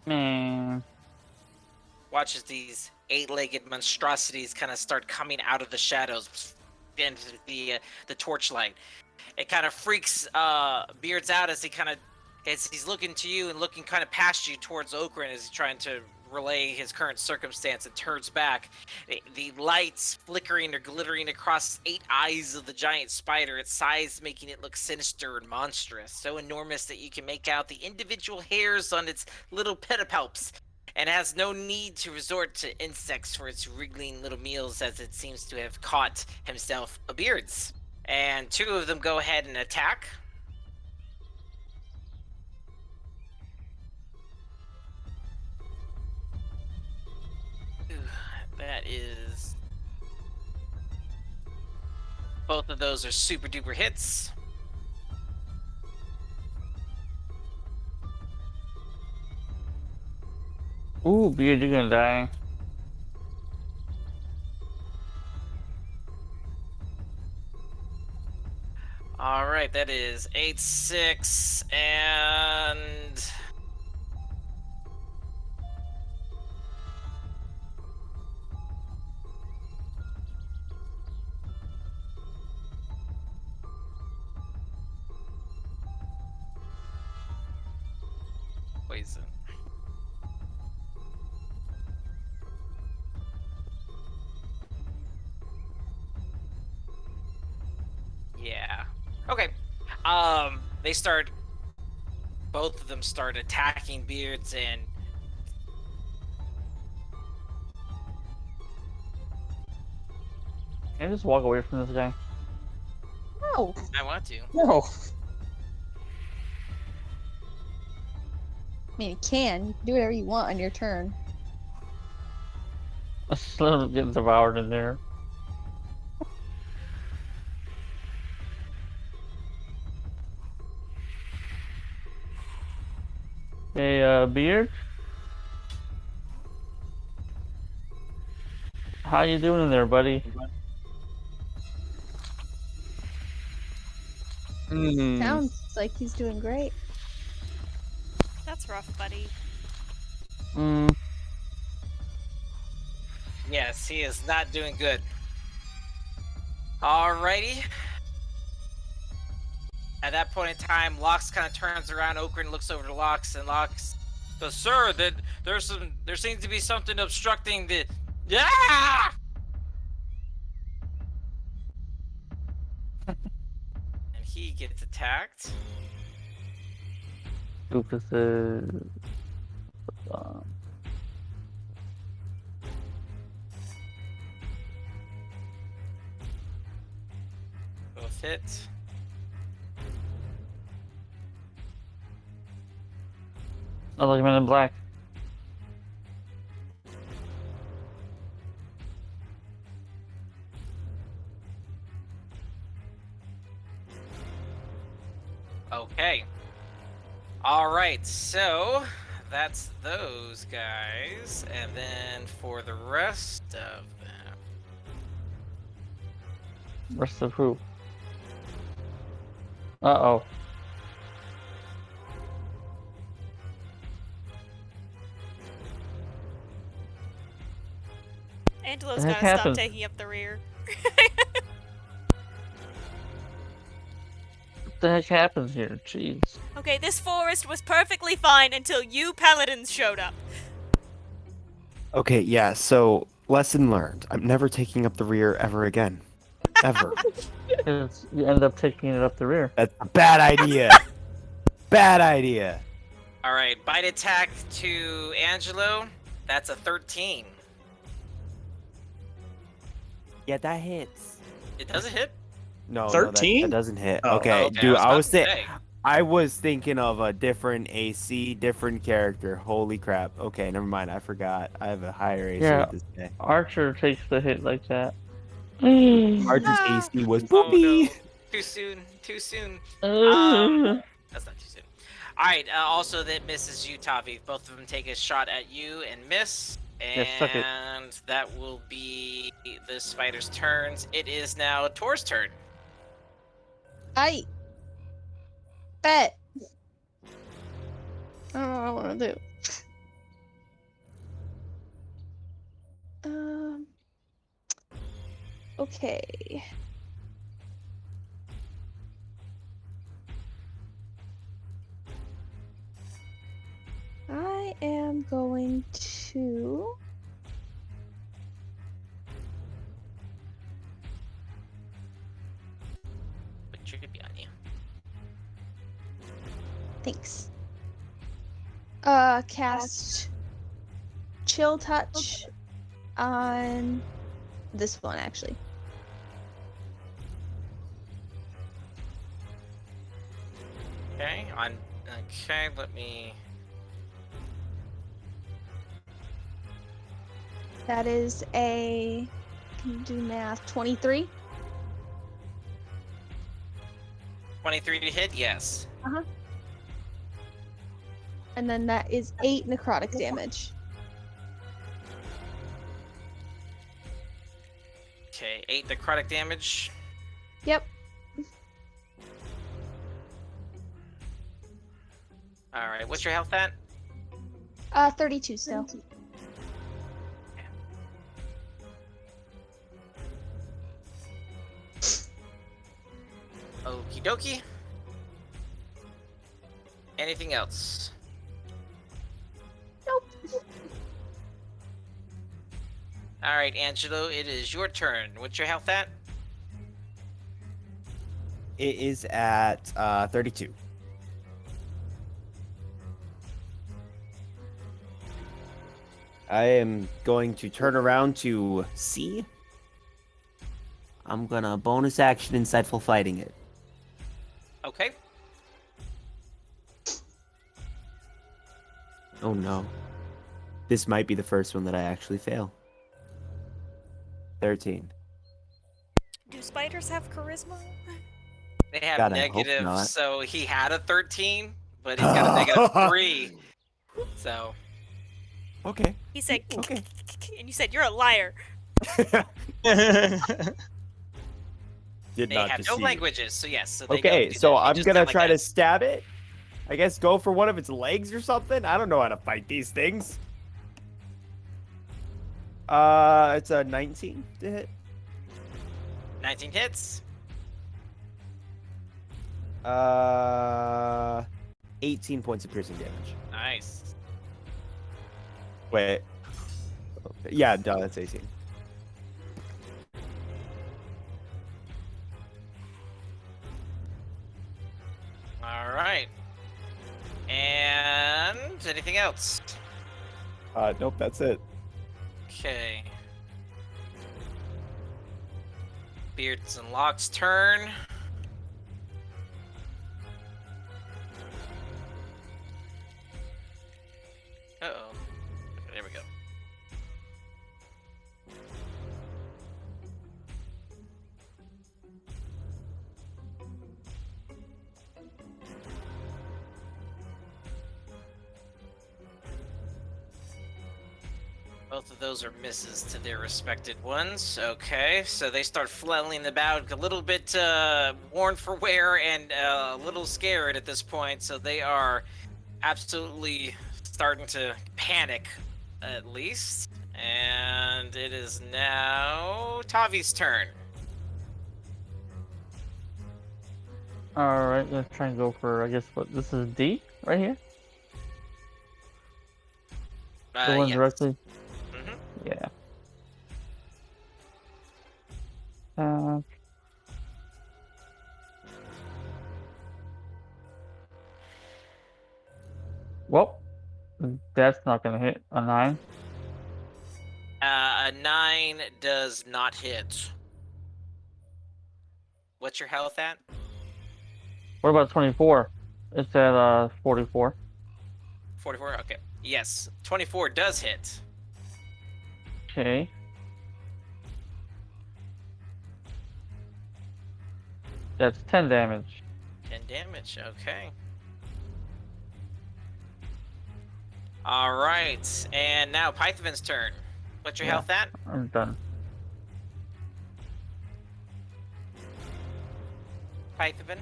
Man. Watch as these 8-legged monstrosities kind of start coming out of the shadows into the torchlight. It kind of freaks Beards out as he's looking to you and looking kind of past you towards Okran as he's trying to relay his current circumstance and turns back. The lights flickering or glittering across 8 eyes of the giant spider, its size making it look sinister and monstrous, so enormous that you can make out the individual hairs on its little pedipalps, and has no need to resort to insects for its wriggling little meals as it seems to have caught himself a Beards. And 2 of them go ahead and attack. That is... Both of those are super duper hits. Ooh, Beard, you're gonna die. Alright, that is 8, 6, and... poison. Yeah. Okay. Both of them start attacking Beards, and Can I just walk away from this guy? No. I want to. No. I mean, you can. You can do whatever you want on your turn. Let's let him get devoured in there. Hey, Beard? How you doing in there, buddy? Sounds like he's doing great. That's rough, buddy. Mm, Yes, he is not doing good. Alrighty. At that point in time, Lox kind of turns around. Okran looks over to Lox, and Lox goes, "Sir, there seems to be something obstructing the." Yeah. And he gets attacked. doofuses. Both hit. I like Men in Black. Okay. Alright, so that's those guys. And then for the rest of them. Rest of who? Uh-oh. Angelo's The gotta heck stop happened? taking up the rear. What the heck happens here? Jeez. Okay, this forest was perfectly fine until you paladins showed up. Okay, yeah, so lesson learned. I'm never taking up the rear ever again. Ever. You end up taking it up the rear. That's a bad idea. Bad idea. Alright, bite attack to Angelo. That's a 13. Yeah, that hits. It doesn't hit? No, 13? that doesn't hit. Oh, okay, okay, dude, I was about to say. I was thinking of a different AC, different character. Holy crap. Okay, never mind. I forgot. I have a higher AC Yeah. this day. Archer takes the hit like that. Archer's AC was Oh, poopy. no. Too soon. Too soon. Uh, That's not too soon. Alright, also that misses you, Tavi. Both of them take a shot at you and miss. Yeah, suck it. And that will be the spider's turns. It is now Tor's turn. I bet. I don't know what I want to do. Okay. I am going to. But should be on you. Thanks. Cast Chill Touch on this one, actually. Okay, let me. That is a. Can you do math? 23? 23 to hit, yes. And then that is 8 necrotic damage. Okay, 8 necrotic damage. Yep. Alright, what's your health at? 32 still. Okie dokie. Anything else? Nope. Alright, Angelo, it is your turn. What's your health at? It is at 32. I am going to turn around to C. I'm gonna bonus action insightful fighting it. Okay. Oh no. This might be the first one that I actually fail. 13. Do spiders have charisma? They have God, I hope negative, not. so he had a 13, but he's got a negative 3. So, Okay. He said, Okay. and you said, you're a liar. Did they not have no deceive. languages, so yes. So they Okay, don't do so that. They I'm just gonna sound like try that. to stab it. I guess go for one of its legs or something. I don't know how to fight these things. It's a 19 to hit. 19 hits. 18 points of piercing damage. Nice. Wait. Okay. Yeah, no, that's 18. All right. And anything else? Nope, that's it. Okay. Beards and Locks' turn. Uh-oh. There we go. Both of those are misses to their respected ones. Okay, so they start flailing about, a little bit worn for wear and a little scared at this point. So they are absolutely starting to panic, at least. And it is now Tavi's turn. Alright, let's try and go for, I guess, what, this is D, right here? The one Yes. directly? Mhm. Yeah. Well, that's not gonna hit. A 9. A 9 does not hit. What's your health at? What about 24? It's at 44. 44? Okay. Yes, 24 does hit. Okay. That's 10 damage. 10 damage, okay. All right, and now Python's turn. What's your Yeah. health at? I'm done. Python.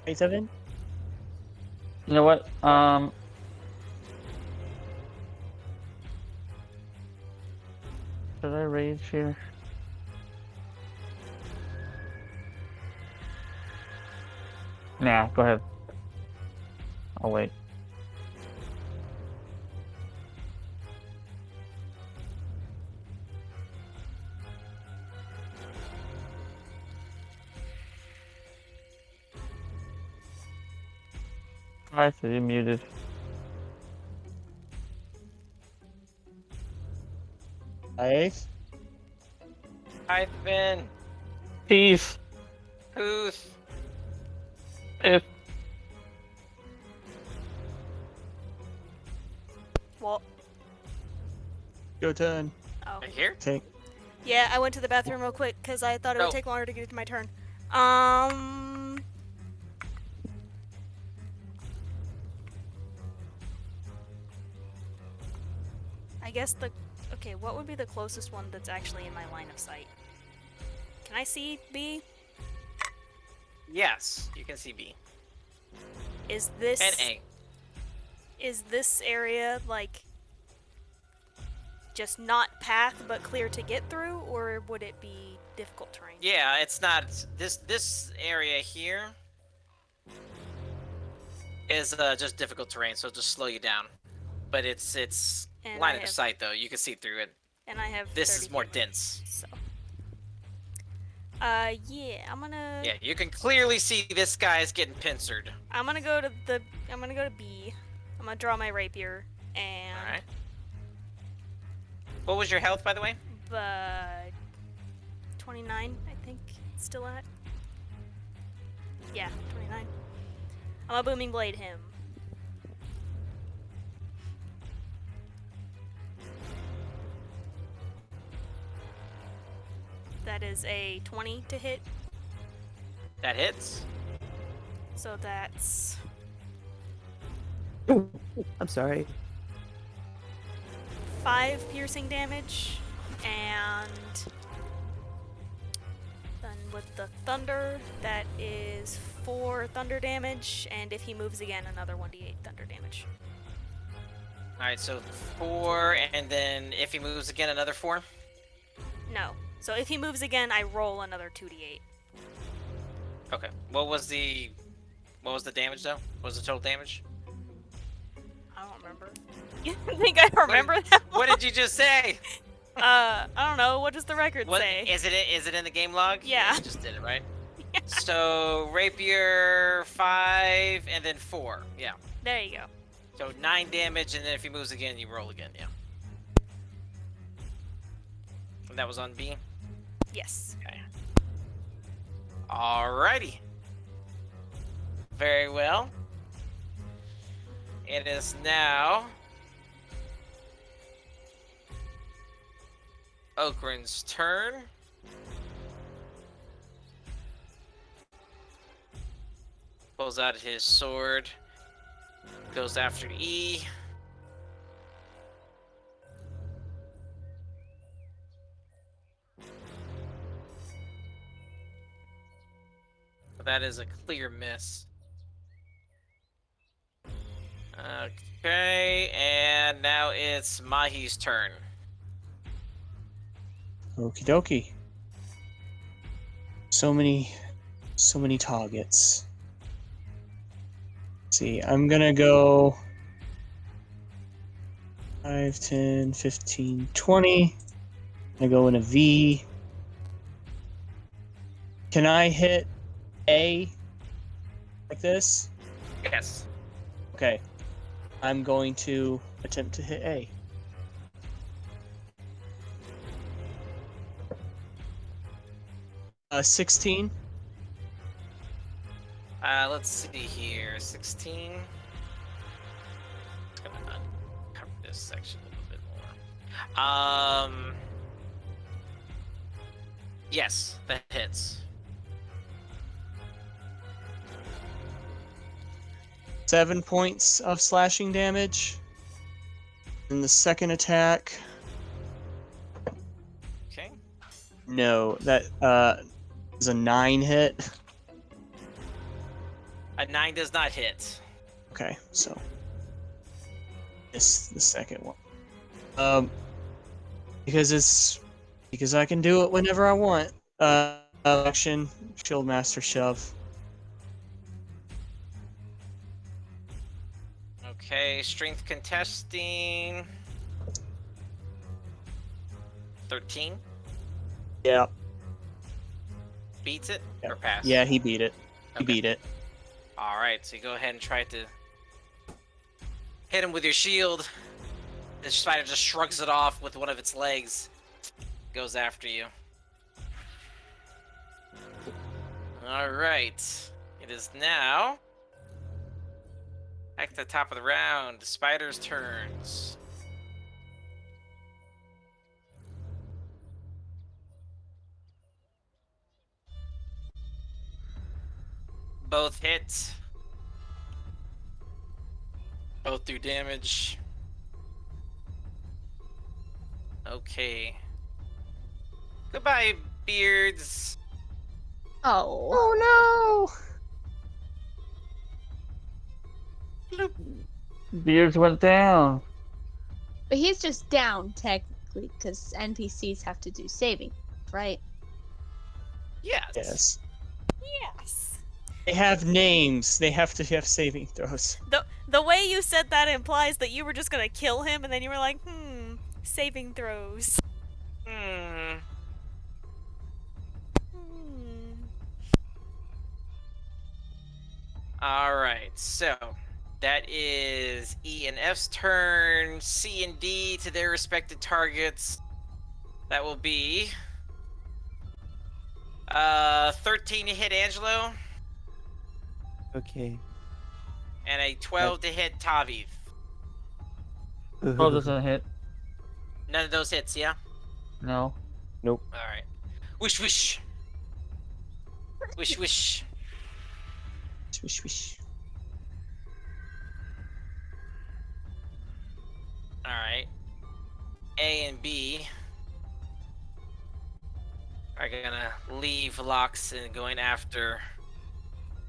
Hey, 7? You know what? Should I rage here? Nah, go ahead. I'll wait. Alright, so you're muted. Five. Python. Peace! Who's? If Well, Go turn. oh. Right here? Take. Yeah, I went to the bathroom real quick because I thought it Oh. would take longer to get to my turn. I guess okay, what would be the closest one that's actually in my line of sight? Can I see B? Yes, you can see B Is this and A. Is this area like just not path but clear to get through, or would it be difficult terrain? Yeah, it's not this area here is just difficult terrain, so it'll just slow you down. But it's And line I of have- sight though. You can see through it. And I have This 30 is more feet, dense. So. Yeah, I'm gonna. Yeah, you can clearly see this guy is getting pincered. I'm gonna go to B. I'm gonna draw my rapier and. All right. What was your health, by the way? 29, I think. It's still at. Yeah, 29. I'm a booming blade him. That is a 20 to hit, That hits. so that's Ooh, I'm sorry. 5 piercing damage, and then with the thunder, that is 4 thunder damage, and if he moves again, another 1d8 thunder damage. All right, so 4, and then if he moves again, another 4. No. So if he moves again, I roll another 2d8. Okay. What was the damage though? What was the total damage? I don't remember. You think I remember that one? What did you just say? I don't know. What does the record What say? is it? Is it in the game log? Yeah. You just did it, right? So rapier 5 and then 4. Yeah. There you go. So 9 damage, and then if he moves again, you roll again. Yeah. And that was on B. Yes. Okay. Alrighty. Very well. It is now Okrin's turn. Pulls out his sword. Goes after E. That is a clear miss. Okay, and now it's Mahi's turn. Okie dokie. So many targets. Let's see, I'm gonna go 5, 10, 15, 20. I'm gonna go in a V. Can I hit A like this? Yes. Okay. I'm going to attempt to hit A. Uh, 16. Let's see here. 16. Just gonna cover this section a little bit more. Yes, that hits. 7 points of slashing damage. And the second attack, Okay. no, that is a 9 hit. A 9 does not hit. Okay, so it's the second one. Because I can do it whenever I want. Action, Shield Master Shove. Okay, strength contesting. 13 Yeah, beats it Yeah. or pass? yeah, he beat it. He Okay. beat it. All right, so you go ahead and try to hit him with your shield. The spider just shrugs it off with one of its legs. Goes after you. All right, it is now back to the top of the round. Spider's turns. Both hit. Both do damage. Okay. Goodbye, Beards. Oh. Oh Beards went down. But he's just down, technically, because NPCs have to do saving, right? Yes. no! Yes. Yes. They have names. They have to have saving throws. The way you said that implies that you were just gonna kill him, and then you were like, saving throws. Hmm. All right, so that is E and F's turn. C and D to their respective targets. That will be 13 to hit Angelo Okay. and a 12 to hit Taviv. Oh, doesn't hit. None of those hits, yeah? No. Nope. All right. Wish, wish. Wish, wish. Swish, swish. All right. A and B are gonna leave Locks and going after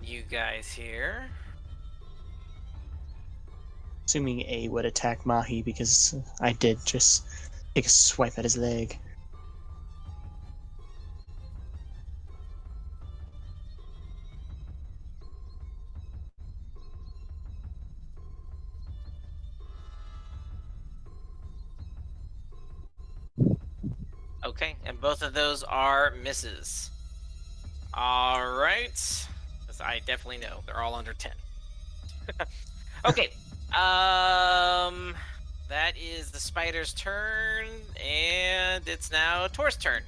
you guys here. Assuming A would attack Mahi because I did just take a swipe at his leg. Okay, and both of those are misses. All right. 'Cause I definitely know they're all under 10. Okay. That is the spider's turn, and it's now Tor's turn.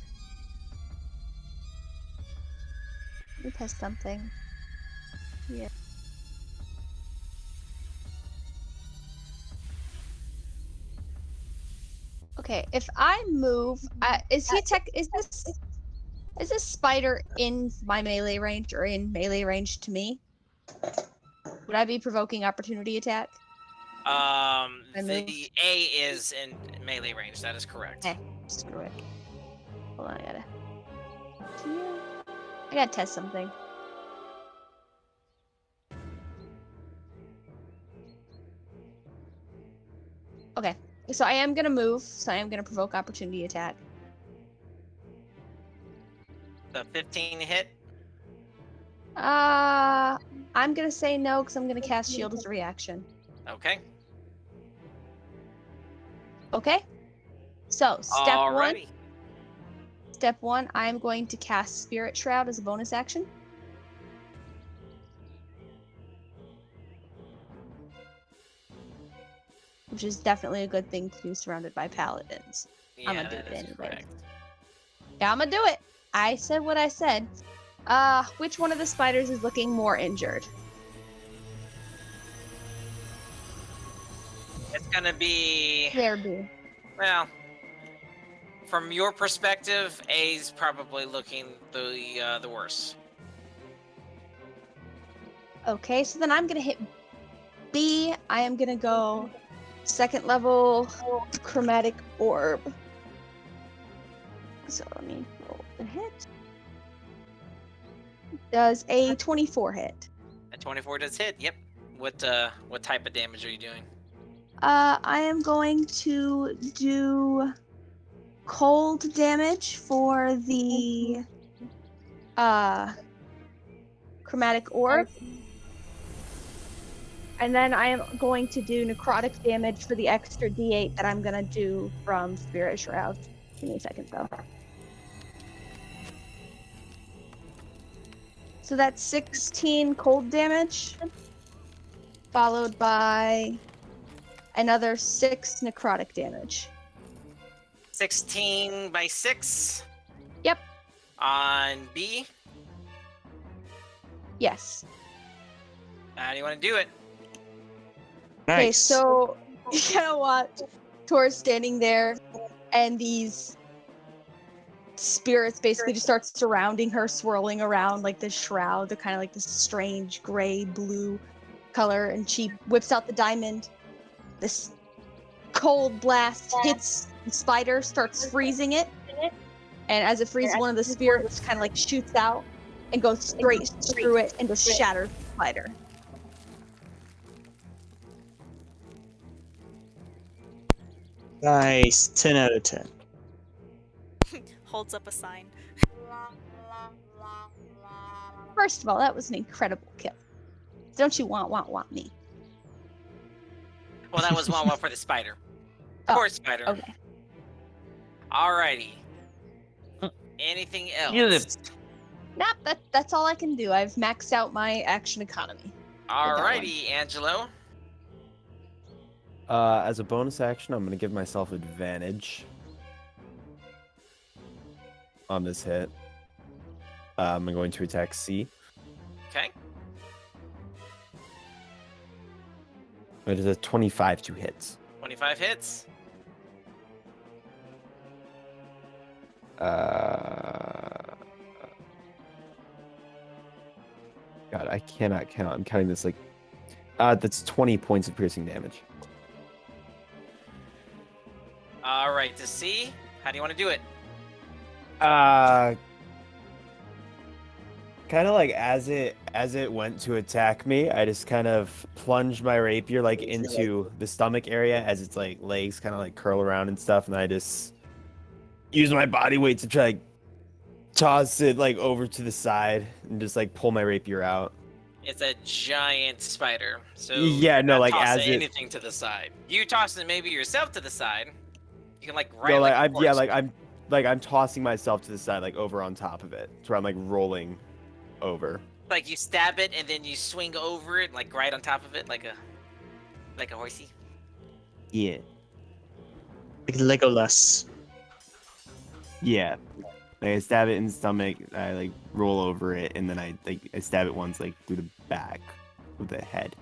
Let me test something. Yeah. Okay, if I move, is this spider in my melee range or in melee range to me? Would I be provoking opportunity attack? I The moved. A is in melee range. That is correct. Okay, screw it. Hold on, I gotta test something. Okay, so I am gonna move, so I am gonna provoke opportunity attack. The 15 to hit. I'm gonna say no because I'm gonna cast shield as a reaction. Okay. Okay. So Alrighty. Step one, I am going to cast Spirit Shroud as a bonus action. Which is definitely a good thing to do surrounded by paladins. I'm gonna do that it is anyway. correct. Yeah, I'm gonna do it. I said what I said. Which one of the spiders is looking more injured? It's gonna be, There be. well, from your perspective, A's probably looking the worst. Okay, so then I'm gonna hit B. I am gonna go second level chromatic orb. So let me roll the hit. Does a 24 hit? A 24 does hit. Yep. What type of damage are you doing? I am going to do cold damage for the chromatic orb. And then I am going to do necrotic damage for the extra D8 that I'm gonna do from Spirit Shroud. Give me a second though. So that's 16 cold damage, followed by another 6 necrotic damage. 16 by 6. Yep. On B. Yes. How do you want to do it? Okay, Nice. so you kind of watch Tor standing there, and these spirits basically just start surrounding her, swirling around like this shroud. They're kind of like this strange gray blue color, and she whips out the diamond. This cold blast hits the spider, starts freezing it, and as it freezes, one of the spirits kind of like shoots out and goes straight through it and just shatters the spider. Nice. 10 out of 10. Holds up a sign. First of all, that was an incredible kill. Don't you want me? Well, that was one for the spider. Oh, Poor spider. Okay. Alrighty. Anything else? Use Nope, that's all I can do. I've maxed out my action economy. Alrighty, Angelo. As a bonus action, I'm gonna give myself advantage on this hit. I'm going to attack C. Okay. It is a 25 to hit. 25 hits. God, I cannot count. I'm counting this like. That's 20 points of piercing damage. Alright, to C. How do you want to do it? Kind of like as it went to attack me, I just kind of plunged my rapier like into the stomach area as its like legs kind of like curl around and stuff, and I just used my body weight to try like toss it like over to the side and just like pull my rapier out. It's a giant spider. So Yeah, no, not like tossing as it. anything to the side. You tossing maybe yourself to the side. You can like ride No, like like a I'm horse. I'm tossing myself to the side, like over on top of it, so I'm like rolling over. Like you stab it and then you swing over it, like right on top of it, like a horsey. Yeah. Like Legolas. Yeah. Like I stab it in the stomach, I like roll over it, and then I stab it once like through the back with the head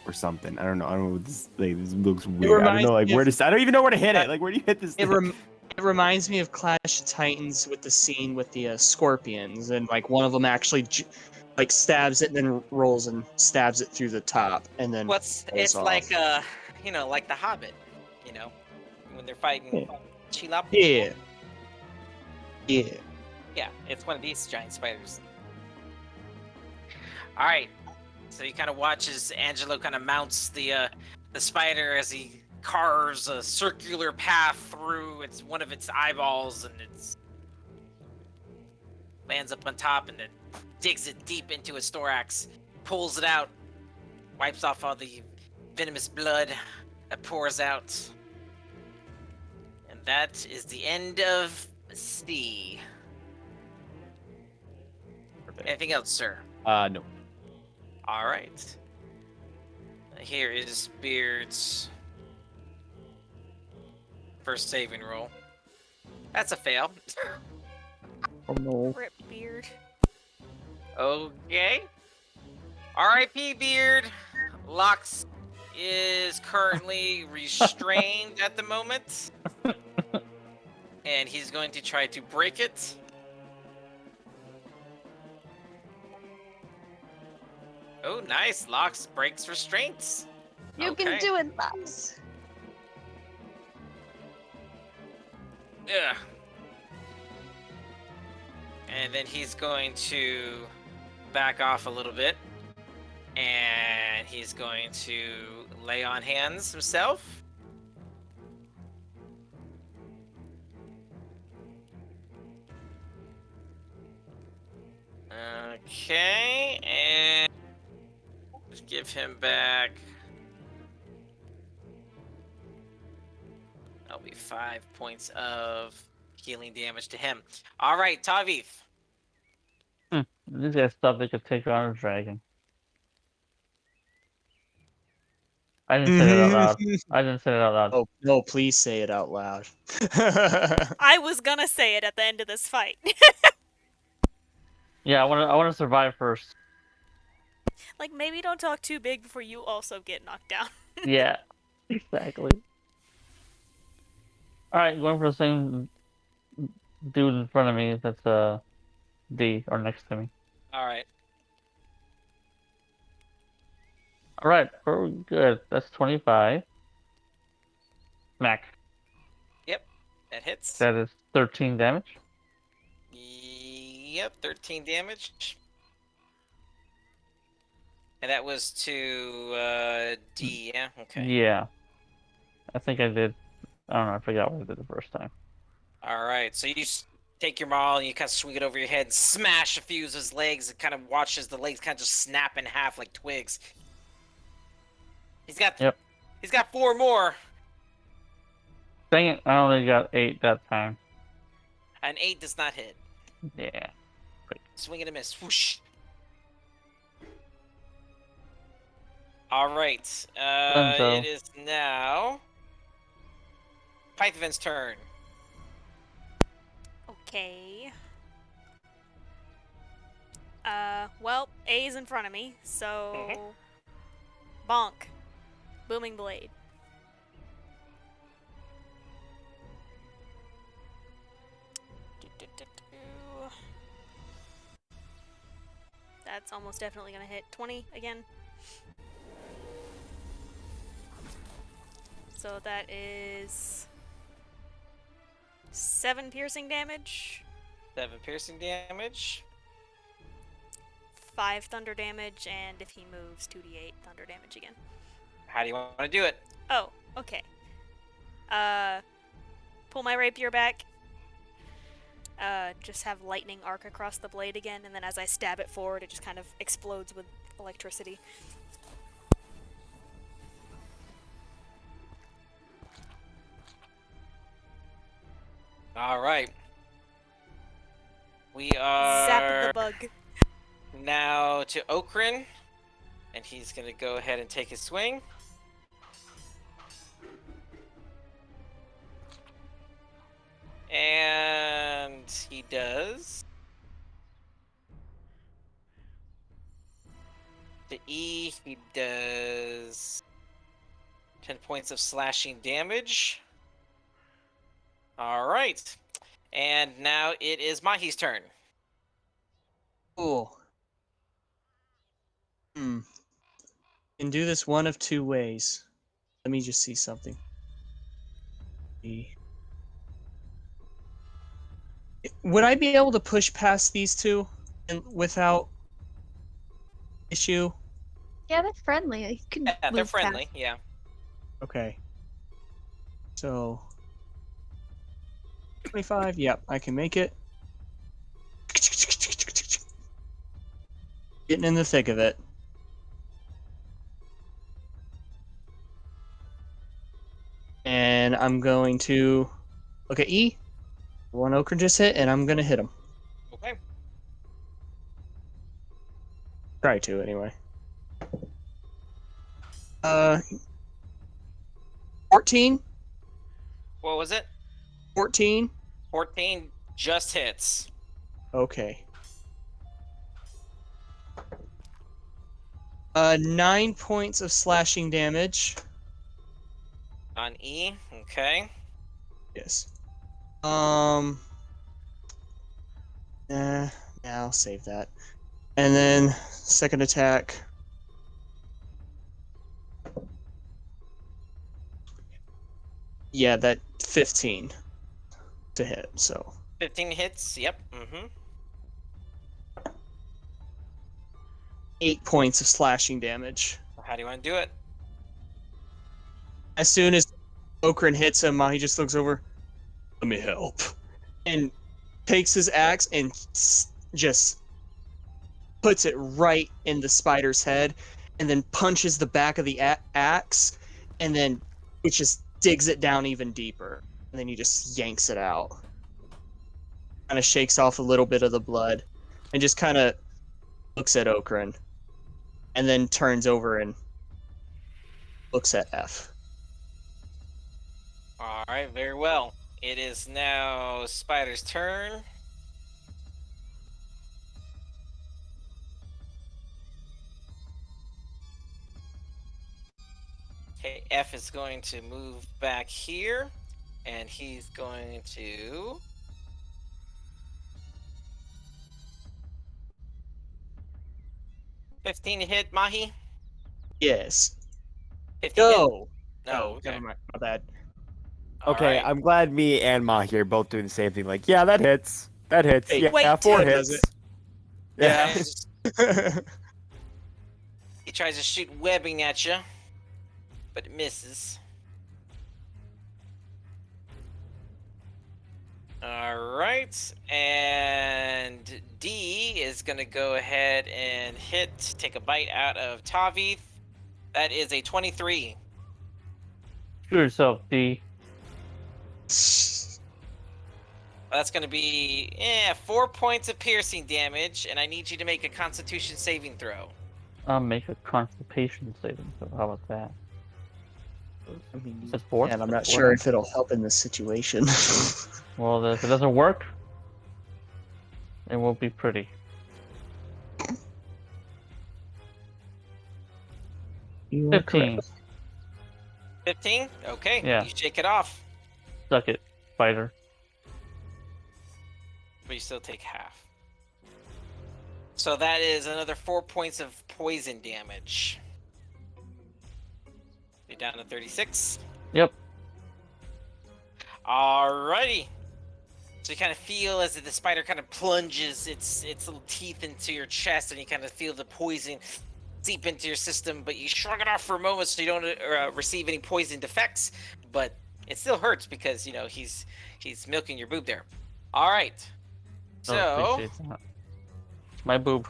or something. I don't know. What this this looks weird. I don't know like where to. I don't even know where to hit it. Like where do you hit this? Thing? It reminds me of Clash of Titans with the scene with the scorpions, and like one of them actually like stabs it and then rolls and stabs it through the top, and then It's off. like like the Hobbit, when they're fighting Shelob. Yeah. Yeah, it's one of these giant spiders. All right, so you kind of watch as Angelo kind of mounts the spider as he carves a circular path through one of its eyeballs, and it lands up on top, and then digs it deep into its thorax, pulls it out, wipes off all the venomous blood that pours out, and that is the end of C. Anything else, sir? No. All right. Here is Beard's first saving roll. That's a fail. Oh no. Rip Beard. Okay. R.I.P. Beard. Lox is currently restrained at the moment. And he's going to try to break it. Oh, nice. Lox breaks restraints. You can do it, Bubs. Yeah. And then he's going to back off a little bit. And he's going to lay on hands himself. Okay, and just give him back. That'll be 5 points of healing damage to him. All right, Tavith. These guys thought they could take on a dragon. I didn't say that out loud. I didn't say that out loud. Oh, no, please say it out loud. I was gonna say it at the end of this fight. Yeah, I wanna survive first. Like, maybe don't talk too big before you also get knocked down. Yeah, exactly. Alright, going for the same dude in front of me that's D or next to me. All right. Alright, very good. That's 25. Smack. That hits. That is 13 damage. Yep, 13 damage. And that was to D, yeah? Okay. Yeah. I think I did. I don't know, I forgot what I did the first time. All right, so you take your maul and you kind of swing it over your head, smash a few of his legs, and kind of watch as the legs kind of just snap in half like twigs. He's got 4 more. Dang it, I only got 8 that time. An 8 does not hit. Yeah. Swing and a miss. Whoosh. All right. Dunzo. It is now Python's turn. Okay. Well, A's in front of me, so bonk. Booming blade. That's almost definitely gonna hit 20 again. So that is 7 piercing damage, 7 piercing damage. 5 thunder damage, and if he moves, 2d8 thunder damage again. How do you want to do it? Oh, okay. Pull my rapier back. Just have lightning arc across the blade again, and then as I stab it forward, it just kind of explodes with electricity. All right. We are Zap the bug. now to Okrin, and he's going to go ahead and take his swing. And he does. To E, he does 10 points of slashing damage. All right. And now it is Mahi's turn. Cool. Can do this one of 2 ways. Let me just see something. Would I be able to push past these 2 without issue? Yeah, they're friendly. You can Yeah, they're move friendly. past. Yeah. Okay. So 25, yep, I can make it. Getting in the thick of it. And I'm going to look at E. One Okra just hit, and I'm going to hit him. Okay. Try to, anyway. 14? What was it? 14? 14 just hits. Okay. 9 points of slashing damage. On E. Okay. Yes. I'll save that. And then second attack. Yeah, that 15 to hit. So 15 hits. Yep. Mm-hmm. 8 points of slashing damage. How do you want to do it? As soon as Okran hits him, he just looks over. Let me help, and takes his axe and just puts it right in the spider's head, and then punches the back of the axe, and then it just digs it down even deeper, and then he just yanks it out. Kind of shakes off a little bit of the blood, and just kind of looks at Okran, and then turns over and looks at F. All right, very well. It is now Spider's turn. Okay, F is going to move back here, and he's going to... $15 to hit, Mahi? Yes. 15 hit? No. No, Oh, okay. never mind. My bad. Okay, Alright. I'm glad me and Mahi are both doing the same thing. Like, yeah, that hits. That hits. Hey, Yeah, wait, 4 that does hits. Yeah. He tries to shoot webbing at you, but it misses. Alright, and D is going to go ahead and take a bite out of Tavith. That is a 23. Shoot yourself, D. That's going to be 4 points of piercing damage, and I need you to make a Constitution saving throw. I'll make a constipation saving throw. How about that? I mean, Is it 4? and I'm not Four? sure if it'll help in this situation. Well, if it doesn't work, it won't be pretty. You are 15. 15? Okay, Yeah. you shake it off, Suck it, spider. but you still take half. So that is another 4 points of poison damage. You're down to 36. Yep. Alrighty. So you kind of feel as the spider kind of plunges its little teeth into your chest, and you kind of feel the poison seep into your system, but you shrug it off for a moment so you don't receive any poisoned effects. But it still hurts because, you know, he's milking your boob there. All right. Oh, So appreciate that. My boob.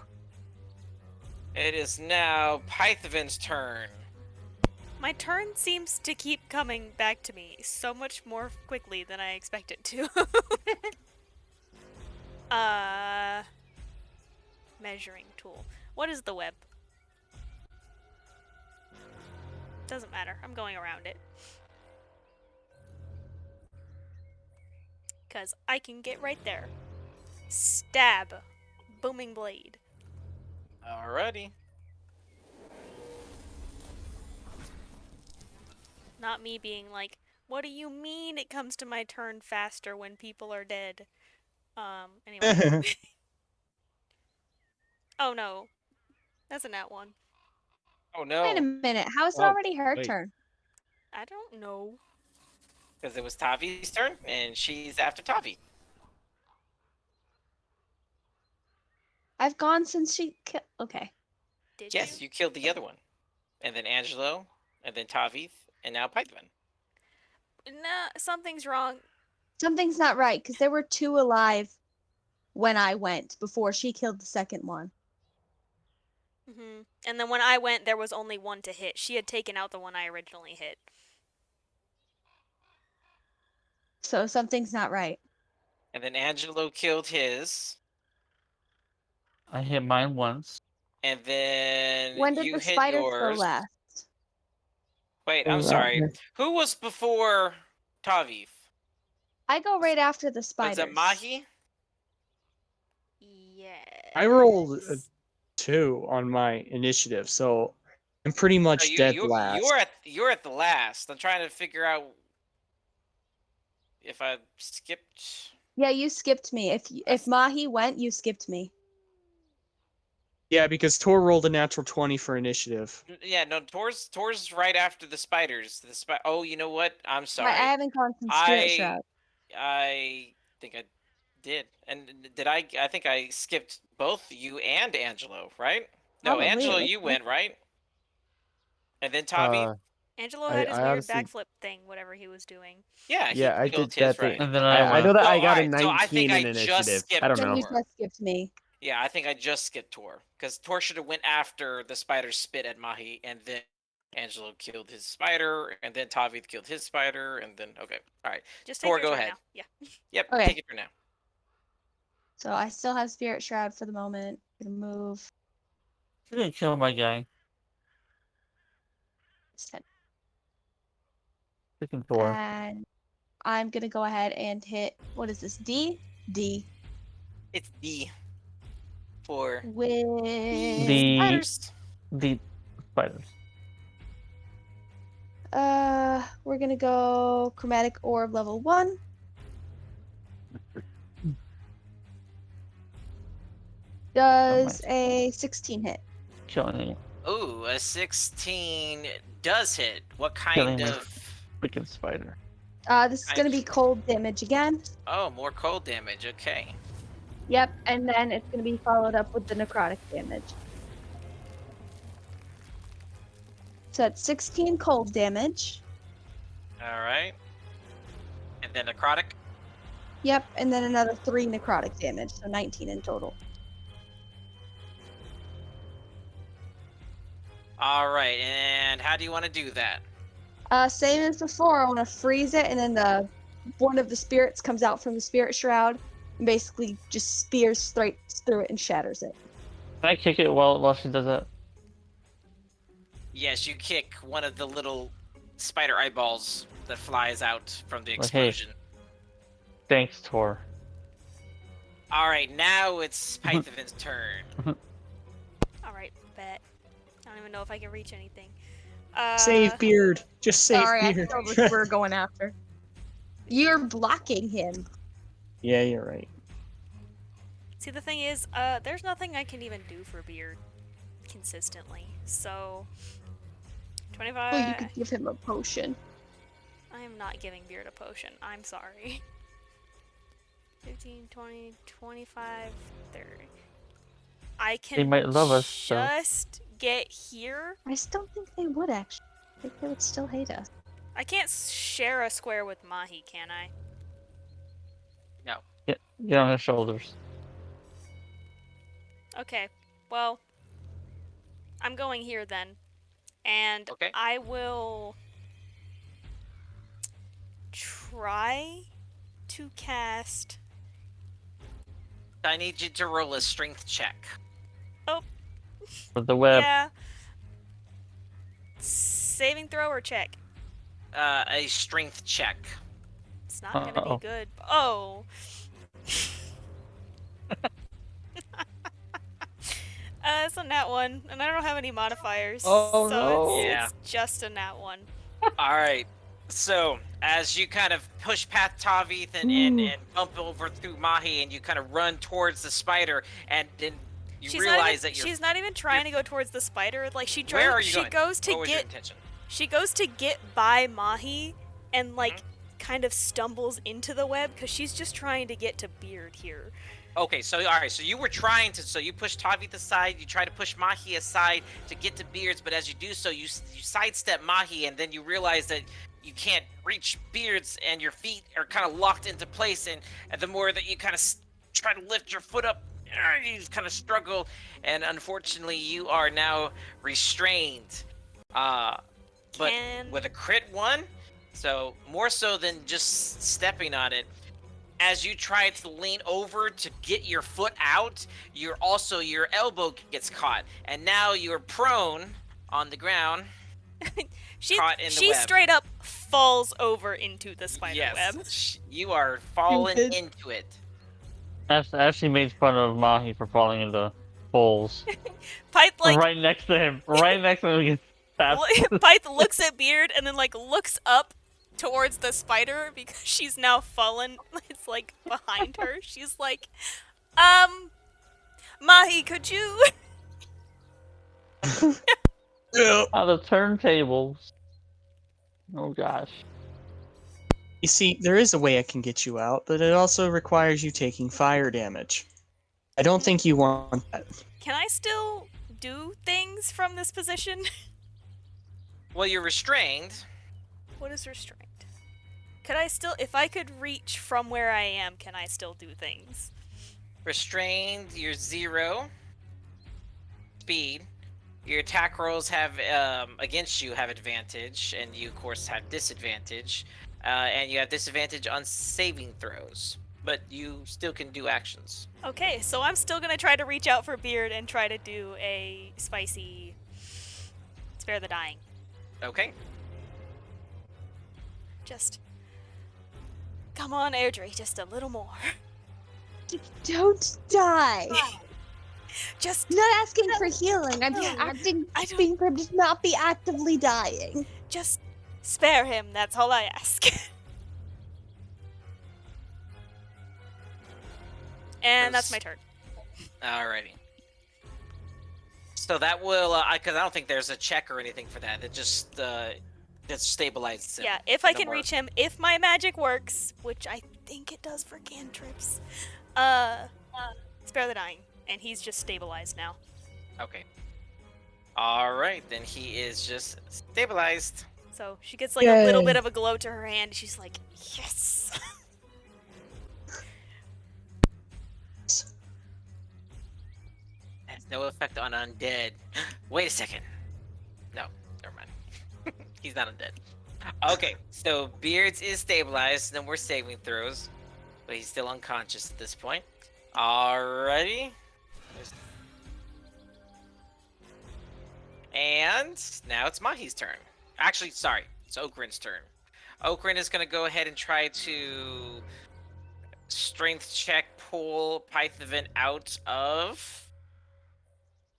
it is now Pythavin's turn. My turn seems to keep coming back to me so much more quickly than I expect it to. Measuring tool. What is the web? Doesn't matter. I'm going around it. 'Cause I can get right there. Stab. Booming blade. Alrighty. Not me being like, what do you mean it comes to my turn faster when people are dead? Anyway. Oh no. That's a nat one. Oh no. Wait a minute. How is it Oh, already her wait. turn? I don't know. Because it was Tavi's turn, and she's after Tavi. I've gone since she. Okay. Did Yes, you killed the other one. And then Angelo, and then Tavith, and now Python. Nah, something's wrong. Something's not right because there were 2 alive when I went before she killed the second one. And then when I went, there was only 1 to hit. She had taken out the one I originally hit. So something's not right. And then Angelo killed his. I hit mine once. And then When did you the hit spiders yours. go last? Wait, I'm sorry. Who was before Tavith? I go right after the Was spiders. it Mahi? Yeah. I rolled a 2 on my initiative, so I'm pretty much No, dead last. You're at the last. I'm trying to figure out if I skipped. Yeah, you skipped me. If Mahi went, you skipped me. Yeah, because Tor rolled a natural 20 for initiative. Yeah, no, Tor's right after the spiders. Oh, you know what? I'm I sorry. haven't gone from Spirit I Shroud. I think I did. And did I? I think I skipped both you and Angelo, right? No, Probably, Angelo, it looks you like went, right? And then Tavi? Angelo I had his I weird honestly backflip thing, whatever he was doing. Yeah, he yeah I killed did his, that thing. right. And then Okay. I I know went. that So, I got a alright, so I think 19 I in just initiative. skipped I don't Then know. you Tor. just skipped me. Yeah, I think I just skipped Tor. Because Tor should have went after the spider spit at Mahi, and then Angelo killed his spider, and then Tavi killed his spider, and then, okay. Alright. Just take Tor, your go turn ahead. now. Yeah. Yep, Okay. take it for now. So I still have Spirit Shroud for the moment. Gonna move. I'm gonna kill my guy. Freaking Thor. And I'm gonna go ahead and hit. What is this? D? D. It's D for With The spiders. the spiders. we're gonna go Chromatic Orb level 1. Does a 16 hit? Killing it. Ooh, a 16 does hit. What Killing kind me. of... Freaking spider. This is gonna be cold damage again. Oh, more cold damage. Okay. Yep, and then it's gonna be followed up with the necrotic damage. So that's 16 cold damage. All right. And then necrotic. Yep, and then another 3 necrotic damage, so 19 in total. All right. And how do you want to do that? Same as before, I want to freeze it, and then one of the spirits comes out from the spirit shroud and basically just spears straight through it and shatters it. Can I kick it while she does that? Yes, you kick one of the little spider eyeballs that flies out from the Like, hey. explosion. Thanks, Tor. All right, now it's Python's turn. Alright, bet. I don't even know if I can reach anything. Save Beard. Just save Sorry, I Beard. know which we're going after. You're blocking him. Yeah, you're right. See, the thing is, there's nothing I can even do for Beard consistently. So, 25. Well, you could give him a potion. I am not giving Beard a potion. I'm sorry. 15, 20, 25, 30. I can They might love us, so. just get here. I still think they would, actually. I think they would still hate us. I can't share a square with Mahi, can I? No. Get on his shoulders. Okay, well, I'm going here then. And Okay. I will try to cast... I need you to roll a strength check. For the web. Yeah. Saving throw or check? A strength check. It's not gonna Uh-oh. be good. Oh. It's a nat 1, and I don't have any modifiers. Oh, so no. Yeah. it's just a nat 1. All right. So as you kind of push past Tavith and bump over through Mahi, and you kind of run towards the spider, and then you realize that you're. She's not even trying to go towards the spider. Like she Where are tries, you she going? goes to What was your get intention? she goes to get by Mahi and like Mm-hmm. kind of stumbles into the web because she's just trying to get to Beard here. Okay, so all right, so you were trying to, so you push Tavith aside, you try to push Mahi aside to get to Beards, but as you do so, you sidestep Mahi, and then you realize that you can't reach Beards, and your feet are kind of locked into place, and the more that you kind of try to lift your foot up, you kind of struggle, and unfortunately, you are now restrained. But Can- with a crit 1, so more so than just stepping on it. As you try to lean over to get your foot out, your elbow gets caught, and now you're prone on the ground. She Caught in the web. straight up falls over into the spider web. You are falling Stupid. into it. Ashley made fun of Mahi for falling into holes. Pyth like right next to him. Right next to him. He gets stabbed. Pyth looks at Beard and then like looks up towards the spider because she's now fallen. It's like behind her. She's like, Mahi, could you Yeah. Oh, the turntables. Oh gosh. You see, there is a way I can get you out, but it also requires you taking fire damage. I don't think you want that. Can I still do things from this position? Well, you're restrained. What is restraint? Could I still, if I could reach from where I am, can I still do things? Restrained, you're 0 speed. Your attack rolls have against you have advantage, and you of course have disadvantage. And you have disadvantage on saving throws, but you still can do actions. Okay, so I'm still gonna try to reach out for Beard and try to do a spicy spare the dying. Okay. Just come on, Airdrie, just a little more. Don't die. Just I'm not asking for healing. I'm asking for him to not be actively dying. just spare him, that's all I ask. And that's my turn. Alrighty. So that will, because I don't think there's a check or anything for that. It just stabilizes him. Yeah, if I No can more. reach him, if my magic works, which I think it does for cantrips, spare the dying, and he's just stabilized now. Okay. Alright, then he is just stabilized. So she gets like a little Yay. bit of a glow to her hand. She's like, yes. Has no effect on undead. Wait a second. No, never mind. He's not undead. Okay, so Beards is stabilized, no more saving throws. But he's still unconscious at this point. Alrighty. And now it's Mahi's turn. Actually, sorry, it's Okrin's turn. Okrin is gonna go ahead and try to strength check pull Python out of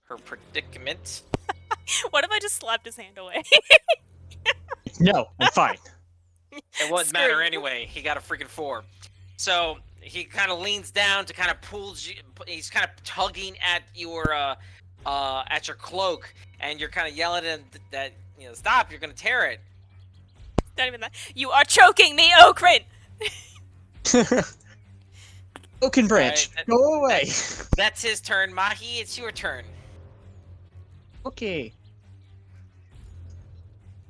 her predicament. What if I just slapped his hand away? No, I'm fine. It wouldn't Screw matter you. anyway. He got a freaking 4. So he kind of leans down to kind of pulls you. He's kind of tugging at your cloak, and you're kind of yelling at him that stop. You're gonna tear it. Not even that. You are choking me, Okrin! Oaken Branch, Alright, go away. That's his turn. Mahi, it's your turn. Okay.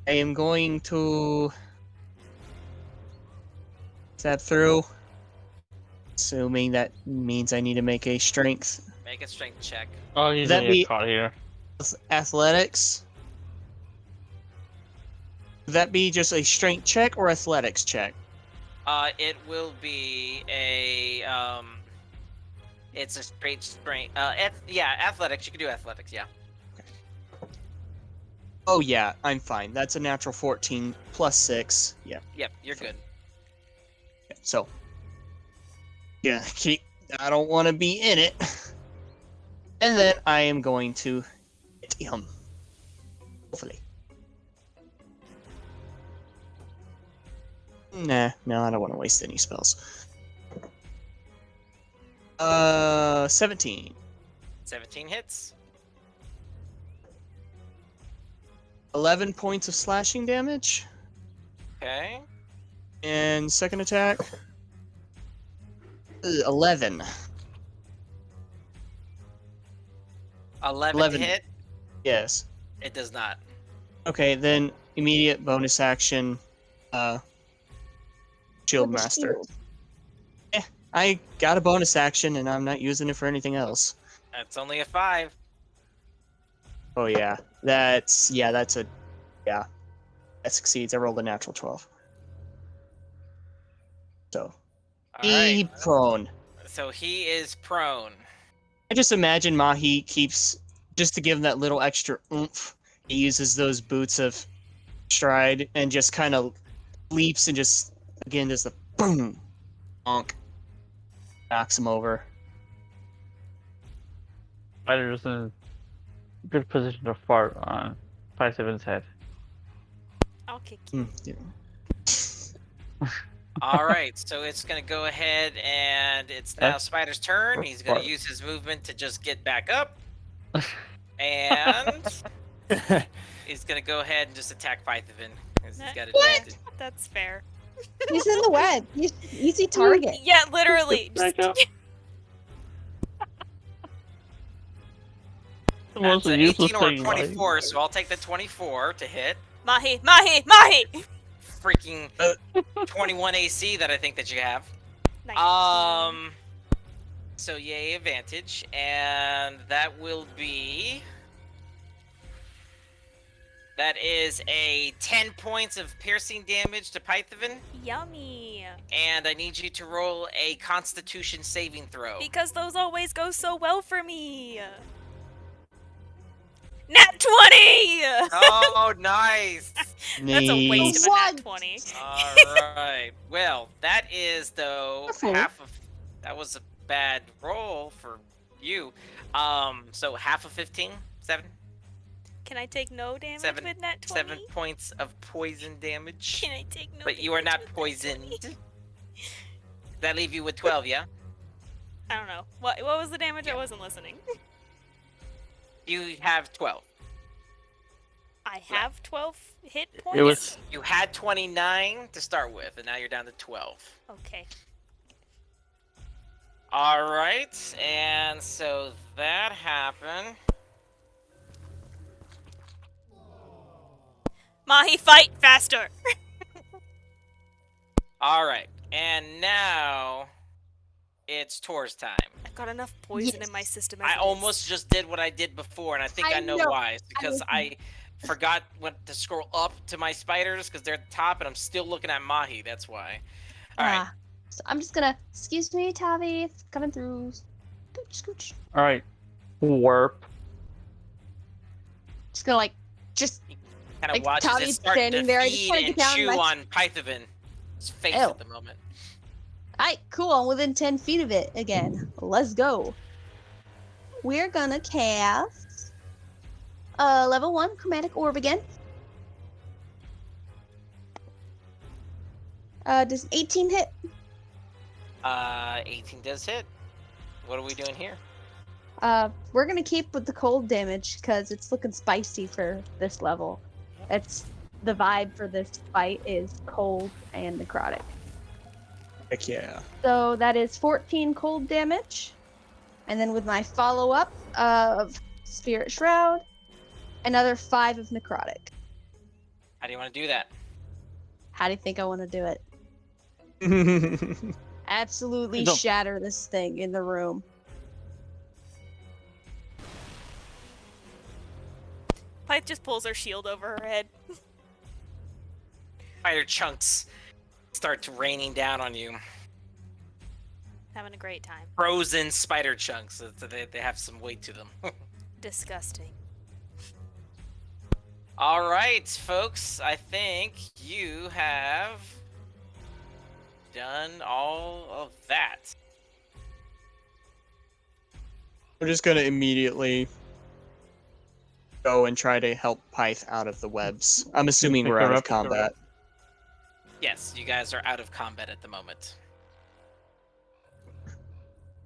I am going to step through. Assuming that means I need to make a strength. Make a strength check. Oh, he's That gonna be- get caught here. Athletics. Would that be just a strength check or athletics check? It will be a it's a straight strength. Yeah, athletics. You can do athletics. Yeah. Oh yeah, I'm fine. That's a natural 14 plus 6. Yeah. Yep, you're good. So. Yeah, I don't want to be in it. And then I am going to hit him. Hopefully. Nah, no, I don't want to waste any spells. 17. 17 hits. 11 points of slashing damage. Okay. And second attack. 11. 11 11. to hit. Yes. It does not. Okay, then immediate bonus action. Shield With the Master. shield. I got a bonus action and I'm not using it for anything else. That's only a 5. Oh yeah. That succeeds. I rolled a natural 12. So All he right. prone. So he is prone. I just imagine Mahi keeps, just to give him that little extra oomph, he uses those boots of stride and just kind of leaps and just, again, does the boom, bonk, knocks him over. Spider's in a good position to fart on 5-7's head. I'll kick you. Yeah. All right, so it's gonna go ahead and it's now Spider's turn. He's gonna use his movement to just get back up. And he's gonna go ahead and just attack Python. He's got What? advantage. That's fair. He's in the web. He's easy target. Yeah, literally. Back Just, up. The That's most an useless 18 or a thing. 24, so I'll take the 24 to hit. Mahi, Mahi, Mahi! Freaking 21 AC that I think that you have. 19. So yay, advantage, and that will be. That is a 10 points of piercing damage to Python, Yummy. and I need you to roll a Constitution saving throw. Because those always go so well for me. Nat 20! Oh, nice! That's a waste of a nat What? 20. Alright. Well, that is, though, Careful. half of... That was a bad roll for you. So half of 15? 7? Can I take no damage Seven- with nat 20? 7 points of poison damage. Can I take no But you are damage not with nat poisoned. 20? Does that leave you with 12, yeah? I don't know. What was the damage? I wasn't listening. You have 12. I have 12 hit It points? was You had 29 to start with, and now you're down to 12. Okay. Alright, and so that happened. Mahi, fight faster! Alright, and now it's Tor's time. I've got enough poison in my Yes. system as I it is. almost just did what I did before, and I think I I know know. why. It's because know. I forgot what to scroll up to my spiders because they're at the top, and I'm still looking at Mahi. That's why. All right. So I'm just gonna, excuse me, Tavi, coming through. Scooch, scooch. alright. Warp. Just gonna just Kind of like, watches Tavi's it start standing to there, I just feed wanna and get down chew my- on Python's face Ew. at the moment. Alright, cool. I'm within 10 feet of it again. Let's go. We're gonna cast level 1 chromatic orb again. Does 18 hit? 18 does hit. What are we doing here? We're gonna keep with the cold damage because it's looking spicy for this level. It's the vibe for this fight is cold and necrotic. Heck yeah. So that is 14 cold damage. And then with my follow-up of Spirit Shroud, another 5 of necrotic. How do you want to do that? How do you think I want to do it? Absolutely Don't- shatter this thing in the room. Pyth just pulls her shield over her head. Spider chunks start raining down on you. Having a great time. Frozen spider chunks. They have some weight to them. Disgusting. All right, folks. I think you have done all of that. We're just gonna immediately go and try to help Pyth out of the webs. I'm assuming Pick we're her out of up, pick her combat. up. Yes, you guys are out of combat at the moment.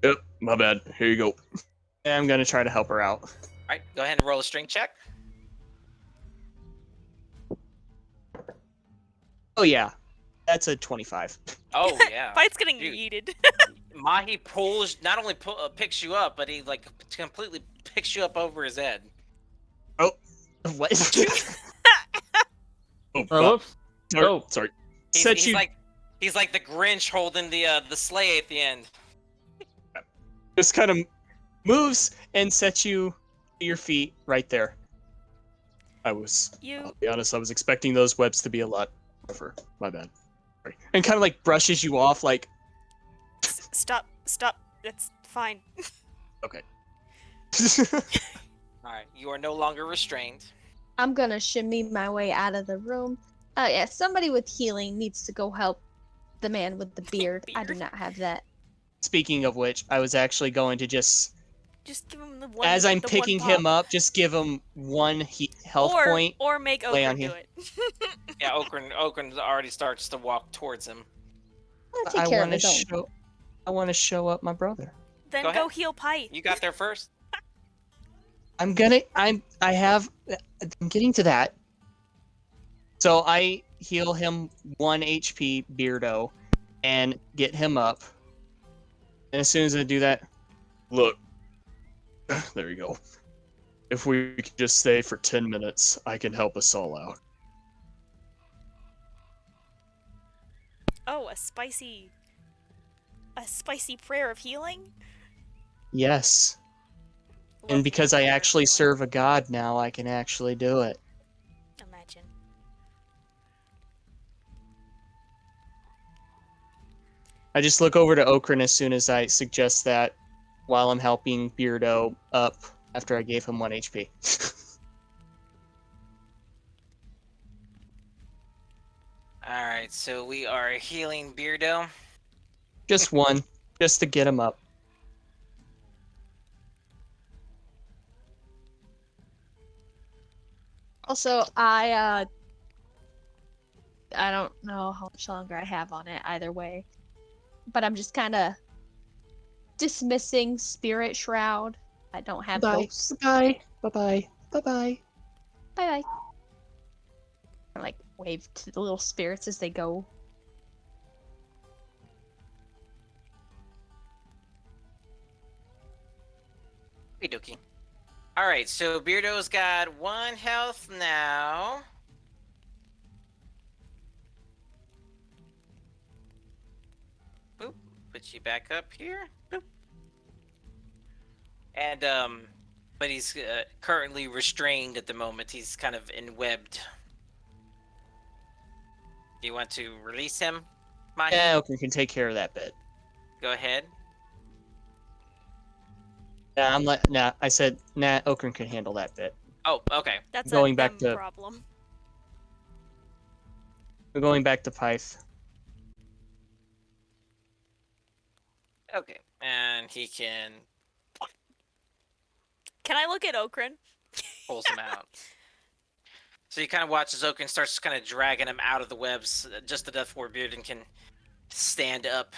Yep, my bad. Here you go. And I'm gonna try to help her out. All right, go ahead and roll a strength check. Oh yeah, that's a 25. Oh yeah. Pyth's getting Dude. yeeted. Mahi pulls, not only picks you up, but he like completely picks you up over his head. What? Oh, Whoops. sorry. Oh. Sorry. Set you He's like the Grinch holding the sleigh at the end. just kind of moves and sets you to your feet right there. I'll You be honest, I was expecting those webs to be a lot rougher. My bad. Sorry. And kind of like brushes you off like, stop. That's fine. okay. All right, you are no longer restrained. I'm gonna shimmy my way out of the room. Oh yeah, somebody with healing needs to go help the man with the beard. I do Beard? not have that. Speaking of which, I was actually going to just, Just give him the one. as I'm the one picking him pop. up, just give him one health point. Or make lay Okra on do him. it. Yeah, Okran already starts to walk towards him. I'll take care of his own. I want to show up my brother. Then Go go ahead. heal Pyth. You got there first. I'm getting to that. So I heal him 1 HP, Beardo, and get him up. And as soon as I do that, Look, there you go. If we could just stay for 10 minutes, I can help us all out. Oh, a spicy prayer of healing? yes. Love And me because a I prayer of actually healing. serve a god now, I can actually do it. Imagine. I just look over to Okran as soon as I suggest that while I'm helping Beardo up after I gave him 1 HP. Alright, so we are healing Beardo. Just 1, just to get him up. Also, I don't know how much longer I have on it either way, but I'm just kind of dismissing Spirit Shroud. I don't have Bye. ghosts. Bye. Bye-bye. Bye-bye. Bye bye. I like wave to the little spirits as they go. Okie dokie. Alright, so Beardo's got 1 health now. Boop. Put you back up here. Boop. And, but he's currently restrained at the moment. He's kind of enwebbed. Do you want to release him, Mahi? Yeah, Okran can take care of that bit. Go ahead. I said, Okran can handle that bit. Oh, okay. That's Going a back them to- problem. We're going back to Pyth. Okay. And he can Can I look at Okran? pulls him out. So you kind of watch as Oaken starts kind of dragging him out of the webs just enough where Bearden can stand up.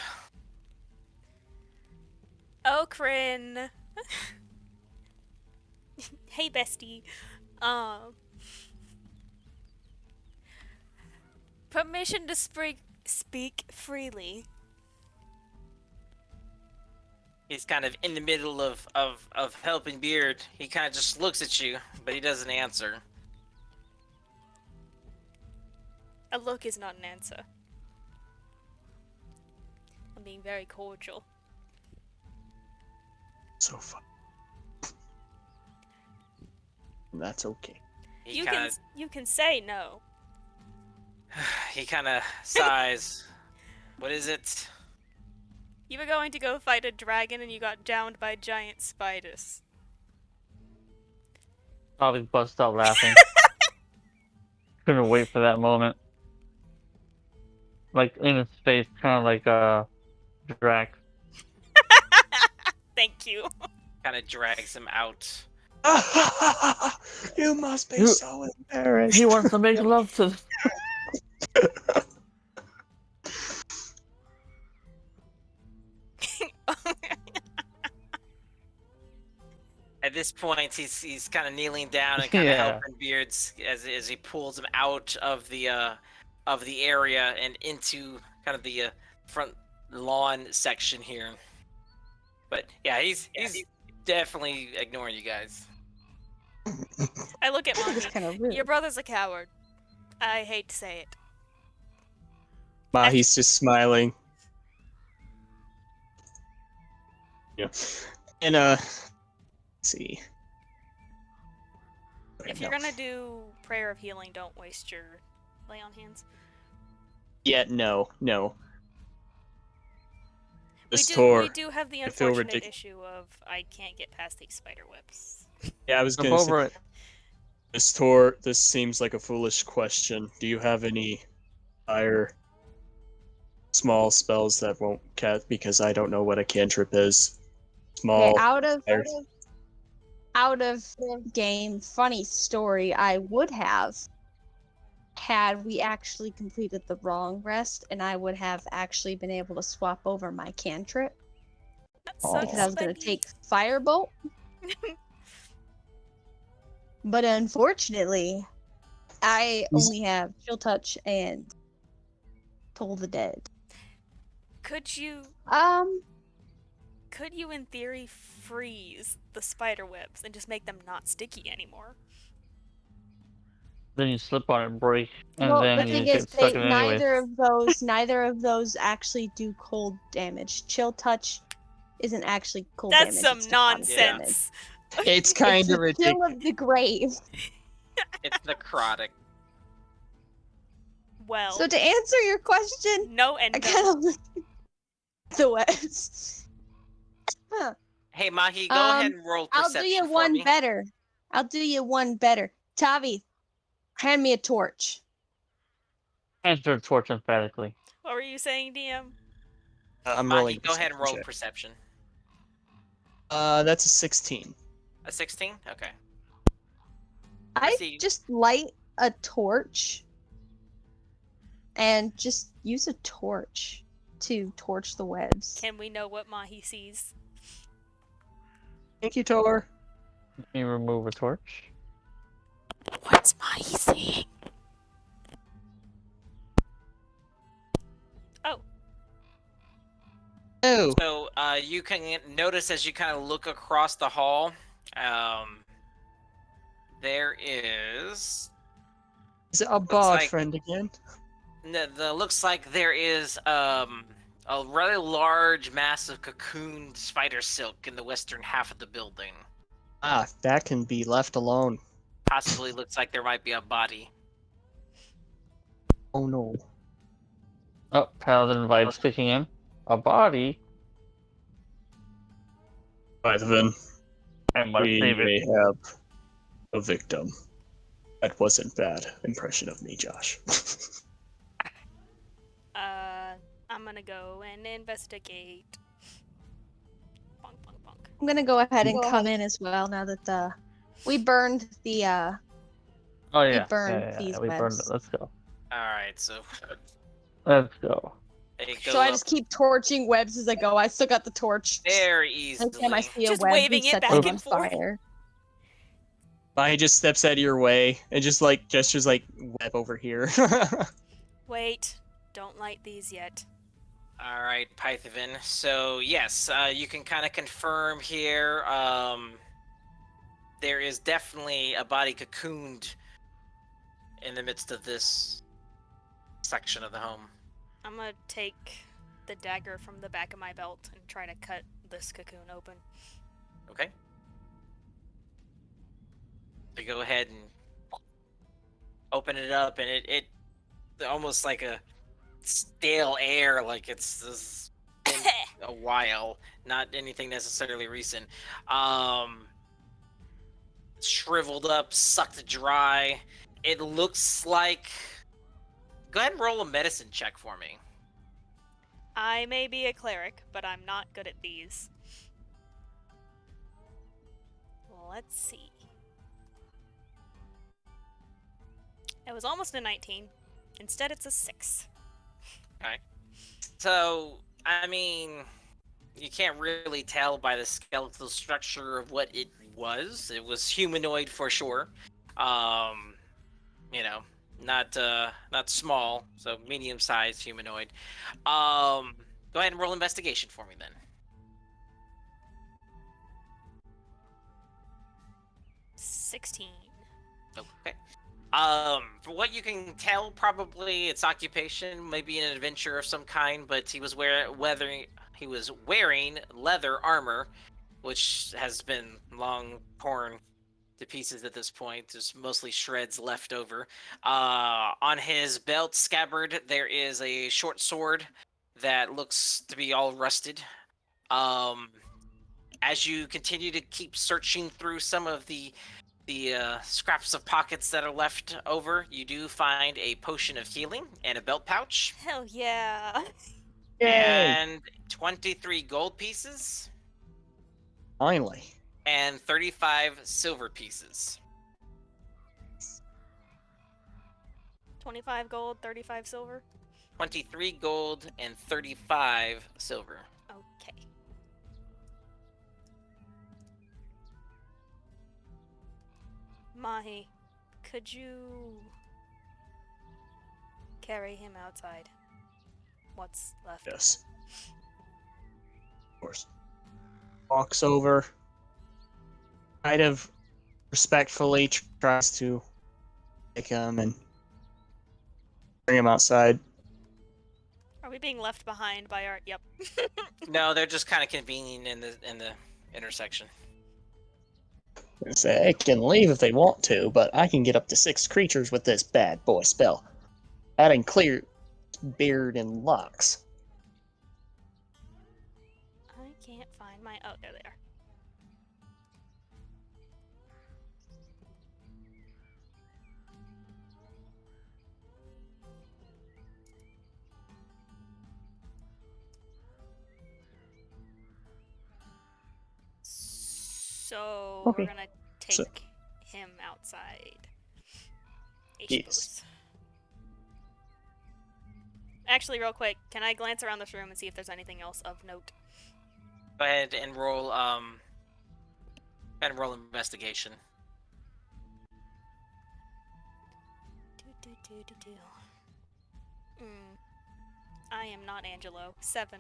Okran. Hey, bestie. Permission to speak freely. He's kind of in the middle of helping Beard. He kind of just looks at you, but he doesn't answer. A look is not an answer. I'm being very cordial. So fun. That's okay. He You kind can say no. he kind of sighs. What is it? You were going to go fight a dragon and you got downed by giant spiders. Probably bust out laughing. Couldn't wait for that moment. Like in his face, kind of like Drac. Thank you. Kind of drags him out. You must be You- so embarrassed. He wants to make love to. At this point, he's kind of kneeling down and kind of Yeah. helping Beards as he pulls him out of the area and into kind of the front lawn section here. But yeah, he's definitely ignoring you guys. I look at It's Monkey. kind of rude. Your brother's a coward. I hate to say it. Mahi's just smiling. Yeah. And let's see. If you're gonna do prayer of healing, don't waste your lay on hands. Yeah, no. This we tour. do have the I feel unfortunate ridic- issue of I can't get past these spider webs. Yeah, I was Jump gonna say, over it. This seems like a foolish question. Do you have any higher small spells that won't cast? Because I don't know what a cantrip is. Small. Okay, out of fire- game funny story, I would have had we actually completed the wrong rest, and I would have actually been able to swap over my cantrip That because I was sucks, gonna buddy. take firebolt. But unfortunately, I only have chill touch and toll the dead. Could you in theory freeze the spider webs and just make them not sticky anymore? Then you slip on it and break, and Well, then the you thing get is, stuck in it anyways. neither of those actually do cold damage. Chill touch isn't actually cold That's damage. some It's necrotic damage. nonsense. It's It's kind of the chill ridiculous. of the grave. It's necrotic. Well, So to answer your question, no and I no. kind of look at the webs. Huh. Hey, Mahi, go ahead and roll perception I'll do you for one me. better. I'll do you one better. Tavi, hand me a torch. Answer torch emphatically. What were you saying, DM? I'm Mahi, rolling. go ahead and roll check. perception. That's a 16. A 16? Okay. I see. just light a torch and just use a torch to torch the webs. Can we know what Mahi sees? Thank you, Tor. Let me remove a torch. What's Mahi seeing? Oh, Oh, So you can notice as you kind of look across the hall, there is is it a bog like- friend again? looks like there is a rather large mass of cocooned spider silk in the western half of the building. Ah, that can be left alone. Possibly looks like there might be a body. Oh no. Oh, paladin vibes kicking in. A body. Then I must we save may it. have a victim. That wasn't bad impression of me, Josh. I'm gonna go and investigate. Bonk, bonk, bonk. I'm gonna go ahead and come in as well now that we burned the Oh yeah. burned these we burned it. webs. Let's go. All right, so Let's go. they go So I up just keep torching webs as I go. I still got the torch. very Every time I easily. see a Just web, waving we it set back them and on forth. fire. Mahi just steps out of your way and just like gestures like web over here. Wait, don't light these yet. All right, Python. So yes, you can kind of confirm here. There is definitely a body cocooned in the midst of this section of the home. I'm gonna take the dagger from the back of my belt and try to cut this cocoon open. Okay. So go ahead and open it up, and it almost like a stale air, like it's been a while, not anything necessarily recent. Shriveled up, sucked dry. It looks like. Go ahead and roll a medicine check for me. I may be a cleric, but I'm not good at these. Let's see. It was almost a 19. Instead, it's a 6. So, I mean, you can't really tell by the skeletal structure of what it was. It was humanoid for sure. You know, not small, so medium-sized humanoid. Go ahead and roll investigation for me then. $16. Okay. For what you can tell, probably its occupation may be an adventure of some kind, but he was wearing leather armor, which has been long torn to pieces at this point. There's mostly shreds left over. On his belt scabbard, there is a short sword that looks to be all rusted. As you continue to keep searching through some of the scraps of pockets that are left over, you do find a potion of healing and a belt pouch. Hell yeah. And 23 gold pieces. Finally. And 35 silver pieces. 25 gold, 35 silver. 23 gold and 35 silver. Okay. Mahi, could you carry him outside? What's left? Yes. Of course. Walks over, kind of respectfully tries to take him and bring him outside. Are we being left behind by our? Yep. No, they're just kind of convening in the intersection. Say, they can leave if they want to, but I can get up to 6 creatures with this bad boy spell. That includes beard and locks. I can't find my. Oh, there they are. So Okay. we're gonna take So- him outside. I Yes. suppose. Actually, real quick, can I glance around this room and see if there's anything else of note? Go ahead and roll investigation. I am not Angelo. 7.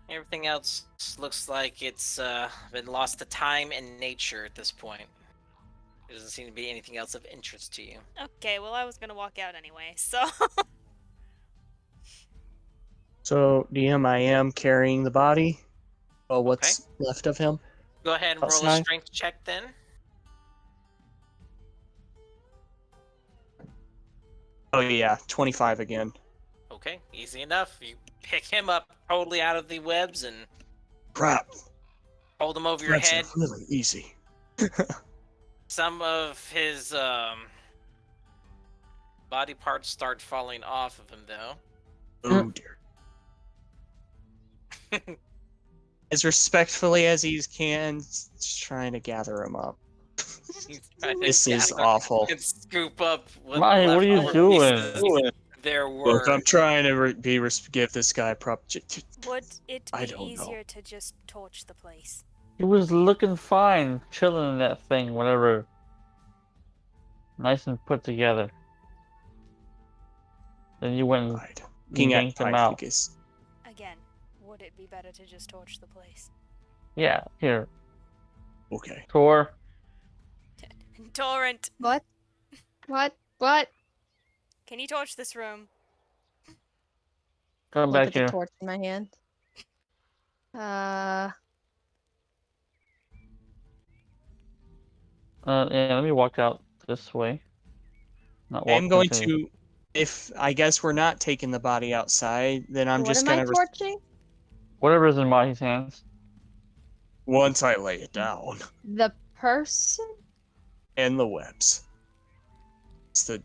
Everything else looks like it's been lost to time and nature at this point. There doesn't seem to be anything else of interest to you. Okay, well, I was gonna walk out anyway, so. So, DM, I am carrying the body. Well, what's left of him? Go ahead and roll a Outside? strength check then. Oh yeah, 25 again. Okay, easy enough. You pick him up totally out of the webs and Crap. hold him over your That's head. really easy. Some of his body parts start falling off of him, though. Oh dear. As respectfully as he can, just trying to gather him up. He's trying to This is gather awful. and scoop up what Mahi, what are you leftover doing? pieces there Look, were. I'm trying to give this guy Would it I be don't know. easier to just torch the place? He was looking fine, chilling in that thing, whatever. Nice and put together. Then you went and Right. Looking at yanked him I out. think is Again, would it be better to just torch the place? Yeah, here. okay. Tor. Torrent, What? What? can you torch this room? Come Look back at the here. torch in my hand. Yeah, let me walk out this way. Not walk I'm going continue. to, if I guess we're not taking the body outside, then I'm what just am I gonna torching? Whatever's in Mahi's hands. once I lay it down The person? and the webs. It's the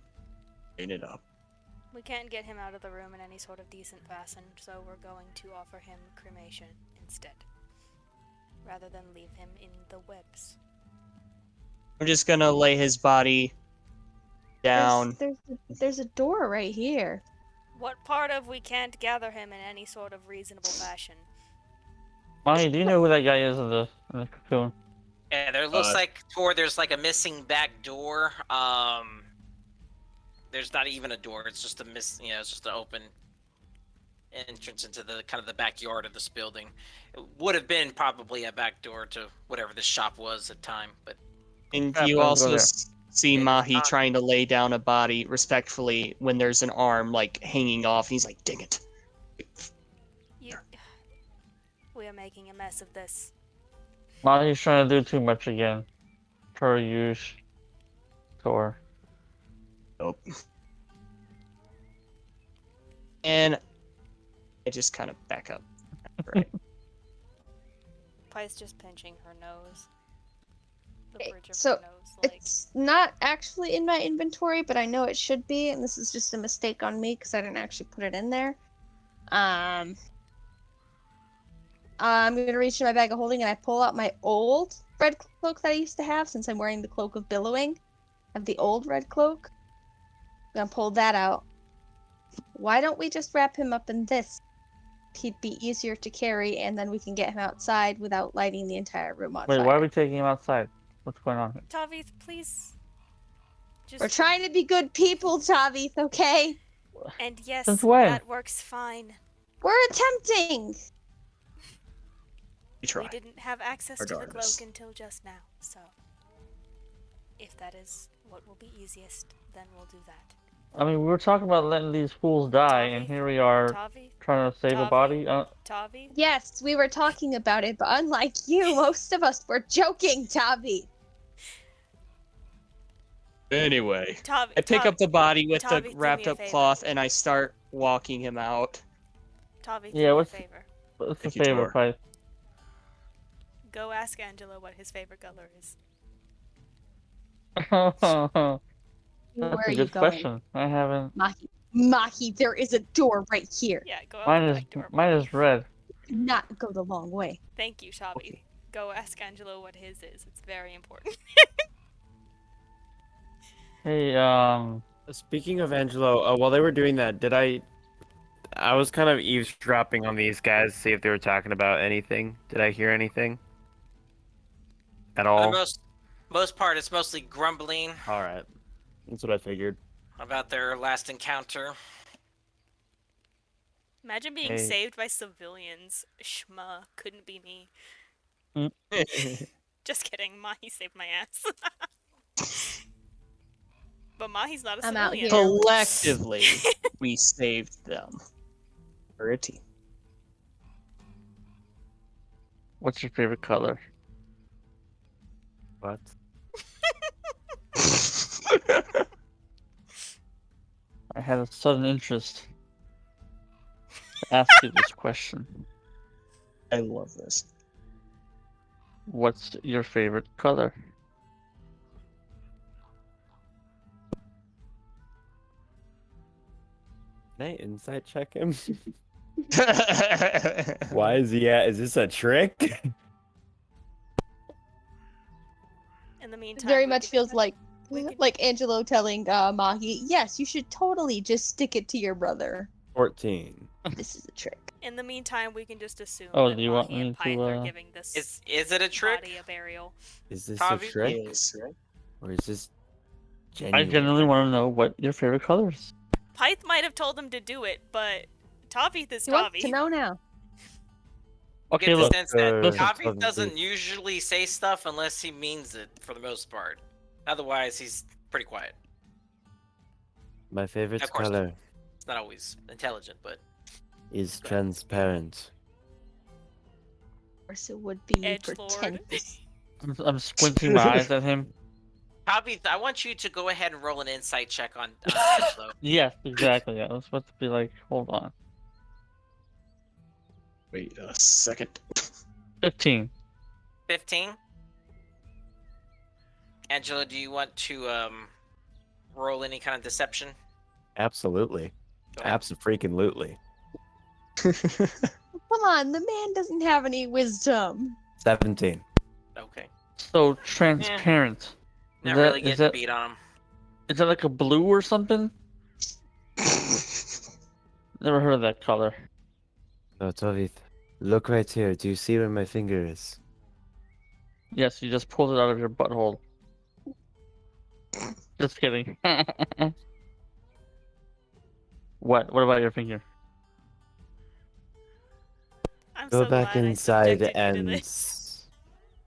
clean it up. We can't get him out of the room in any sort of decent fashion, so we're going to offer him cremation instead. Rather than leave him in the webs. I'm just gonna lay his body down. There's a door right here. What part of we can't gather him in any sort of reasonable fashion? Mahi, do you know who that guy is in the cocoon? Yeah, there looks like there's like a missing back door. There's not even a door. It's just it's just an open entrance into the kind of the backyard of this building. It would have been probably a back door to whatever this shop was at the time, but And Yeah, you let's go also there. see And Mahi not- trying to lay down a body respectfully when there's an arm like hanging off. He's like, "Dang it!" We are making a mess of this. Mahi's trying to do too much again. Per use. Tor. Nope. And I just kind of back up. Right. Pi's just pinching her nose. The Okay, bridge of so her nose, like. It's not actually in my inventory, but I know it should be, and this is just a mistake on me because I didn't actually put it in there. I'm gonna reach in my bag of holding and I pull out my old red cloak that I used to have since I'm wearing the cloak of billowing. I have the old red cloak. I'm gonna pull that out. Why don't we just wrap him up in this? He'd be easier to carry, and then we can get him outside without lighting the entire room on Wait, fire. why are we taking him outside? What's going on? Tavith, please. Just We're trying to be good people, Tavith, okay? And yes, Since when? that works fine. We're attempting. We try. We didn't have access to the Regardless. cloak until just now, so if that is what will be easiest, then we'll do that. I mean, we were talking about letting these fools die, and Tavi? here we are Tavi? trying to save a Tavi? body. Tavi? Yes, we were talking about it, but unlike you, most of us were joking, Tavi. Anyway, Tavi, I pick up the body with Tavi, the do me wrapped a up favor. cloth and I start walking him out. Tavi, do Yeah, me a what's- favor. It's a Thank you, favor, Tor. Price. Go ask Angelo what his favorite color is. That's Where a are you good going? question. I haven't. Mahi, there is a door right here. Yeah, go out Mine the is back door. mine is red. Do not go the long way. Thank you, Tavi. Go ask Angelo what his is. It's very important. Hey, Speaking of Angelo, while they were doing that, I was kind of eavesdropping on these guys to see if they were talking about anything. Did I hear anything? At For all? the most part, it's mostly grumbling All right. That's what I figured. about their last encounter. Imagine being Hey. saved by civilians. Shma, couldn't be me. Just kidding. Mahi saved my ass. But Mahi's not a I'm out civilian. here. Collectively, we saved them. We're a team. what's your favorite color? What? I had a sudden interest to ask you this question. I love this. What's your favorite color? Can I insight check him? Why is he at? Is this a trick? In the It meantime, very we much could- feels like we could- Angelo telling Mahi, yes, you should totally just stick it to your brother. 14. This is a trick. In the meantime, we can just assume Oh, that do you want Mahi and me to, Pyth are giving this Is it a trick? body a burial. Is this Tavi? a trick? Yes. Or is this I genuine? genuinely want to know what your favorite color is. Pyth might have told him to do it, but Tavith is He wants to Tavi. know now. You Okay, get the look. sense that listen, Tavi Tavi doesn't is- usually say stuff unless he means it, for the most part. Otherwise, he's pretty quiet. My favorite Of course. color It's not always intelligent, but is transparent. Of course, it would be Edgelord. pretend. I'm squinting my eyes at him. Tavi, I want you to go ahead and roll an insight check on Angelo. Yes, exactly. I was about to be like, hold on. Wait a second. 15. 15. Angelo, do you want to roll any kind of deception? Absolutely. Go ahead. Abso-freaking-lutely. Come on, the man doesn't have any wisdom. 17. Okay. So transparent. Not that- really is getting that- beat on him. Is that like a blue or something? Never heard of that color. Oh, Tovith, look right here. Do you see where my finger is? Yes, you just pulled it out of your butthole. Just kidding. What? What about your finger? I'm Go so back glad I inside subjected you to and this.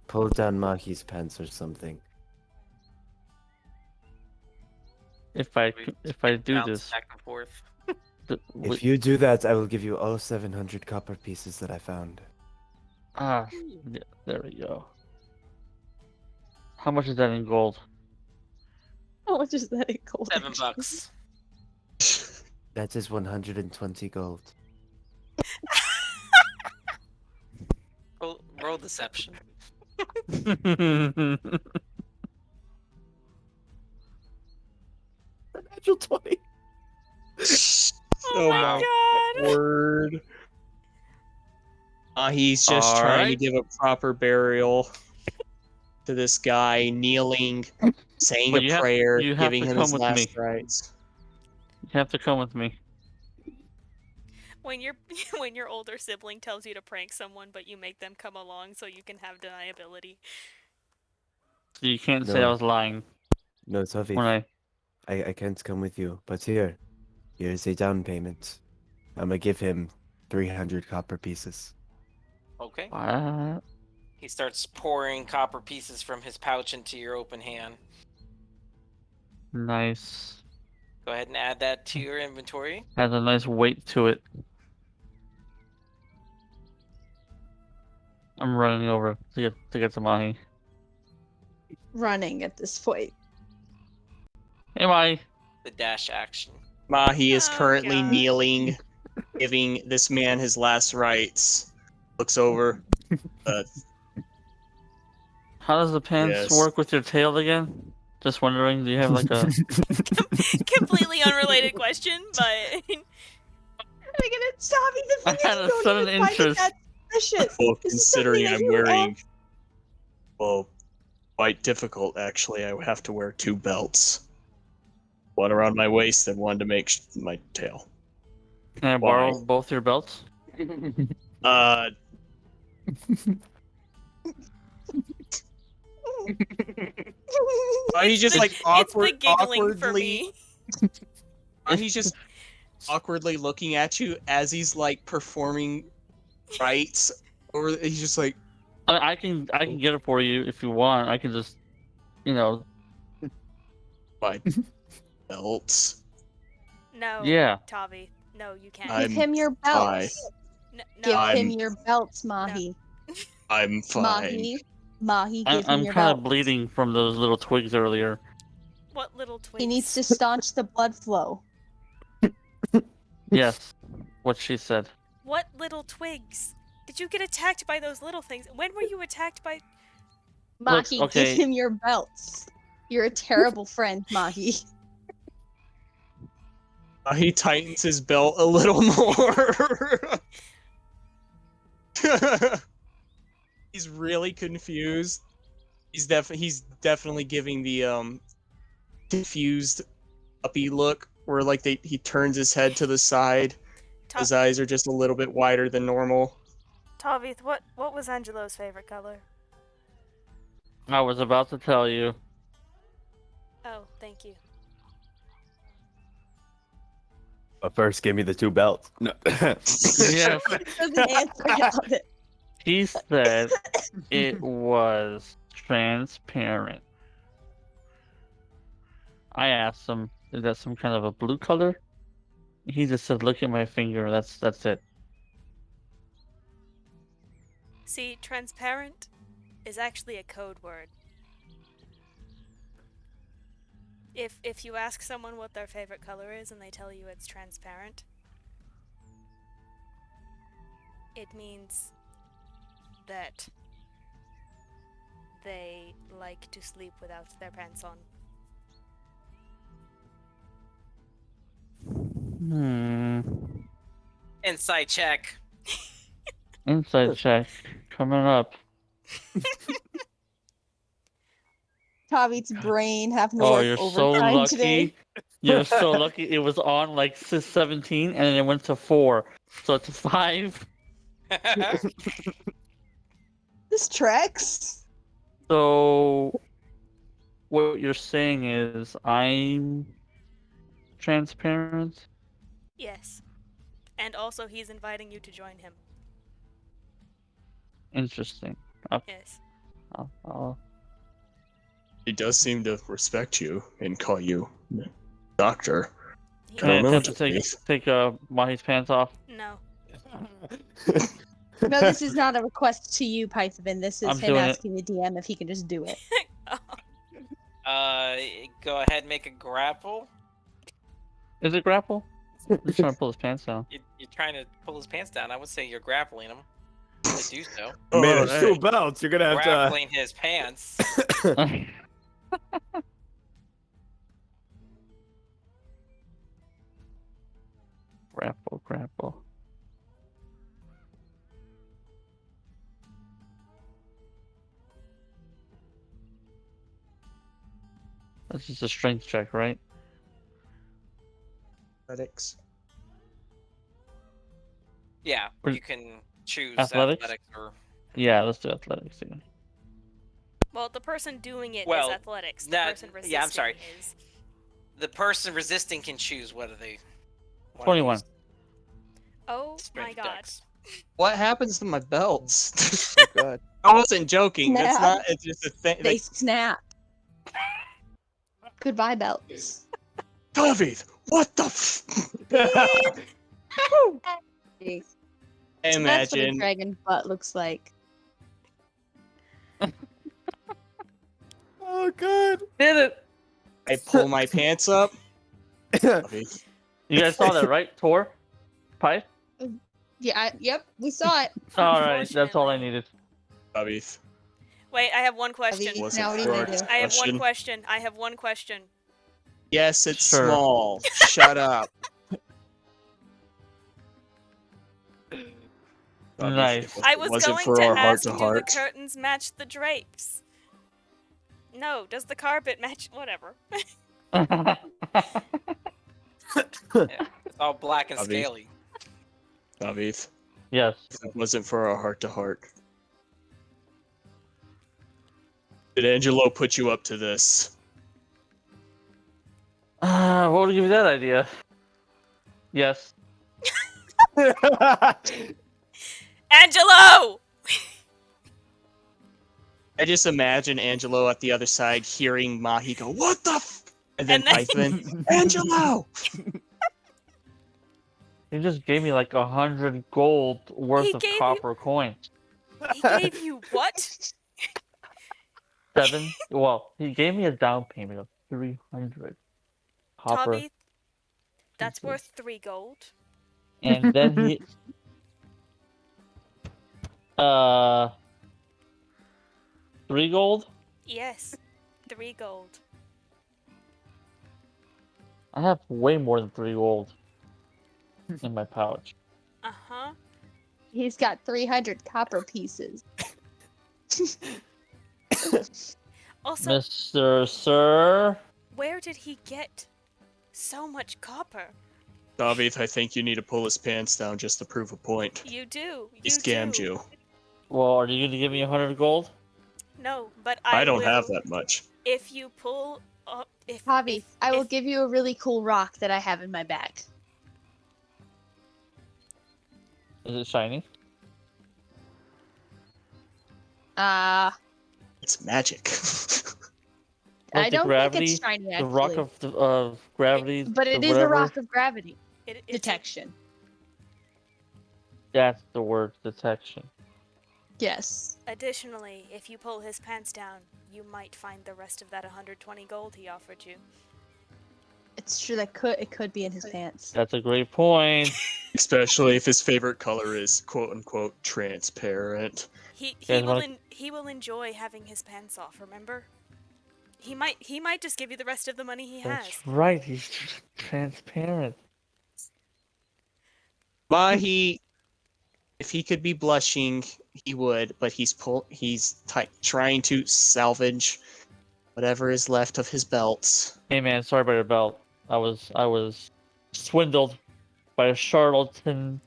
pull down Mahi's pants or something. If I do Bounce this, back and forth. If you do that, I will give you all 700 copper pieces that I found. yeah, there we go. How much is that in gold? How much is that in gold? $7. That is 120 gold. Roll deception. Natural 20. Oh my god! Word. He's just All trying to right. give a proper burial to this guy, kneeling, saying But a you have- prayer, you have giving to him come his with last me. rites. You have to come with me. When your older sibling tells you to prank someone, but you make them come along so you can have deniability. So you can't say I No. was lying No, Tavi, when I can't come with you, but here's a down payment. I'm gonna give him 300 copper pieces. Okay. What? He starts pouring copper pieces from his pouch into your open hand. Nice. Go ahead and add that to your inventory. Has a nice weight to it. I'm running over to get some Mahi. Running at this point. Hey, Mahi. The dash action. Mahi is Oh, currently God. kneeling, giving this man his last rites. Looks over. How does the pants Yes. work with your tail again? Just wondering, do you have like a... Completely unrelated question, but It's Tommy, the I thing had is, a you don't sudden even find interest. that suspicious. Well, This is something considering that I'm you wearing, well, quite difficult actually. I would have to wear 2 belts, one around my waist and one to make my tail. Can I Why? borrow both your belts? Uh, He's just the- like it's the giggling for awkwardly. me. He's just awkwardly looking at you as he's like performing rites. Or he's just like, I can get it for you if you want. I can just, you know, my belts. No, yeah. Tavi. No, you can't. Give I'm him your fine. belts. No, Give no. him I'm- your belts, Mahi. I'm fine. Mahi, give him I'm your kind belts. of bleeding from those little twigs earlier. What little twigs? He needs to staunch the blood flow. Yes, what she said. What little twigs? Did you get attacked by those little things? When were you attacked by? Look, Mahi, okay. give him your belts. You're a terrible friend, Mahi. he tightens his belt a little more. He's really confused. He's definitely giving the confused puppy look where like he turns his head to the side. Ta- His eyes are just a little bit wider than normal. Tavith, what was Angelo's favorite color? I was about to tell you. Oh, thank you. But first, give me the 2 belts. No. Yes, Doesn't answer about it. he said it was transparent. I asked him, is that some kind of a blue color? He just said, look at my finger, that's it. See, transparent is actually a code word. If you ask someone what their favorite color is and they tell you it's transparent, it means that they like to sleep without their pants on. Insight check. Inside check coming up. Tavit's brain having to Oh, work you're so overtime lucky. today. You're so lucky. It was on like 17 and then it went to 4. So it's 5. This tracks. So what you're saying is I'm transparent? Yes. And also he's inviting you to join him. Interesting. Yes. He does seem to respect you and call you doctor. Can I don't know, attempt to Jeffrey. take Mahi's pants off? No. No, this is not a request to you, Python. This is I'm him doing it. asking the DM if he can just do it. Go ahead and make a grapple. Is it grapple? I'm just trying to pull his pants down. You're trying to pull his pants down. I would say you're grappling him. To do so. Man, it's hey. 2 belts. You're gonna have Grappling his pants. Grapple. That's just a strength check, right? Athletics. Yeah, Or- you can choose Athletics? athletics or Yeah, let's do athletics again. Well, the person doing it is Well, athletics. The that- person resisting yeah, I'm sorry. is. The person resisting can choose whether they want 21. to use Oh my strength god. dex. What happens to my belts? Oh god. I wasn't joking. That's Snap. not. It's just a thing. They Like, snap. Goodbye, belts. David, what the? Okay, I so that's what a imagine. dragon butt looks like. Oh god. Did it! I pull my pants up. David, You guys saw that, right? Tor? Pipe? Yeah, yep, we saw it. Alright, that's all I Unfortunately. needed. David, Wait, I have one question. David. wasn't Now what are you for gonna our do? I have one discussion. question. I have one question. Yes, it's Sure. small. Shut up. David, Nice. if it I was wasn't going for to our ask, do heart-to-heart. the curtains match the drapes? No, does the carpet match? Whatever. It's all black and David. scaly. David, Yes. if it wasn't for our heart-to-heart. Did Angelo put you up to this? What would give you that idea? Yes. Angelo! I just imagine Angelo at the other side hearing Mahi go, "What the?" And then And then- Python, Angelo. He just gave me like 100 gold worth He of gave you- copper coins. He gave you what? 7? Well, he gave me a down payment of 300 copper. Tubby, that's pieces. worth 3 gold. And then he 3 gold? Yes, 3 gold. I have way more than 3 gold in my pouch. Uh-huh. He's got 300 copper pieces. Also, Mr. Sir, where did he get so much copper? David, I think you need to pull his pants down just to prove a point. You do. He You scammed do. you. well, are you going to give me 100 gold? No, but I don't have will- that much. If you pull up, if Javi, I will if- give you a really cool rock that I have in my bag. Is it shiny? It's magic. I the don't gravity, think it's shiny, the actually. rock of gravity, But it the is a whatever. rock of gravity. it's a- Detection. That's the word, detection. Yes. Additionally, if you pull his pants down, you might find the rest of that 120 gold he offered you. It's true that it could be in his pants. That's a great point. Especially if his favorite color is quote unquote transparent. He guys will wanna- he will enjoy having his pants off. Remember, he might just give you the rest of the money he has. That's right, he's transparent. Mahi, if he could be blushing, he would, but he's trying to salvage whatever is left of his belts. Hey man, sorry about your belt. I was swindled by a charlatan.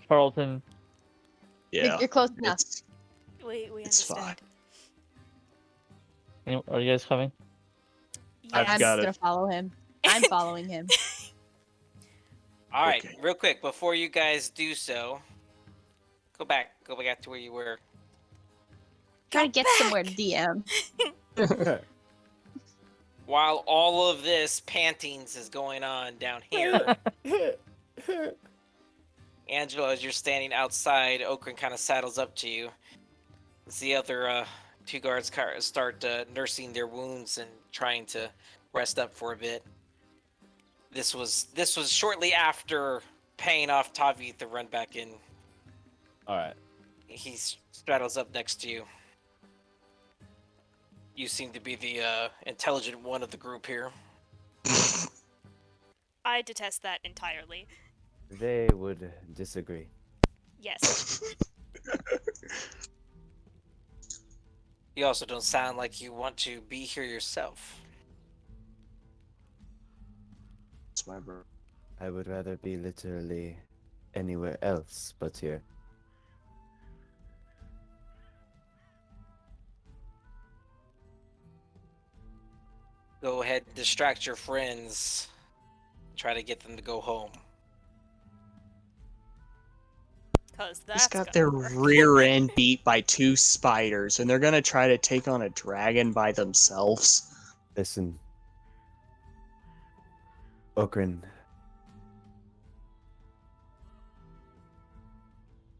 Charlatan. Yeah. You're close enough. It's, We it's understand. fine. Are you guys coming? I've I'm Yes. got just it. gonna follow him. I'm following him. All right, Okay. real quick before you guys do so, go back to where you were. Trying to get back! somewhere to DM. While all of this pantings is going on down here, Angelo, as you're standing outside, Okran kind of saddles up to you. As the other 2 guards start nursing their wounds and trying to rest up for a bit. This was shortly after paying off Tavi to run back in. Alright. He straddles up next to you. You seem to be the intelligent one of the group here. I detest that entirely. They would disagree. Yes. You also don't sound like you want to be here yourself. It's my bro. I would rather be literally anywhere else but here. Go ahead and distract your friends. Try to get them to go home. Cause Just that's got gonna their work. rear end beat by 2 spiders, and they're gonna try to take on a dragon by themselves. Listen, Okrin,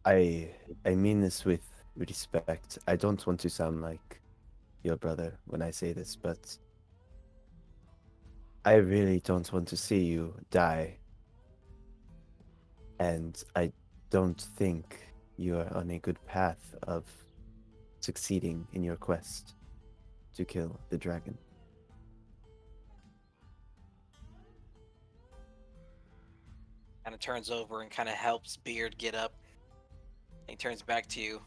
I mean this with respect. I don't want to sound like your brother when I say this, but I really don't want to see you die. And I don't think you are on a good path of succeeding in your quest to kill the dragon. Kind of turns over and kind of helps Beard get up. He turns back to you.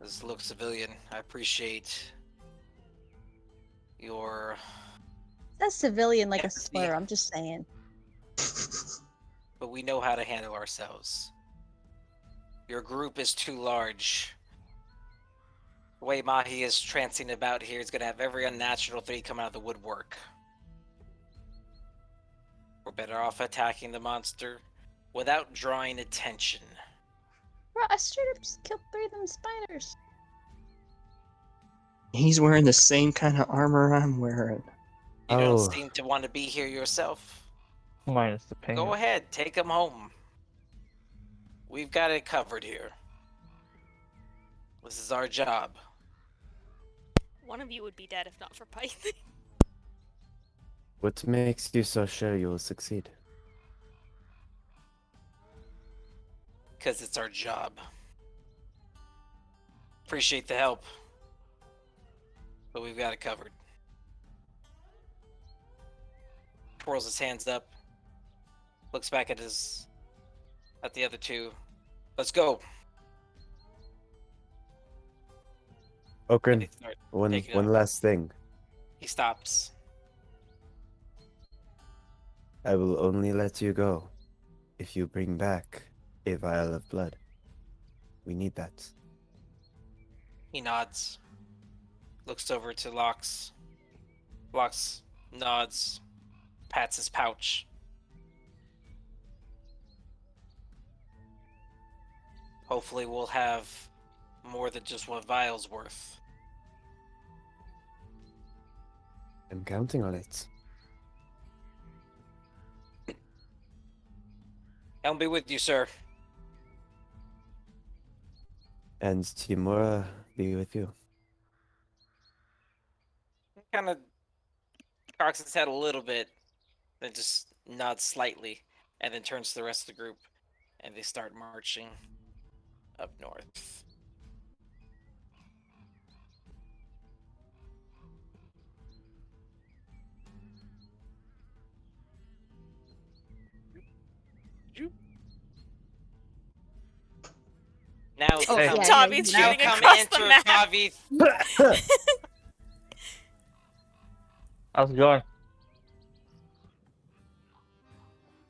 This look, civilian. I appreciate your, That's civilian like a Empathy. slur. I'm just saying. but we know how to handle ourselves. Your group is too large. The way Mahi is trancing about here is gonna have every unnatural thing come out of the woodwork. We're better off attacking the monster without drawing attention. Bro, I straight up just killed 3 of them spiders. He's wearing the same kind of armor I'm wearing. You Oh. don't seem to want to be here yourself. Minus the pain. Go ahead, take them home. We've got it covered here. This is our job. One of you would be dead if not for Python. What makes you so sure you will succeed? Because it's our job. Appreciate the help. But we've got it covered. Twirls his hands up. Looks back at the other two. Let's go. And Okrin, they start one taking one off. last thing. He stops. I will only let you go if you bring back a vial of blood. We need that. He nods. Looks over to Lox. Lox nods. Pats his pouch. Hopefully we'll have more than just what vial's worth. I'm counting on it. I'll be with you, sir. And Timura be with you. Kind of cocks his head a little bit, then just nods slightly, and then turns to the rest of the group, and they start marching up north. Now, Oh, Hey. yeah, yeah, Tavi's you now know. shooting come across the enter map. Tavi. How's it going?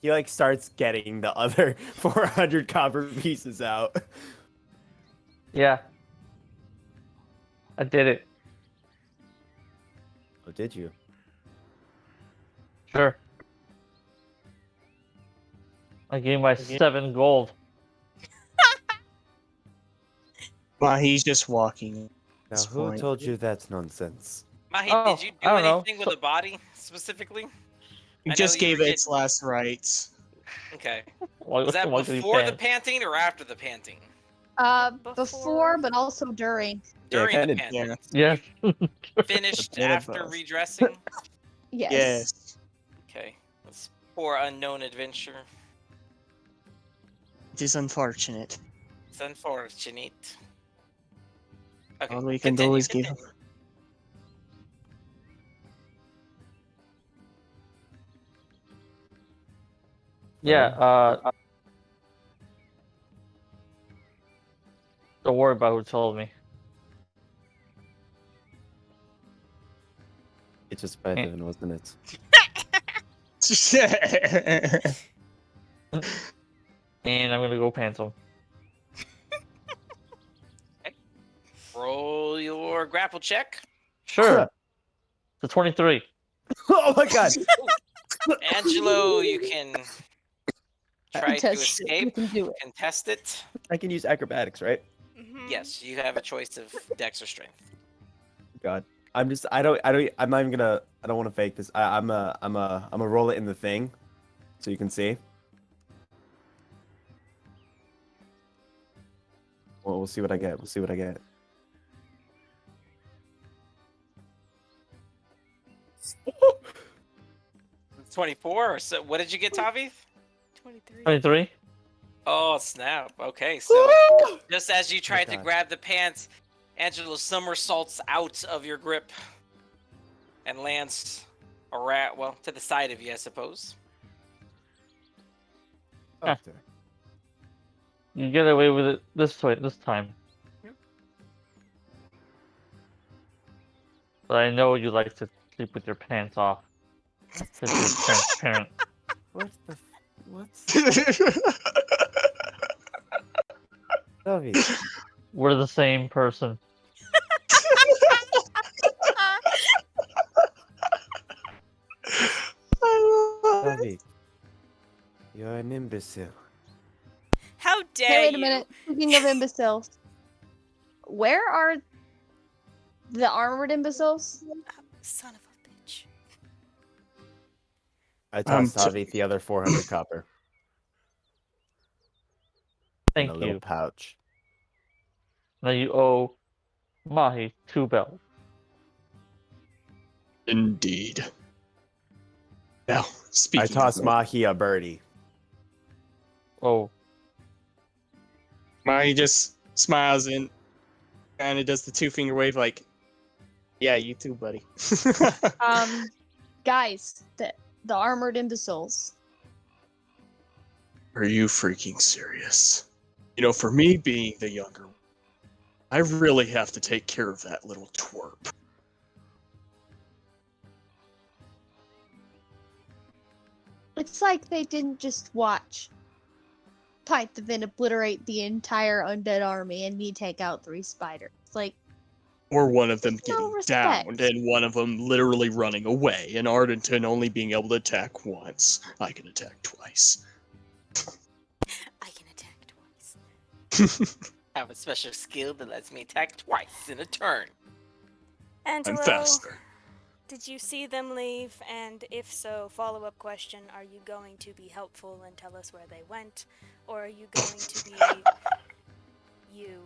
He like starts getting the other 400 copper pieces out. Yeah. I did it. Oh, did you? Sure. I gave my 7 gold. Well, he's just walking. Now, That's who fine. told you that nonsense? Mahi, Oh, did you do I don't know. anything with the body specifically? He I just know you gave were it its getting- last rites. Okay. Why- Was that why did he before the pan? panting or after the panting? Before, but also during. During the kinda- panting. Yeah. Yes. Finished bit of after both. redressing? Yes. Yes. Okay. Let's poor unknown adventure. It is unfortunate. It's unfortunate. Okay. All we can continue, do is give. continue. Yeah, don't worry about who told me. It was Python, wasn't it? And I'm gonna go pants him. Roll your grapple check. Sure. It's a 23. Oh my god! Angelo, you can try to Contest it. You escape. can do it. Contest it. I can use acrobatics, right? Mhm. Yes, you have a choice of dex or strength. God, I'm not even gonna. I don't want to fake this. I'm a roll it in the thing, so you can see. Well, we'll see what I get. We'll see what I get. 24. So, what did you get, Tavi? 23. 23. Oh snap! Okay, so just as you try to God. grab the pants, Angelo somersaults out of your grip and lands to the side of you, I suppose. Okay. You get away with it this time. But I know you like to sleep with your pants off. Because you're transparent. What's Dovey? We're the same person. Dovey, you're an imbecile. How dare Hey, wait you? a minute. Speaking of imbeciles, where are the armored imbeciles? Son of a bitch. I tossed Tavi the other 400 copper in a Thank little you. pouch. Now you owe Mahi 2 bells. Indeed. Now, I speaking tossed of Mahi a birdie. Oh, Mari just smiles and kind of does the 2-finger wave, like, "Yeah, you too, buddy." Guys, the armored imbeciles. Are you freaking serious? You know, for me being the younger, I really have to take care of that little twerp. It's like they didn't just watch Python obliterate the entire undead army and me take out 3 spiders. Like, Or one of them No getting respect. downed and one of them literally running away, and Ardenton only being able to attack once. I can attack twice. I can attack twice. I have a special skill that lets me attack twice in a turn. Angelo, I'm faster. did you see them leave? And if so, follow-up question, are you going to be helpful and tell us where they went? Or are you going to be you?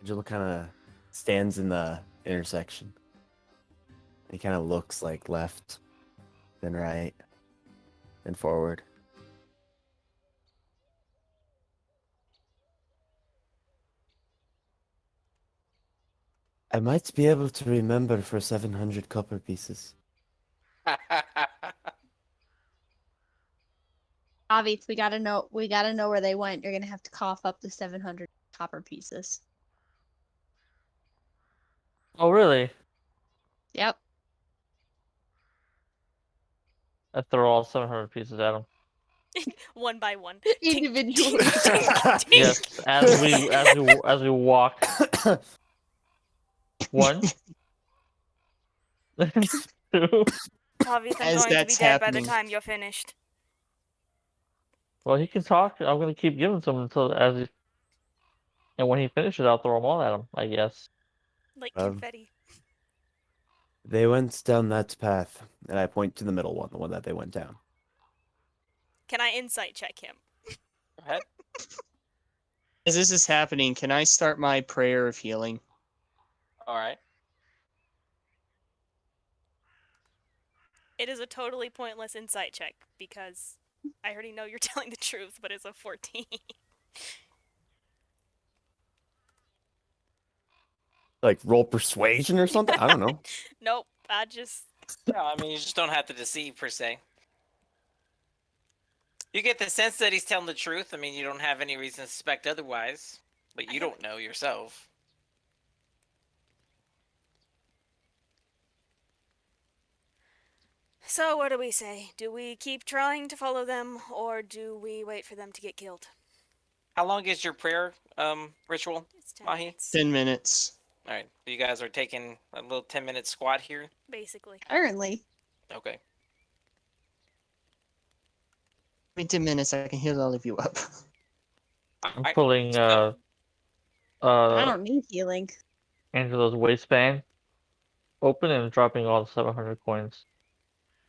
Angelo kind of stands in the intersection. He kind of looks like left, then right, then forward. I might be able to remember for 700 copper pieces. Avi, we gotta know where they went. You're gonna have to cough up the 700 copper pieces. oh really? Yep. I throw all 700 pieces at him. One by one. Individually. Yes, as we walk. 1, 2. Tavi, I'm As going to be that's dead by happening. the time you're finished. Well, he can talk. I'm gonna keep giving to him and when he finishes, I'll throw them all at him. I guess. Like Um, confetti. They went down that path, and I point to the middle one, the one that they went down. Can I insight check him? Go ahead. As this is happening, can I start my prayer of healing? All right. It is a totally pointless insight check because I already know you're telling the truth, but it's a 14. Like roll persuasion or something? I don't know. Nope, I just... No, I mean, you just don't have to deceive per se. You get the sense that he's telling the truth. I mean, you don't have any reason to suspect otherwise, but you don't know yourself. So what do we say? Do we keep trying to follow them, or do we wait for them to get killed? How long is your prayer ritual, It's 10 Mahi? minutes. 10 minutes. All right. You guys are taking a little 10-minute squat here. Basically. Currently. Okay. In 10 minutes, I can heal all of you up. I'm Alright, pulling so- I uh don't need healing. Angelo's waistband open and dropping all the 700 coins,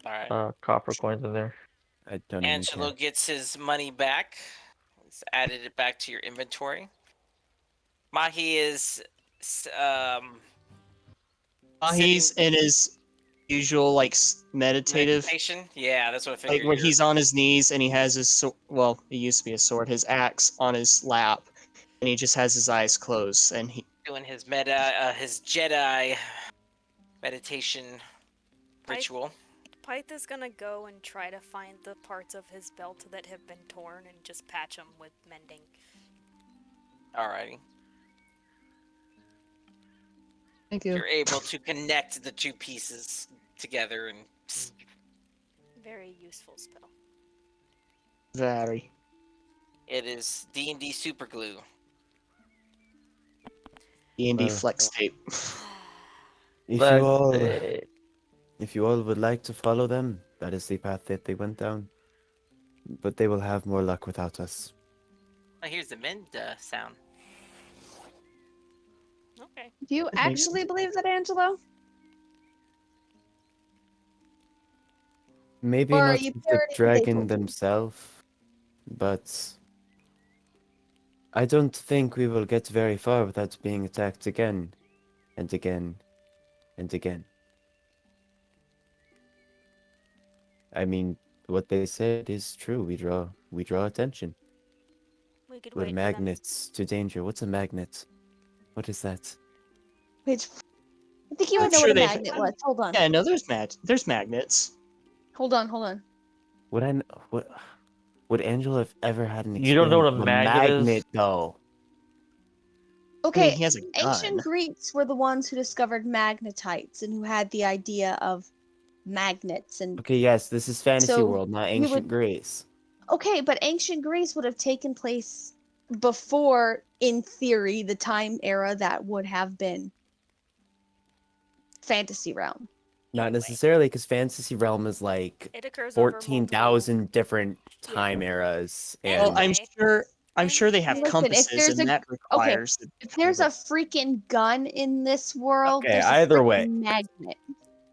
All right. copper coins in there. I don't even Angelo care. gets his money back. He's added it back to your inventory. Mahi is He's sitting- in his usual like meditative, meditation. Yeah, that's what I like figured. where You're- he's on his knees and he has his well, it used to be a sword, his axe on his lap, and he just has his eyes closed, and he doing his his Jedi meditation ritual. Pyth is gonna go and try to find the parts of his belt that have been torn and just patch them with mending. Alrighty. Thank you. You're able to connect the two pieces together and Very useful spell. very. it is D&D super glue. D&D Well, flex tape. If you all would like to follow them, that is the path that they went down. But they will have more luck without us. Oh, here's the mend sound. Okay. Do you actually believe that, Angelo? Maybe Or are not you the parroting what they dragon told you? themselves, but I don't think we will get very far without being attacked again and again and again. I mean, what they said is true. We draw attention. We could We're wait for them. magnets to danger. What's a magnet? What is that? Wait, I think you I'm would know sure what a they- magnet was. Hold on. Yeah, no, there's magnets. Hold on. Would Angela have ever had an experience You don't know what a with magnet is? though? Okay, he has a ancient gun. Greeks were the ones who discovered magnetites and who had the idea of magnets and Okay, yes, this is fantasy So, world, not we ancient would- Greece. okay, but ancient Greece would have taken place before, in theory, the time era that would have been fantasy realm. Not Anyway, necessarily, because fantasy realm is like it occurs over 14,000 different time eras, and Well, Anyway. I'm sure they have Listen, if compasses, there's and a- that requires. If there's a freaking gun in this world, Okay, there's a either freaking way. magnet.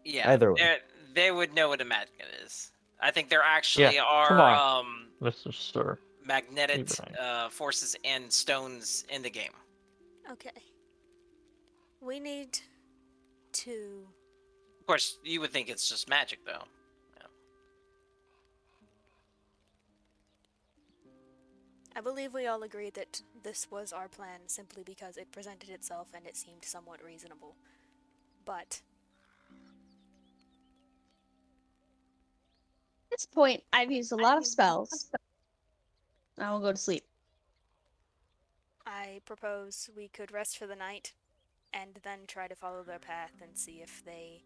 Yeah, Either way. they would know what a magnet is. I think there actually come are on. Mr. Sir. magnetic Abraham. forces and stones in the game. Okay. We need to. Of course, you would think it's just magic, though. I believe we all agreed that this was our plan simply because it presented itself and it seemed somewhat reasonable. But At this point, I've used a lot of spells. I will go to sleep. I propose we could rest for the night and then try to follow their path and see if they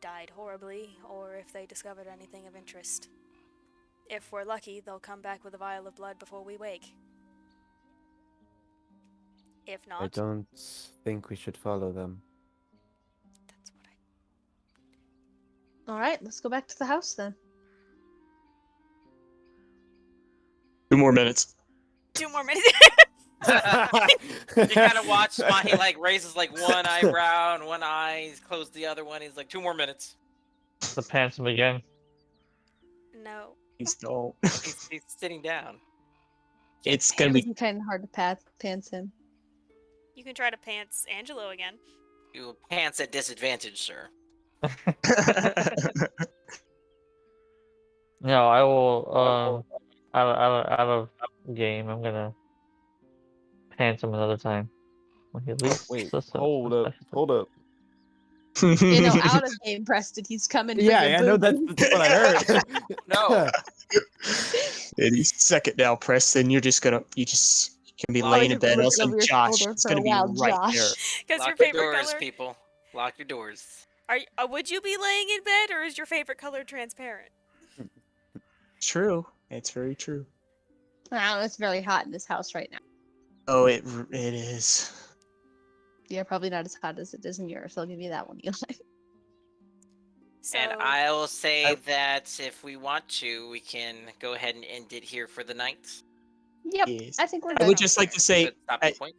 died horribly or if they discovered anything of interest. If we're lucky, they'll come back with a vial of blood before we wake. If I not, don't think we should follow them. that's what All right, let's go back to the house then. 2 more minutes. 2 more minutes. You kind of watch Mahi like raises like one eyebrow and one eye. He's closed the other one. He's like 2 more minutes. The pants him again. No. Please don't. He's sitting down. It's It gonna would be. be kind of hard to pants him. You can try to pants Angelo again. You pants at disadvantage, sir. No, I will. Out of game, I'm gonna pants him another time when he leaves. hold up. You know, out of game, Preston, he's coming for your I know boob. that's what I heard. No. Any second now, Preston. You just can be Lock laying it in bed. All of a Looking sudden, over your Josh shoulder is for gonna a be wild right Josh. there. Because Lock your your favorite doors, color. people. Lock your doors. Would you be laying in bed, or is your favorite color transparent? True. It's very true. I don't know, it's very hot in this house right now. Oh, it is. Yeah, probably not as hot as it is in yours. I'll give you that one, Eli. So, And I will say that if we want to, we can go ahead and end it here for the night. Yep, Yes. I think we're I good. would just like to say, Good stopping point.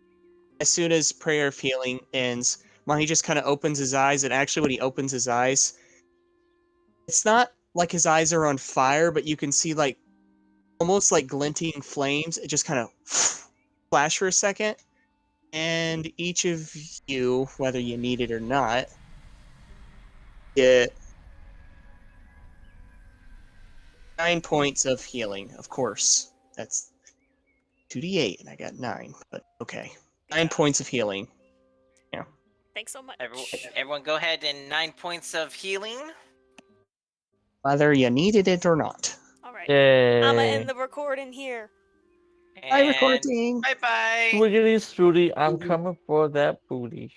as soon as prayer of healing ends, Mahi just kind of opens his eyes, and actually when he opens his eyes, it's not like his eyes are on fire, but you can see like almost like glinting flames. It just kind of flash for a second, and each of you, whether you need it or not, get 9 points of healing. Of course, that's 2d8, and I got 9, but okay. 9 points of healing. thanks so much. Everyone go ahead and 9 points of healing. Whether you needed it or not. All right. Yay. I'm gonna end the recording here. Bye, recording. Bye bye. Wiggity Struddy, I'm coming for that booty.